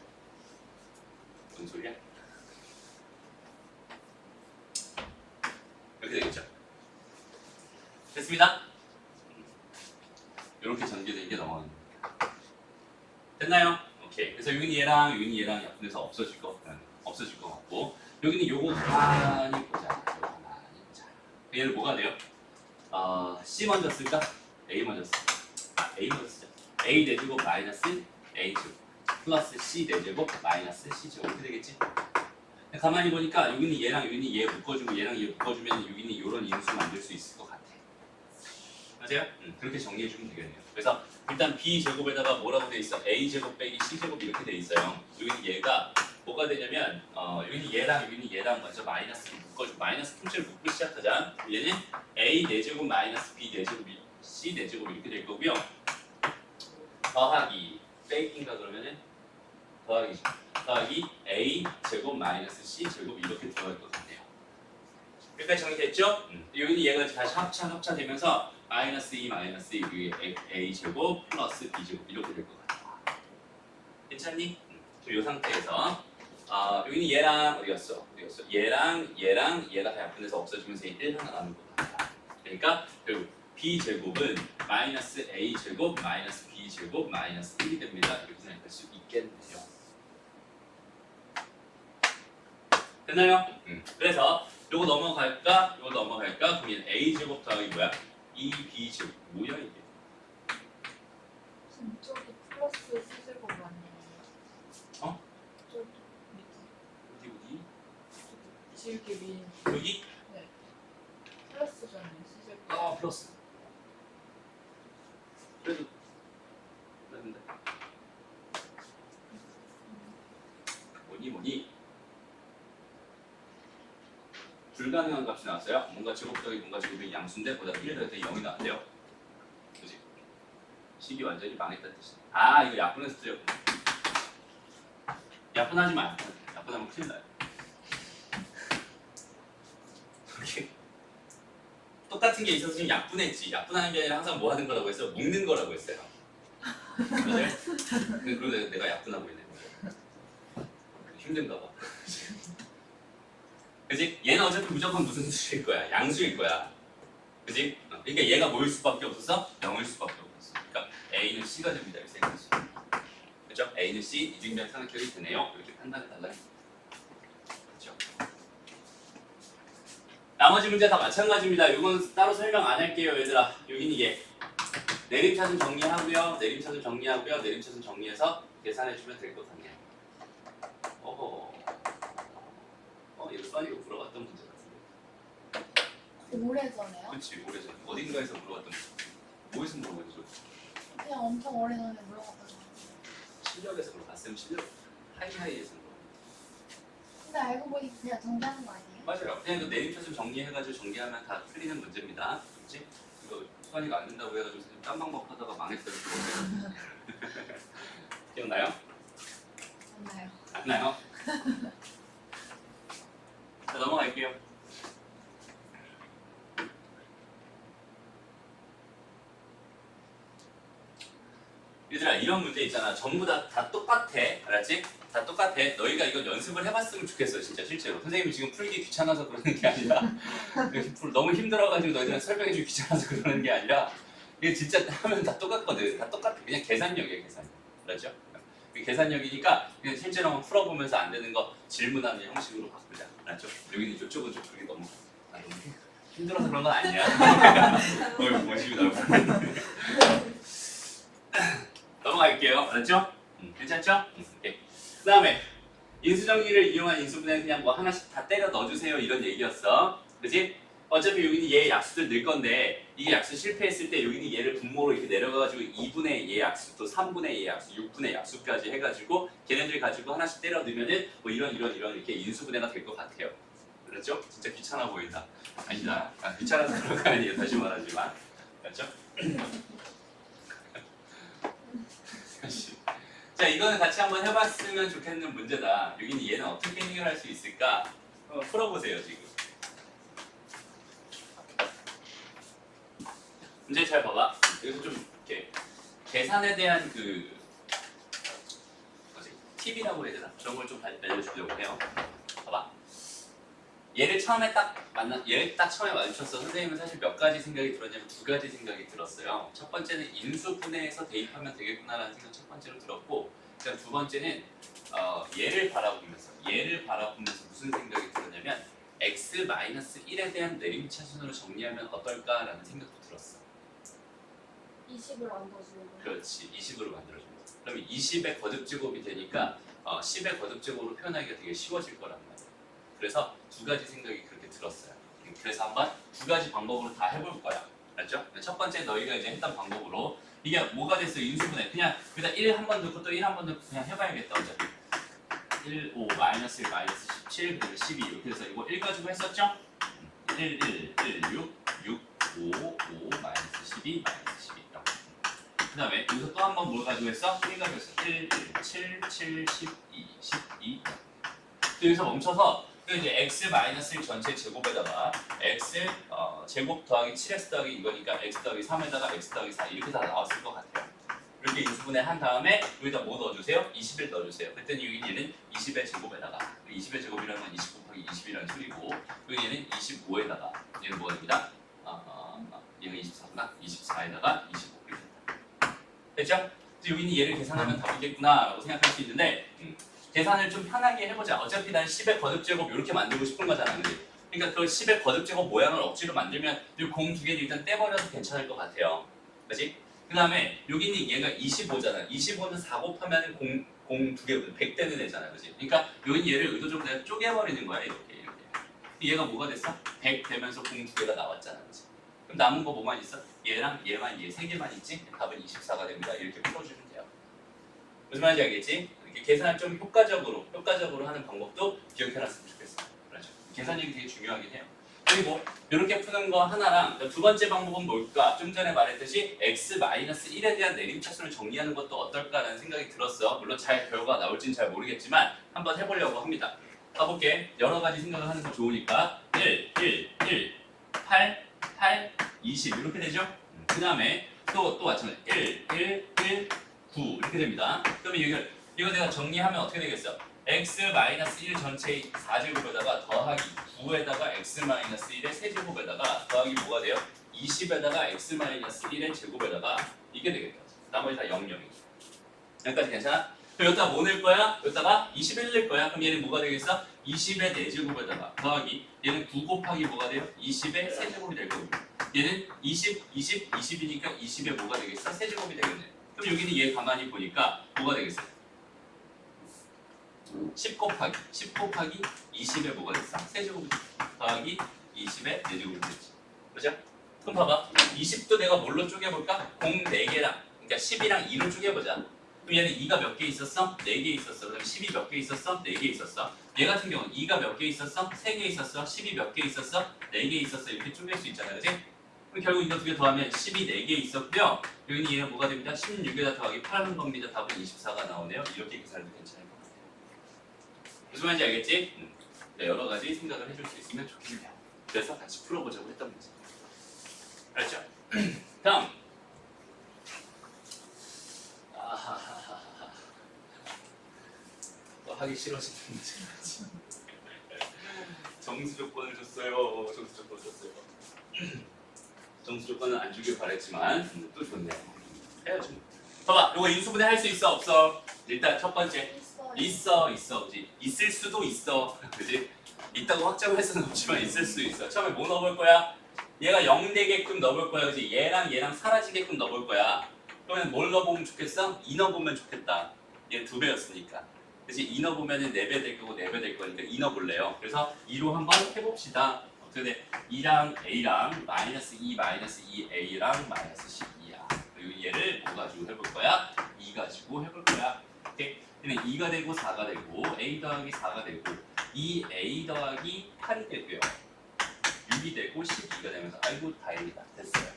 무슨 소리야? 이렇게 되겠죠? 됐습니다? 이렇게 전개된 게 넘어가는 거예요. 됐나요? 오케이. 그래서 여기는 얘랑 약분해서 없어질 것 같고 여기는 요거 가만히 보자. 자, 얘를 뭐가 돼요? C 먼저 쓸까? A 먼저 쓸까? A 먼저 쓰자. A 4제곱 마이너스 A 제곱 플러스 C 4제곱 마이너스 C 제곱 이렇게 되겠지? 가만히 보니까 여기는 얘랑 여기는 얘 묶어주고 얘랑 얘 묶어주면 여기는 이런 인수 만들 수 있을 것 같아. 맞아요? 그렇게 정리해주면 되겠네요. 그래서 일단 b제곱에다가 뭐라고 돼 있어? a제곱 빼기 c제곱 이렇게 돼 있어요. 여기는 얘가 뭐가 되냐면 여기는 얘랑 먼저 마이너스를 묶어주고 마이너스 통째로 묶고 시작하자. 얘는 a 4제곱 마이너스 b 4제곱 c 4제곱 이렇게 될 거고요. 더하기 빼기인가 그러면은 더하기 a 제곱 마이너스 c 제곱 이렇게 들어갈 것 같네요. 여기까지 정리됐죠? 여기는 얘가 다시 합차되면서 마이너스 2 마이너스 2 a 제곱 플러스 b 제곱 이렇게 될 것 같아. 괜찮니? 이 상태에서 여기는 얘랑 어디갔어? 얘가 약분해서 없어지면서 1 하나 남을 것 같아. 그러니까 결국 b 제곱은 마이너스 a 제곱 마이너스 b 제곱 마이너스 1이 됩니다. 이렇게 생각할 수 있겠네요. 됐나요? 그래서 요거 넘어갈까? 그럼 얘는 a제곱 더하기 뭐야? 2b제곱 뭐야 이게? 저기 플러스 C제곱 아니에요? 어? 저기 어디? 지우개 위 여기? 네 플러스잖아요 C제곱. 플러스. 그래도 그랬는데 뭐니? 불가능한 값이 나왔어요. 뭔가 제곱 더하기 뭔가 제곱이 양수인데 보다 1 더했더니 0이 나왔대요. 그지? 식이 완전히 망했다는 뜻이야. 이거 약분해서 틀렸구나. 약분하지 마. 약분하면 큰일 나요. 똑같은 게 있어서 지금 약분했지. 약분하는 게 아니라 항상 뭐 하는 거라고 했어요? 묶는 거라고 했어요. 맞아요? 그리고 내가 약분하고 있는 거예요. 힘든가 봐. 그지? 얘는 어차피 무조건 무슨 수일 거야? 양수일 거야. 그지? 그러니까 얘가 뭐일 수밖에 없었어? 0일 수밖에 없었어. 그러니까 A는 C가 됩니다. 이 세 가지. 그죠? A는 C, 이중변 삼각형이 되네요. 이렇게 판단해 달라요. 그죠? 나머지 문제 다 마찬가지입니다. 이건 따로 설명 안 할게요, 얘들아. 여긴 이게 내림차순 정리하고요, 내림차순 정리하고요, 내림차순 정리해서 계산해주면 될 것 같네요. 이거 써니가 물어봤던 문제 같은데. 오래전에요? 그렇지, 오래전. 어딘가에서 물어봤던 문제. 뭐에서 물어봤죠? 그냥 엄청 오래전에 물어봤던 거 같아요. 실력에서 물어봤으면 실력. 하이하이에서 물어봤어요. 근데 알고 보니 그냥 정리하는 거 아니에요? 맞아요. 그냥 그 내림차순 정리해가지고 정리하면 다 풀리는 문제입니다. 그렇지? 이거 수환이가 안 된다고 해가지고 선생님 딴 방법 하다가 망했어요. 기억나요? 맞나요? 안 나요? 자, 넘어갈게요. 얘들아, 이런 문제 있잖아. 전부 다 똑같아. 알았지? 다 똑같아. 너희가 이거 연습을 해봤으면 좋겠어, 진짜 실제로. 선생님이 지금 풀기 귀찮아서 그러는 게 아니라 너무 힘들어가지고 너희들한테 설명해주기 귀찮아서 그러는 게 아니라 이게 진짜 하면 다 똑같거든. 다 똑같아. 그냥 계산력이야, 계산력. 알았죠? 계산력이니까 그냥 실제로 한번 풀어보면서 안 되는 거 질문하는 형식으로 바꾸자. 알았죠? 여기는 이쪽은 좀 그게 너무 힘들어서 그런 건 아니야. 멋있게 넘어갈게요. 알았죠? 괜찮죠? 오케이. 그 다음에 인수정리를 이용한 인수분해는 그냥 뭐 하나씩 다 때려 넣어주세요 이런 얘기였어. 그치? 어차피 여기는 얘 약수들 넣을 건데 이게 약수 실패했을 때 여기는 얘를 분모로 이렇게 내려가가지고 2분의 얘 약수 또 3분의 얘 약수 6분의 약수까지 해가지고 걔네들 가지고 하나씩 때려 넣으면은 뭐 이런 이렇게 인수분해가 될 것 같아요. 그렇죠? 진짜 귀찮아 보인다. 아니다. 귀찮아서 그런 거 아니에요. 다시 말하지만. 그렇죠? 자, 이거는 같이 한번 해봤으면 좋겠는 문제다. 여기는 얘는 어떻게 해결할 수 있을까? 풀어보세요, 지금. 문제 잘 봐봐. 여기서 좀 이렇게 계산에 대한 팁이라고 해야 되나? 그런 걸 좀 알려주려고 해요. 봐봐. 얘를 처음에 얘를 딱 처음에 마주쳤어. 선생님은 사실 몇 가지 생각이 들었냐면 두 가지 생각이 들었어요. 첫 번째는 인수분해에서 대입하면 되겠구나라는 생각 첫 번째로 들었고, 그다음 두 번째는 얘를 바라보면서 무슨 생각이 들었냐면 x-1에 대한 내림차순으로 정리하면 어떨까라는 생각도 들었어. 20을 만들어주는 거. 그렇지, 20으로 만들어주는 거. 그러면 20의 거듭제곱이 되니까 10의 거듭제곱으로 표현하기가 되게 쉬워질 거란 말이야. 그래서 두 가지 생각이 그렇게 들었어요. 그래서 한번 두 가지 방법으로 다 해볼 거야. 알죠? 첫 번째 너희가 이제 했던 방법으로 이게 뭐가 됐어? 인수분해. 그냥 일단 1 한 번 넣고 또 1 한 번 넣고 그냥 해봐야겠다. 어차피 1, 5, 마이너스 1, 마이너스 17, 그리고 12 이렇게 해서 이거 1 가지고 했었죠? 1, 6, 5, 마이너스 12, 마이너스 12 이렇게. 그 다음에 여기서 또 한 번 뭘 가지고 했어? 1 가지고 했어. 1, 7, 12, 12 여기서 멈춰서 이제 x-1 전체 제곱에다가 x 제곱 더하기 7x 더하기 이거니까 x 더하기 3에다가 x 더하기 4 이렇게 다 나왔을 것 같아요. 이렇게 인수분해 한 다음에 여기다 뭐 넣어주세요? 20을 넣어주세요. 그랬더니 여기는 20의 제곱에다가 20의 제곱이라는 건 20 곱하기 20이라는 소리고 여기는 25에다가 얘는 뭐가 됩니다? 얘가 24구나. 24에다가 25 이렇게 된다. 됐죠? 여기는 얘를 계산하면 답이겠구나 라고 생각할 수 있는데 계산을 좀 편하게 해보자. 어차피 난 10의 거듭제곱 이렇게 만들고 싶은 거잖아. 그치? 그러니까 그 10의 거듭제곱 모양을 억지로 만들면 이 공 두 개를 일단 떼버려도 괜찮을 것 같아요. 그치? 그 다음에 여기는 얘가 25잖아. 25는 4 곱하면 공 두 개거든. 100 되는 애잖아. 그치? 그러니까 여기 얘를 의도적으로 내가 쪼개버리는 거야. 이렇게. 얘가 뭐가 됐어? 100 되면서 공 두 개가 나왔잖아. 그치? 그럼 남은 거 뭐만 있어? 얘랑 얘만 얘 세 개만 있지? 답은 24가 됩니다. 이렇게 풀어주면 돼요. 무슨 말인지 알겠지? 이렇게 계산을 좀 효과적으로 하는 방법도 기억해놨으면 좋겠어. 그렇죠? 계산력이 되게 중요하긴 해요. 그리고 이렇게 푸는 거 하나랑 두 번째 방법은 뭘까? 좀 전에 말했듯이 x-1에 대한 내림차순을 정리하는 것도 어떨까라는 생각이 들었어. 물론 잘 결과가 나올지는 잘 모르겠지만 한번 해보려고 합니다. 가볼게. 여러 가지 생각을 하는 거 좋으니까 1, 8, 20 이렇게 되죠? 그 다음에 또 마찬가지 1, 9 이렇게 됩니다. 그러면 이거 내가 정리하면 어떻게 되겠어? x-1 전체 4제곱에다가 더하기 9에다가 x-1의 세제곱에다가 더하기 뭐가 돼요? 20에다가 x-1의 제곱에다가 이게 되겠다. 나머지 다 0, 0이죠. 여기까지 괜찮아? 그럼 여기다가 뭐 낼 거야? 여기다가 21 낼 거야. 그럼 얘는 뭐가 되겠어? 20의 4제곱에다가 더하기 얘는 9 곱하기 뭐가 돼요? 20의 세제곱이 될 거고 얘는 20, 20, 20이니까 20의 뭐가 되겠어? 세제곱이 되겠네. 그럼 여기는 얘 가만히 보니까 뭐가 되겠어? 10 곱하기 20의 뭐가 됐어? 세제곱이 더하기 20의 4제곱이 됐지. 그죠? 그럼 봐봐. 20도 내가 뭘로 쪼개볼까? 공 4개랑 그러니까 10이랑 2로 쪼개보자. 그럼 얘는 2가 몇 개 있었어? 4개 있었어. 그럼 10이 몇 개 있었어? 4개 있었어. 얘 같은 경우는 2가 몇 개 있었어? 3개 있었어. 10이 몇 개 있었어? 4개 있었어. 이렇게 쪼갤 수 있잖아. 그치? 그럼 결국 이거 두 개 더하면 10이 4개 있었고요. 여기는 얘는 뭐가 됩니다? 16에다 더하기 8하는 겁니다. 답은 24가 나오네요. 이렇게 계산해도 괜찮을 것 같아요. 무슨 말인지 알겠지? 네, 여러 가지 생각을 해줄 수 있으면 좋겠네요. 그래서 같이 풀어보자고 했던 문제. 알았죠? 다음. 하기 싫어지는 문제까지. 정수 조건을 줬어요. 정수 조건 줬어요. 정수 조건은 안 주길 바랬지만 또 좋네요. 해야죠. 봐봐, 이거 인수분해 할 수 있어 없어? 일단 첫 번째 있어, 그지? 있을 수도 있어, 그지? 있다고 확정할 수는 없지만 있을 수 있어. 처음에 뭐 넣어볼 거야? 얘가 0 되게끔 넣어볼 거야, 그지? 얘랑 사라지게끔 넣어볼 거야. 그러면 뭘 넣어보면 좋겠어? 2 넣어보면 좋겠다. 얘 2배였으니까. 그치? 2 넣어보면 4배 될 거고 4배 될 거니까 2 넣어볼래요. 그래서 2로 한번 해봅시다. 어떻게 돼? 2랑 A랑 마이너스 2, 마이너스 2A랑 마이너스 12야. 그리고 얘를 뭐 가지고 해볼 거야? 2 가지고 해볼 거야. 오케이? 얘는 2가 되고 4가 되고 A 더하기 4가 되고 2A 더하기 8이 되고요. 6이 되고 12가 되면서 아이고 다행이다. 됐어요.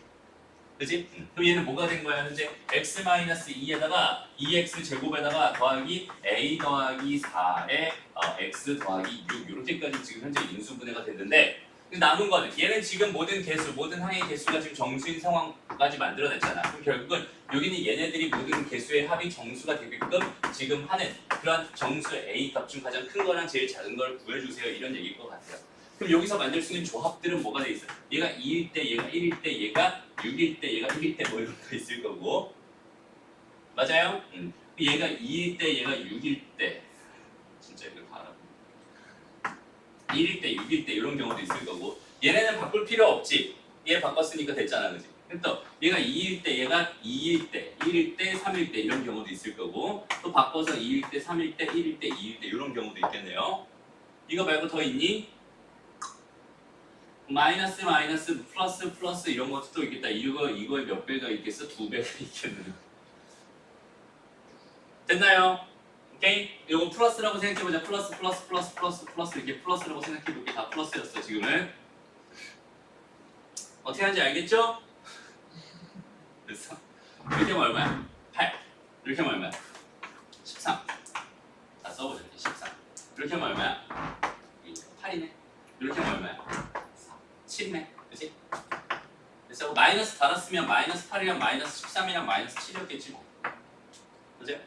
그치? 그럼 얘는 뭐가 된 거야? 현재 x-2에다가 2x 제곱에다가 더하기 a 더하기 4에 x 더하기 6 이렇게까지 지금 현재 인수분해가 됐는데 남은 거는 얘는 지금 모든 개수, 모든 항의 개수가 지금 정수인 상황까지 만들어냈잖아. 그럼 결국은 여기는 얘네들이 모든 개수의 합이 정수가 되게끔 지금 하는 그런 정수 a 값 중 가장 큰 거랑 제일 작은 걸 구해주세요. 이런 얘기일 것 같아요. 그럼 여기서 만들 수 있는 조합들은 뭐가 돼 있어? 얘가 2일 때, 얘가 1일 때, 얘가 6일 때, 얘가 1일 때 뭐 이런 거 있을 거고 맞아요? 얘가 2일 때, 얘가 6일 때 진짜 이거 봐라 1일 때, 6일 때 이런 경우도 있을 거고 얘네는 바꿀 필요 없지. 얘 바꿨으니까 됐잖아, 그지? 또 얘가 2일 때, 얘가 2일 때, 1일 때, 3일 때 이런 경우도 있을 거고 또 바꿔서 2일 때, 3일 때, 1일 때, 2일 때 이런 경우도 있겠네요. 이거 말고 더 있니? 마이너스 마이너스 플러스 플러스 이런 것도 또 있겠다. 이거에 몇 배가 있겠어? 2배가 있겠네. 됐나요? 오케이? 이거 플러스라고 생각해보자. 플러스 플러스 플러스 플러스 플러스 이렇게 플러스라고 생각해볼게. 다 플러스였어 지금은. 어떻게 하는지 알겠죠? 됐어? 이렇게 하면 얼마야? 8. 이렇게 하면 얼마야? 13. 다 써보자. 13. 이렇게 하면 얼마야? 8이네. 이렇게 하면 얼마야? 7이네. 그치? 그래서 마이너스 달았으면 마이너스 8이랑 마이너스 13이랑 마이너스 7이었겠지 뭐. 그치?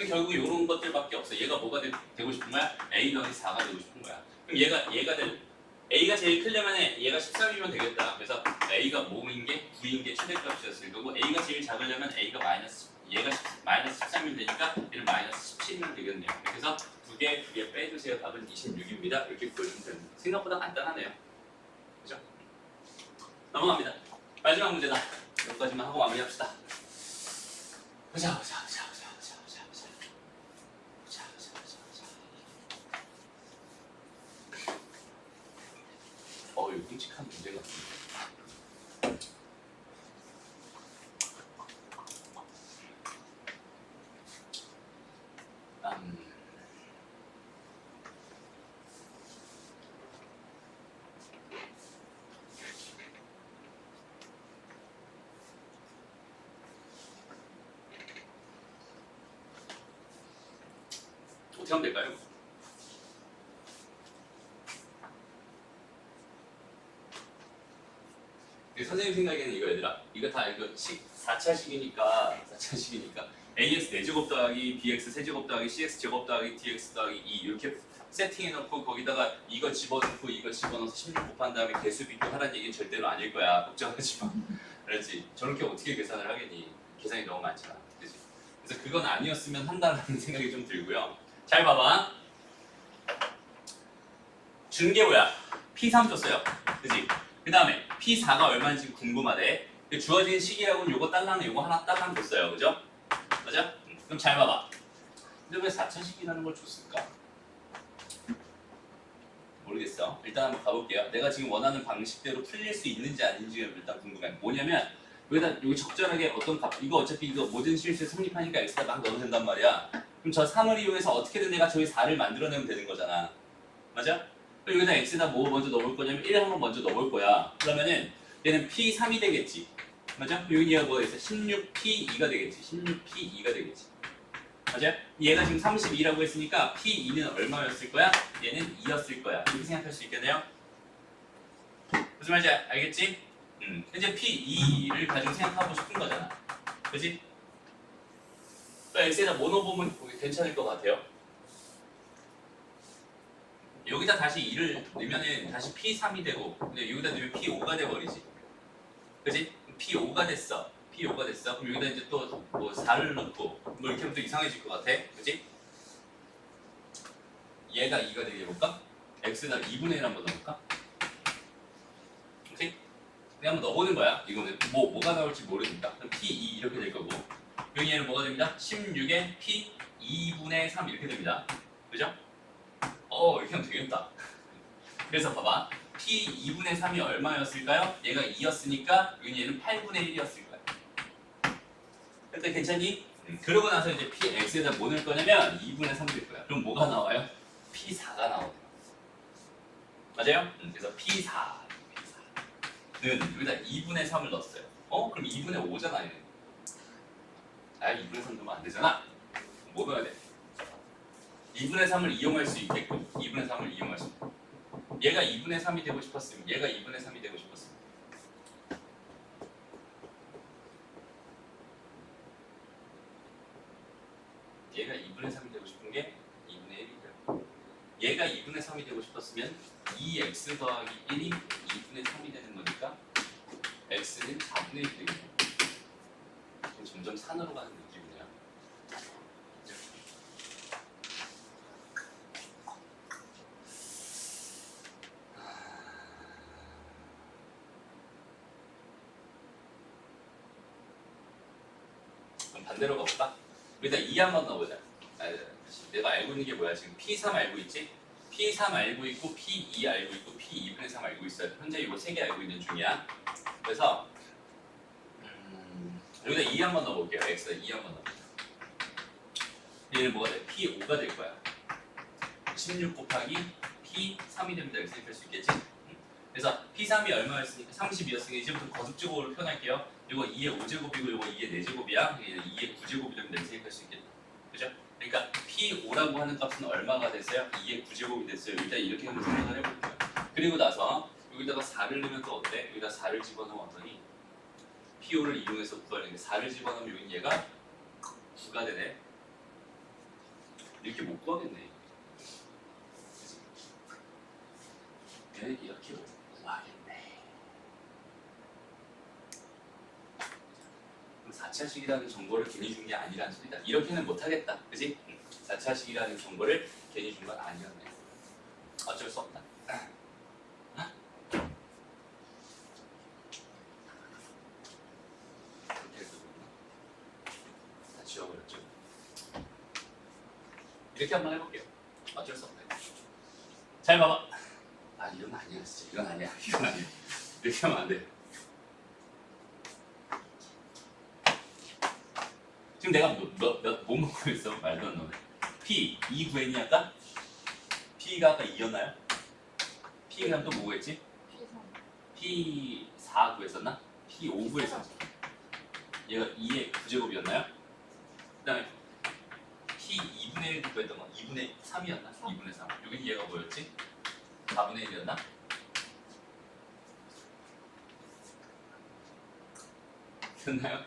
결국 이런 것들밖에 없어. 얘가 뭐가 되고 싶은 거야? A 더하기 4가 되고 싶은 거야. 그럼 얘가 A가 제일 크려면 얘가 13이면 되겠다. 그래서 A가 뭐인 게 9인 게 최대값이었을 거고 A가 제일 작으려면 얘가 마이너스 13이면 되니까 얘는 마이너스 17이면 되겠네요. 그래서 두 개 빼주세요. 답은 26입니다. 이렇게 보여주면 됩니다. 생각보다 간단하네요. 그죠? 넘어갑니다. 마지막 문제다. 여기까지만 하고 마무리합시다. 보자. 이거 끔찍한 문제 같은데. 어떻게 하면 될까요? 선생님 생각에는 이거 얘들아 이거 다 이거 4차식이니까 AX 4제곱 더하기 BX 세제곱 더하기 CX 제곱 더하기 DX 더하기 2 이렇게 세팅해놓고 거기다가 이거 집어넣고 이거 집어넣어서 16 곱한 다음에 개수 비교하라는 얘기는 절대로 아닐 거야. 걱정하지 마. 알았지? 저렇게 어떻게 계산을 하겠니? 계산이 너무 많잖아. 그치? 그래서 그건 아니었으면 한다는 생각이 좀 들고요. 잘 봐봐. 준 게 뭐야? P3 줬어요. 그치? 그 다음에 P4가 얼마인지 궁금하대. 주어진 시기하고는 요거 딸랑은 요거 하나 딸랑 줬어요. 그죠? 맞아? 그럼 잘 봐봐. 근데 왜 4차식이라는 걸 줬을까? 모르겠어. 일단 한번 가볼게요. 내가 지금 원하는 방식대로 풀릴 수 있는지 아닌지가 일단 궁금해. 뭐냐면 여기다 여기 적절하게 어떤 값 이거 어차피 이거 모든 실수에 성립하니까 x에다 막 넣어도 된단 말이야. 그럼 저 3을 이용해서 어떻게든 내가 저기 4를 만들어내면 되는 거잖아. 맞아? 그럼 여기다 x에다 뭐 먼저 넣어볼 거냐면 1 한번 먼저 넣어볼 거야. 그러면은 얘는 p3이 되겠지. 맞아? 여기 얘가 뭐가 있어? 16p2가 되겠지. 16p2가 되겠지. 맞아요? 얘가 지금 32라고 했으니까 P2는 얼마였을 거야? 얘는 2였을 거야. 이렇게 생각할 수 있겠네요? 무슨 말인지 알겠지? 현재 P2를 가지고 생각하고 싶은 거잖아. 그치? 또 X에다 뭐 넣어보면 괜찮을 것 같아요. 여기다 다시 2를 넣으면은 다시 P3이 되고 근데 여기다 넣으면 P5가 돼버리지. 그치? P5가 됐어. P5가 됐어. 그럼 여기다 이제 또 뭐 4를 넣고 뭐 이렇게 하면 또 이상해질 것 같아. 그치? 얘가 2가 되게 해볼까? X에다 2분의 1 한번 넣어볼까? 그치? 그냥 한번 넣어보는 거야. 이거는 뭐가 나올지 모르니까. 그럼 P2 이렇게 될 거고 여기 얘는 뭐가 됩니다? 16에 P 2분의 3 이렇게 됩니다. 그죠? 이렇게 하면 되겠다. 그래서 봐봐. P 2분의 3이 얼마였을까요? 얘가 2였으니까 여기 얘는 8분의 1이었을 거야. 그때 괜찮니? 그러고 나서 이제 PX에다 뭐 넣을 거냐면 2분의 3 될 거야. 그럼 뭐가 나와요? P4가 나오는 맞아요? 그래서 P4는 여기다 2분의 3을 넣었어요. 그럼 2분의 5잖아 얘는. 2분의 3 넣으면 안 되잖아. 뭐 넣어야 돼? 2분의 3을 이용할 수 있게끔 2분의 3을 이용할 수 있게끔 얘가 2분의 3이 되고 싶었으면 얘가 2분의 3이 되고 싶었으면 얘가 2분의 3이 되고 싶은 게 2분의 1이고요. 얘가 2분의 3이 되고 싶었으면 2x 더하기 1이 2분의 3이 되는 거니까 x는 4분의 1이 되겠네요. 점점 산으로 가는 느낌이네요. 그럼 반대로 가볼까? 일단 2 한번 넣어보자. 내가 알고 있는 게 뭐야? 지금 P3 알고 있지? P3 알고 있고 P2 알고 있고 P2분의 3 알고 있어요. 현재 이거 3개 알고 있는 중이야. 그래서 여기다 2 한번 넣어볼게요. X에다 2 한번 넣어볼게요. 얘는 뭐가 돼? P5가 될 거야. 16 곱하기 P3이 됩니다. 이렇게 생각할 수 있겠지? 그래서 P3이 얼마였으니까 32였으니까 이제부터 거듭제곱으로 표현할게요. 이거 2의 5제곱이고 이거 2의 4제곱이야. 얘는 2의 9제곱이 됩니다. 이렇게 생각할 수 있겠다. 그죠? 그러니까 P5라고 하는 값은 얼마가 됐어요? 2의 9제곱이 됐어요. 일단 이렇게 한번 생각을 해볼게요. 그리고 나서 여기다가 4를 넣으면 또 어때? 여기다 4를 집어넣었더니 P5를 이용해서 구하려는데 4를 집어넣으면 여기 얘가 9가 되네. 이렇게 못 구하겠네. 그치? 이렇게 못 구하겠네. 그럼 4차식이라는 정보를 괜히 준 게 아니라는 소리다. 이렇게는 못하겠다. 그치? 4차식이라는 정보를 괜히 준 건 아니었네. 어쩔 수 없다. 지워버렸죠. 이렇게 한번 해볼게요. 어쩔 수 없네. 잘 봐봐. 이건 아니야, 진짜. 이건 아니야. 이건 아니야. 이렇게 하면 안 돼. 지금 내가 뭐 먹고 있어? 말도 안 나오네. P 2 구했니 아까? P가 아까 2였나요? P 그다음 또 뭐 구했지? P3. P4 구했었나? P5 구했었지. 얘가 2의 9제곱이었나요? 그 다음에 P 2분의 1도 구했던 건 2분의 3이었나? 2분의 3. 여기 얘가 뭐였지? 4분의 1이었나? 됐나요?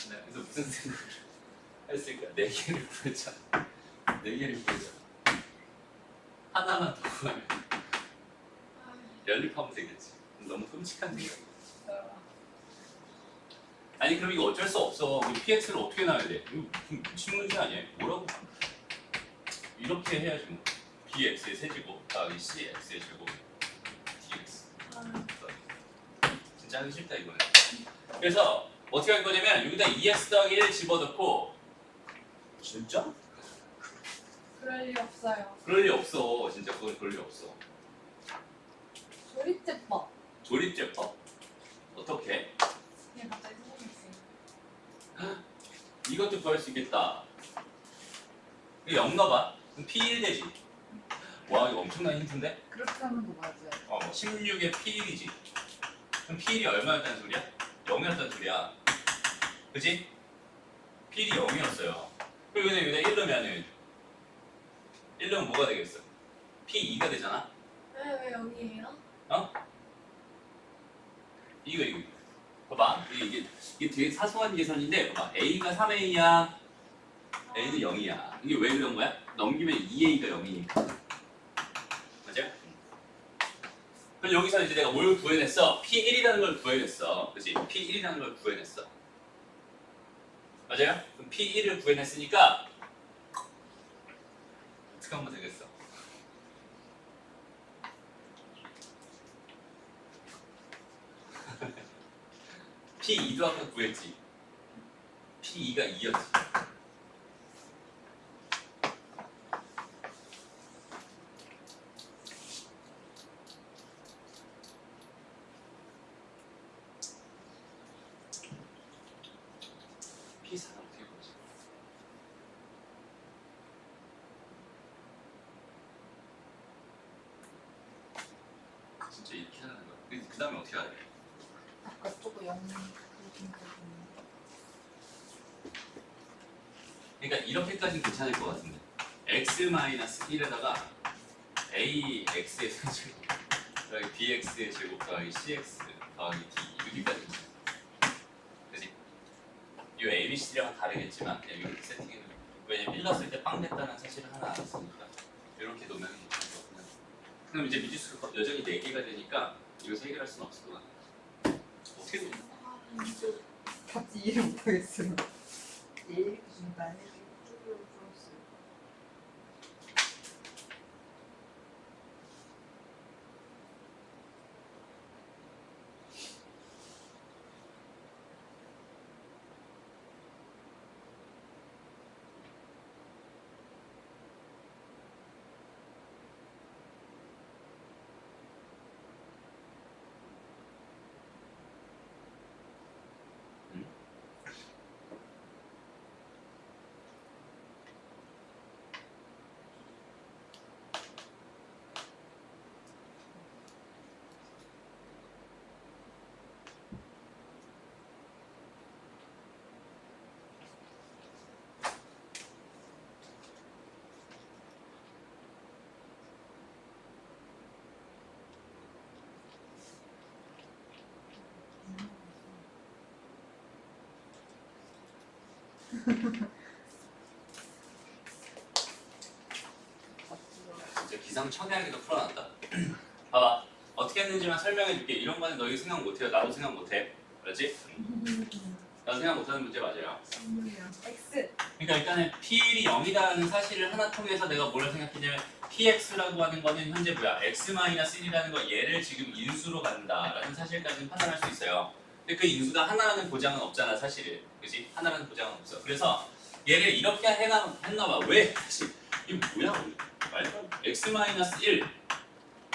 네, 그래서 무슨 생각을 했으니까 4개를 구했잖아. 4개를 구했잖아. 하나만 더 구하면 연립하면 되겠지. 너무 끔찍한 생각이야. 아니 그럼 이거 어쩔 수 없어. px를 어떻게 나와야 돼? 이거 무슨 미친 문제 아니야? 뭐라고? 이렇게 해야지 뭐. bx의 세제곱 더하기 cx의 제곱 dx. 진짜 하기 싫다 이거는. 그래서 어떻게 할 거냐면 여기다 2x 더하기 1 집어넣고 진짜? 그럴 리 없어요. 그럴 리 없어. 진짜 그건 그럴 리 없어. 조립제법. 조립제법? 어떻게? 그냥 갑자기 생각났어요. 이것도 구할 수 있겠다. 이거 0 넣어봐. 그럼 p1 되지. 와 이거 엄청난 힌트인데? 그렇게 하면 더 맞아요. 16에 p1이지. 그럼 p1이 얼마였다는 소리야? 0이었다는 소리야. 그지? p1이 0이었어요. 그리고 여기다 1 넣으면은 1 넣으면 뭐가 되겠어? p2가 되잖아? 왜 여기에요? 이거. 봐봐. 이게 되게 사소한 계산인데 봐봐. a가 3a야. a는 0이야. 이게 왜 그런 거야? 넘기면 2a가 0이니까. 맞아요? 그럼 여기서 이제 내가 뭘 구해냈어? p1이라는 걸 구해냈어. 그치? p1이라는 걸 구해냈어. 맞아요? 그럼 p1을 구해냈으니까 어떻게 하면 되겠어? P2도 아까 구했지. P2가 2였지. P4는 어떻게 보지? 진짜 이렇게 하는 거야. 그 다음에 어떻게 하래? 아까 조금 0 그렇게 그러니까 이렇게까지는 괜찮을 것 같은데 x-1에다가 ax의 세제곱 더하기 bx의 제곱 더하기 cx 더하기 d 여기까지 괜찮아. 그치? 이 abc랑 다르겠지만 그냥 이렇게 세팅해놓은 왜냐면 1 넣었을 때 빵 냈다는 사실을 하나 알았으니까 이렇게 놓으면 괜찮을 것 같구나. 그럼 이제 미지수가 여전히 4개가 되니까 이거 해결할 수는 없을 것 같아. 어떻게 되냐? 같이 이해를 못하겠어요. 이렇게 준다. 이렇게 쭉 풀었어요. 진짜 기상천외하게도 풀어놨다. 봐봐. 어떻게 했는지만 설명해줄게. 이런 거는 너희 생각 못해요. 나도 생각 못해. 그렇지? 나도 생각 못하는 문제 맞아요. X. 그러니까 일단은 P1이 0이라는 사실을 하나 통해서 내가 뭘 생각했냐면 PX라고 하는 거는 현재 뭐야? X-1이라는 거 얘를 지금 인수로 간다라는 사실까지는 판단할 수 있어요. 근데 그 인수가 하나라는 보장은 없잖아 사실. 그지? 하나라는 보장은 없어. 그래서 얘를 이렇게 했나봐. 왜? 사실 이거 뭐야? 말도 안 돼. X-1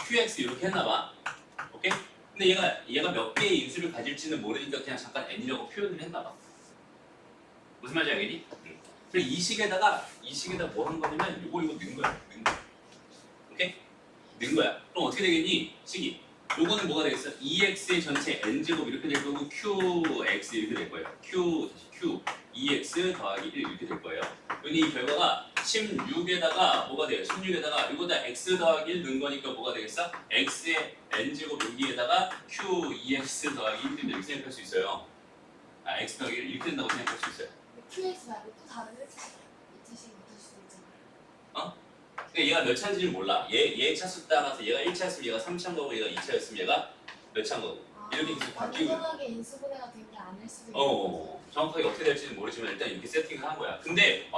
QX 이렇게 했나봐. 오케이? 근데 얘가 몇 개의 인수를 가질지는 모르니까 그냥 잠깐 n이라고 표현을 했나봐. 무슨 말인지 알겠니? 그리고 이 식에다가 뭐 한 거냐면 이거 넣은 거야. 오케이? 넣은 거야. 그럼 어떻게 되겠니? 식이. 요거는 뭐가 되겠어? 2x의 전체 n제곱 이렇게 될 거고 qx 이렇게 될 거예요. q 2x 더하기 1 이렇게 될 거예요. 그러니 이 결과가 16에다가 뭐가 돼요? 16에다가 이거다 x 더하기 1 넣은 거니까 뭐가 되겠어? x의 n제곱 여기에다가 q 2x 더하기 1 이렇게 생각할 수 있어요. x 더하기 1 이렇게 된다고 생각할 수 있어요. QX 말고 또 다른 1차식이 붙을 수도 있잖아요. 근데 얘가 몇 차인지는 몰라. 얘 차수 따라서 얘가 1차였으면 얘가 3차인 거고 얘가 2차였으면 얘가 몇 차인 거고. 이렇게 계속 바뀌고 있는 완전하게 인수분해가 된 게 아닐 수도 있는 거죠. 정확하게 어떻게 될지는 모르지만 일단 이렇게 세팅을 한 거야. 근데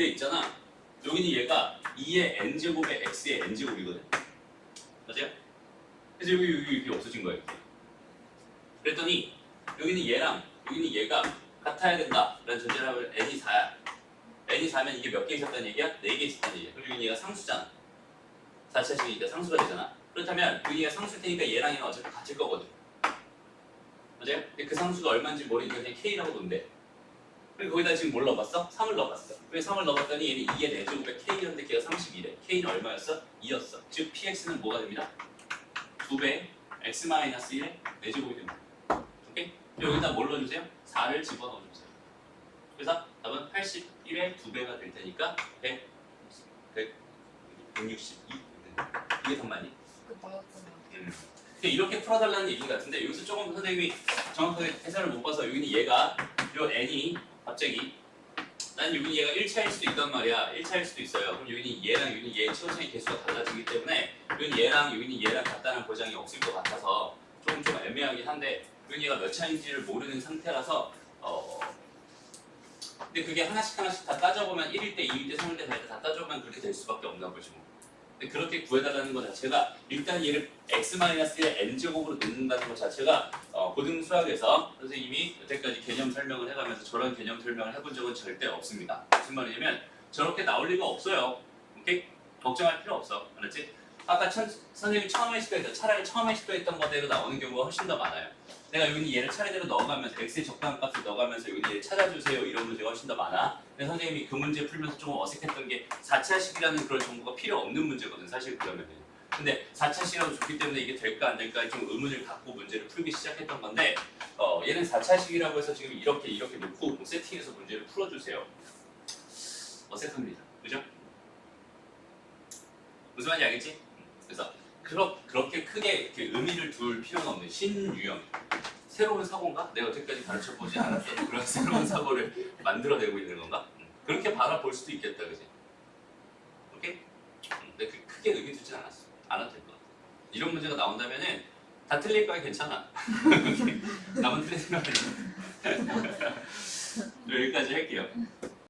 있잖아. 여기는 얘가 2의 n제곱의 x의 n제곱이거든. 맞아요? 그래서 여기 이렇게 없어진 거야. 이렇게. 그랬더니 여기는 얘랑 여기는 얘가 같아야 된다 라는 전제를 하면 n이 4야. n이 4면 이게 몇 개 있었다는 얘기야? 4개 있었다는 얘기야. 그리고 얘가 상수잖아. 4차식이니까 상수가 되잖아. 그렇다면 여기가 상수일 테니까 얘랑 얘는 어차피 같을 거거든. 맞아요? 근데 그 상수가 얼마인지 모르니까 그냥 k라고 놓는데. 그리고 거기다 지금 뭘 넣어봤어? 3을 넣어봤어. 그래서 3을 넣어봤더니 얘는 2의 4제곱에 k였는데 걔가 32래. k는 얼마였어? 2였어. 즉 px는 뭐가 됩니다? 2배 x-1의 4제곱이 됩니다. 오케이? 여기다 뭘 넣어주세요? 4를 집어넣어주세요. 그래서 답은 81의 2배가 될 테니까 162. 이게 더 많이? 그 맞았잖아요. 이렇게 풀어달라는 얘기 같은데 여기서 조금 선생님이 정확하게 해설을 못 봐서 여기는 얘가 요 n이 갑자기 난 여기 얘가 1차일 수도 있단 말이야. 1차일 수도 있어요. 그럼 여기는 얘랑 여기는 얘의 최고차의 개수가 달라지기 때문에 여기는 얘랑 같다는 보장이 없을 것 같아서 좀 애매하긴 한데 여기 얘가 몇 차인지를 모르는 상태라서 근데 그게 하나씩 다 따져보면 1일 때, 2일 때, 3일 때, 4일 때 다 따져보면 그렇게 될 수밖에 없나 보지 뭐. 근데 그렇게 구해달라는 것 자체가 일단 얘를 x-1의 n제곱으로 넣는다는 것 자체가 고등수학에서 선생님이 여태까지 개념 설명을 해가면서 저런 개념 설명을 해본 적은 절대 없습니다. 무슨 말이냐면 저렇게 나올 리가 없어요. 오케이? 걱정할 필요 없어. 알았지? 아까 선생님이 처음에 시도했던 차라리 처음에 시도했던 거대로 나오는 경우가 훨씬 더 많아요. 내가 여기 얘를 차례대로 넣어가면서 x의 적당한 값을 넣어가면서 여기 얘를 찾아주세요 이런 문제가 훨씬 더 많아. 근데 선생님이 그 문제 풀면서 조금 어색했던 게 4차식이라는 그런 정보가 필요 없는 문제거든 사실 그러면은. 근데 4차식이라고 줬기 때문에 이게 될까 안 될까 좀 의문을 갖고 문제를 풀기 시작했던 건데 얘는 4차식이라고 해서 지금 이렇게 놓고 세팅해서 문제를 풀어주세요. 어색합니다. 그죠? 무슨 말인지 알겠지? 그래서 그렇게 크게 의미를 둘 필요는 없는 신유형 새로운 사고인가? 내가 여태까지 가르쳐보지 않았던 그런 새로운 사고를 만들어내고 있는 건가? 그렇게 바라볼 수도 있겠다, 그지? 오케이? 근데 크게 의미 두진 않아도 될 것 같아. 이런 문제가 나온다면은 다 틀릴 거야, 괜찮아. 남은 틀린 생각은 여기까지 할게요.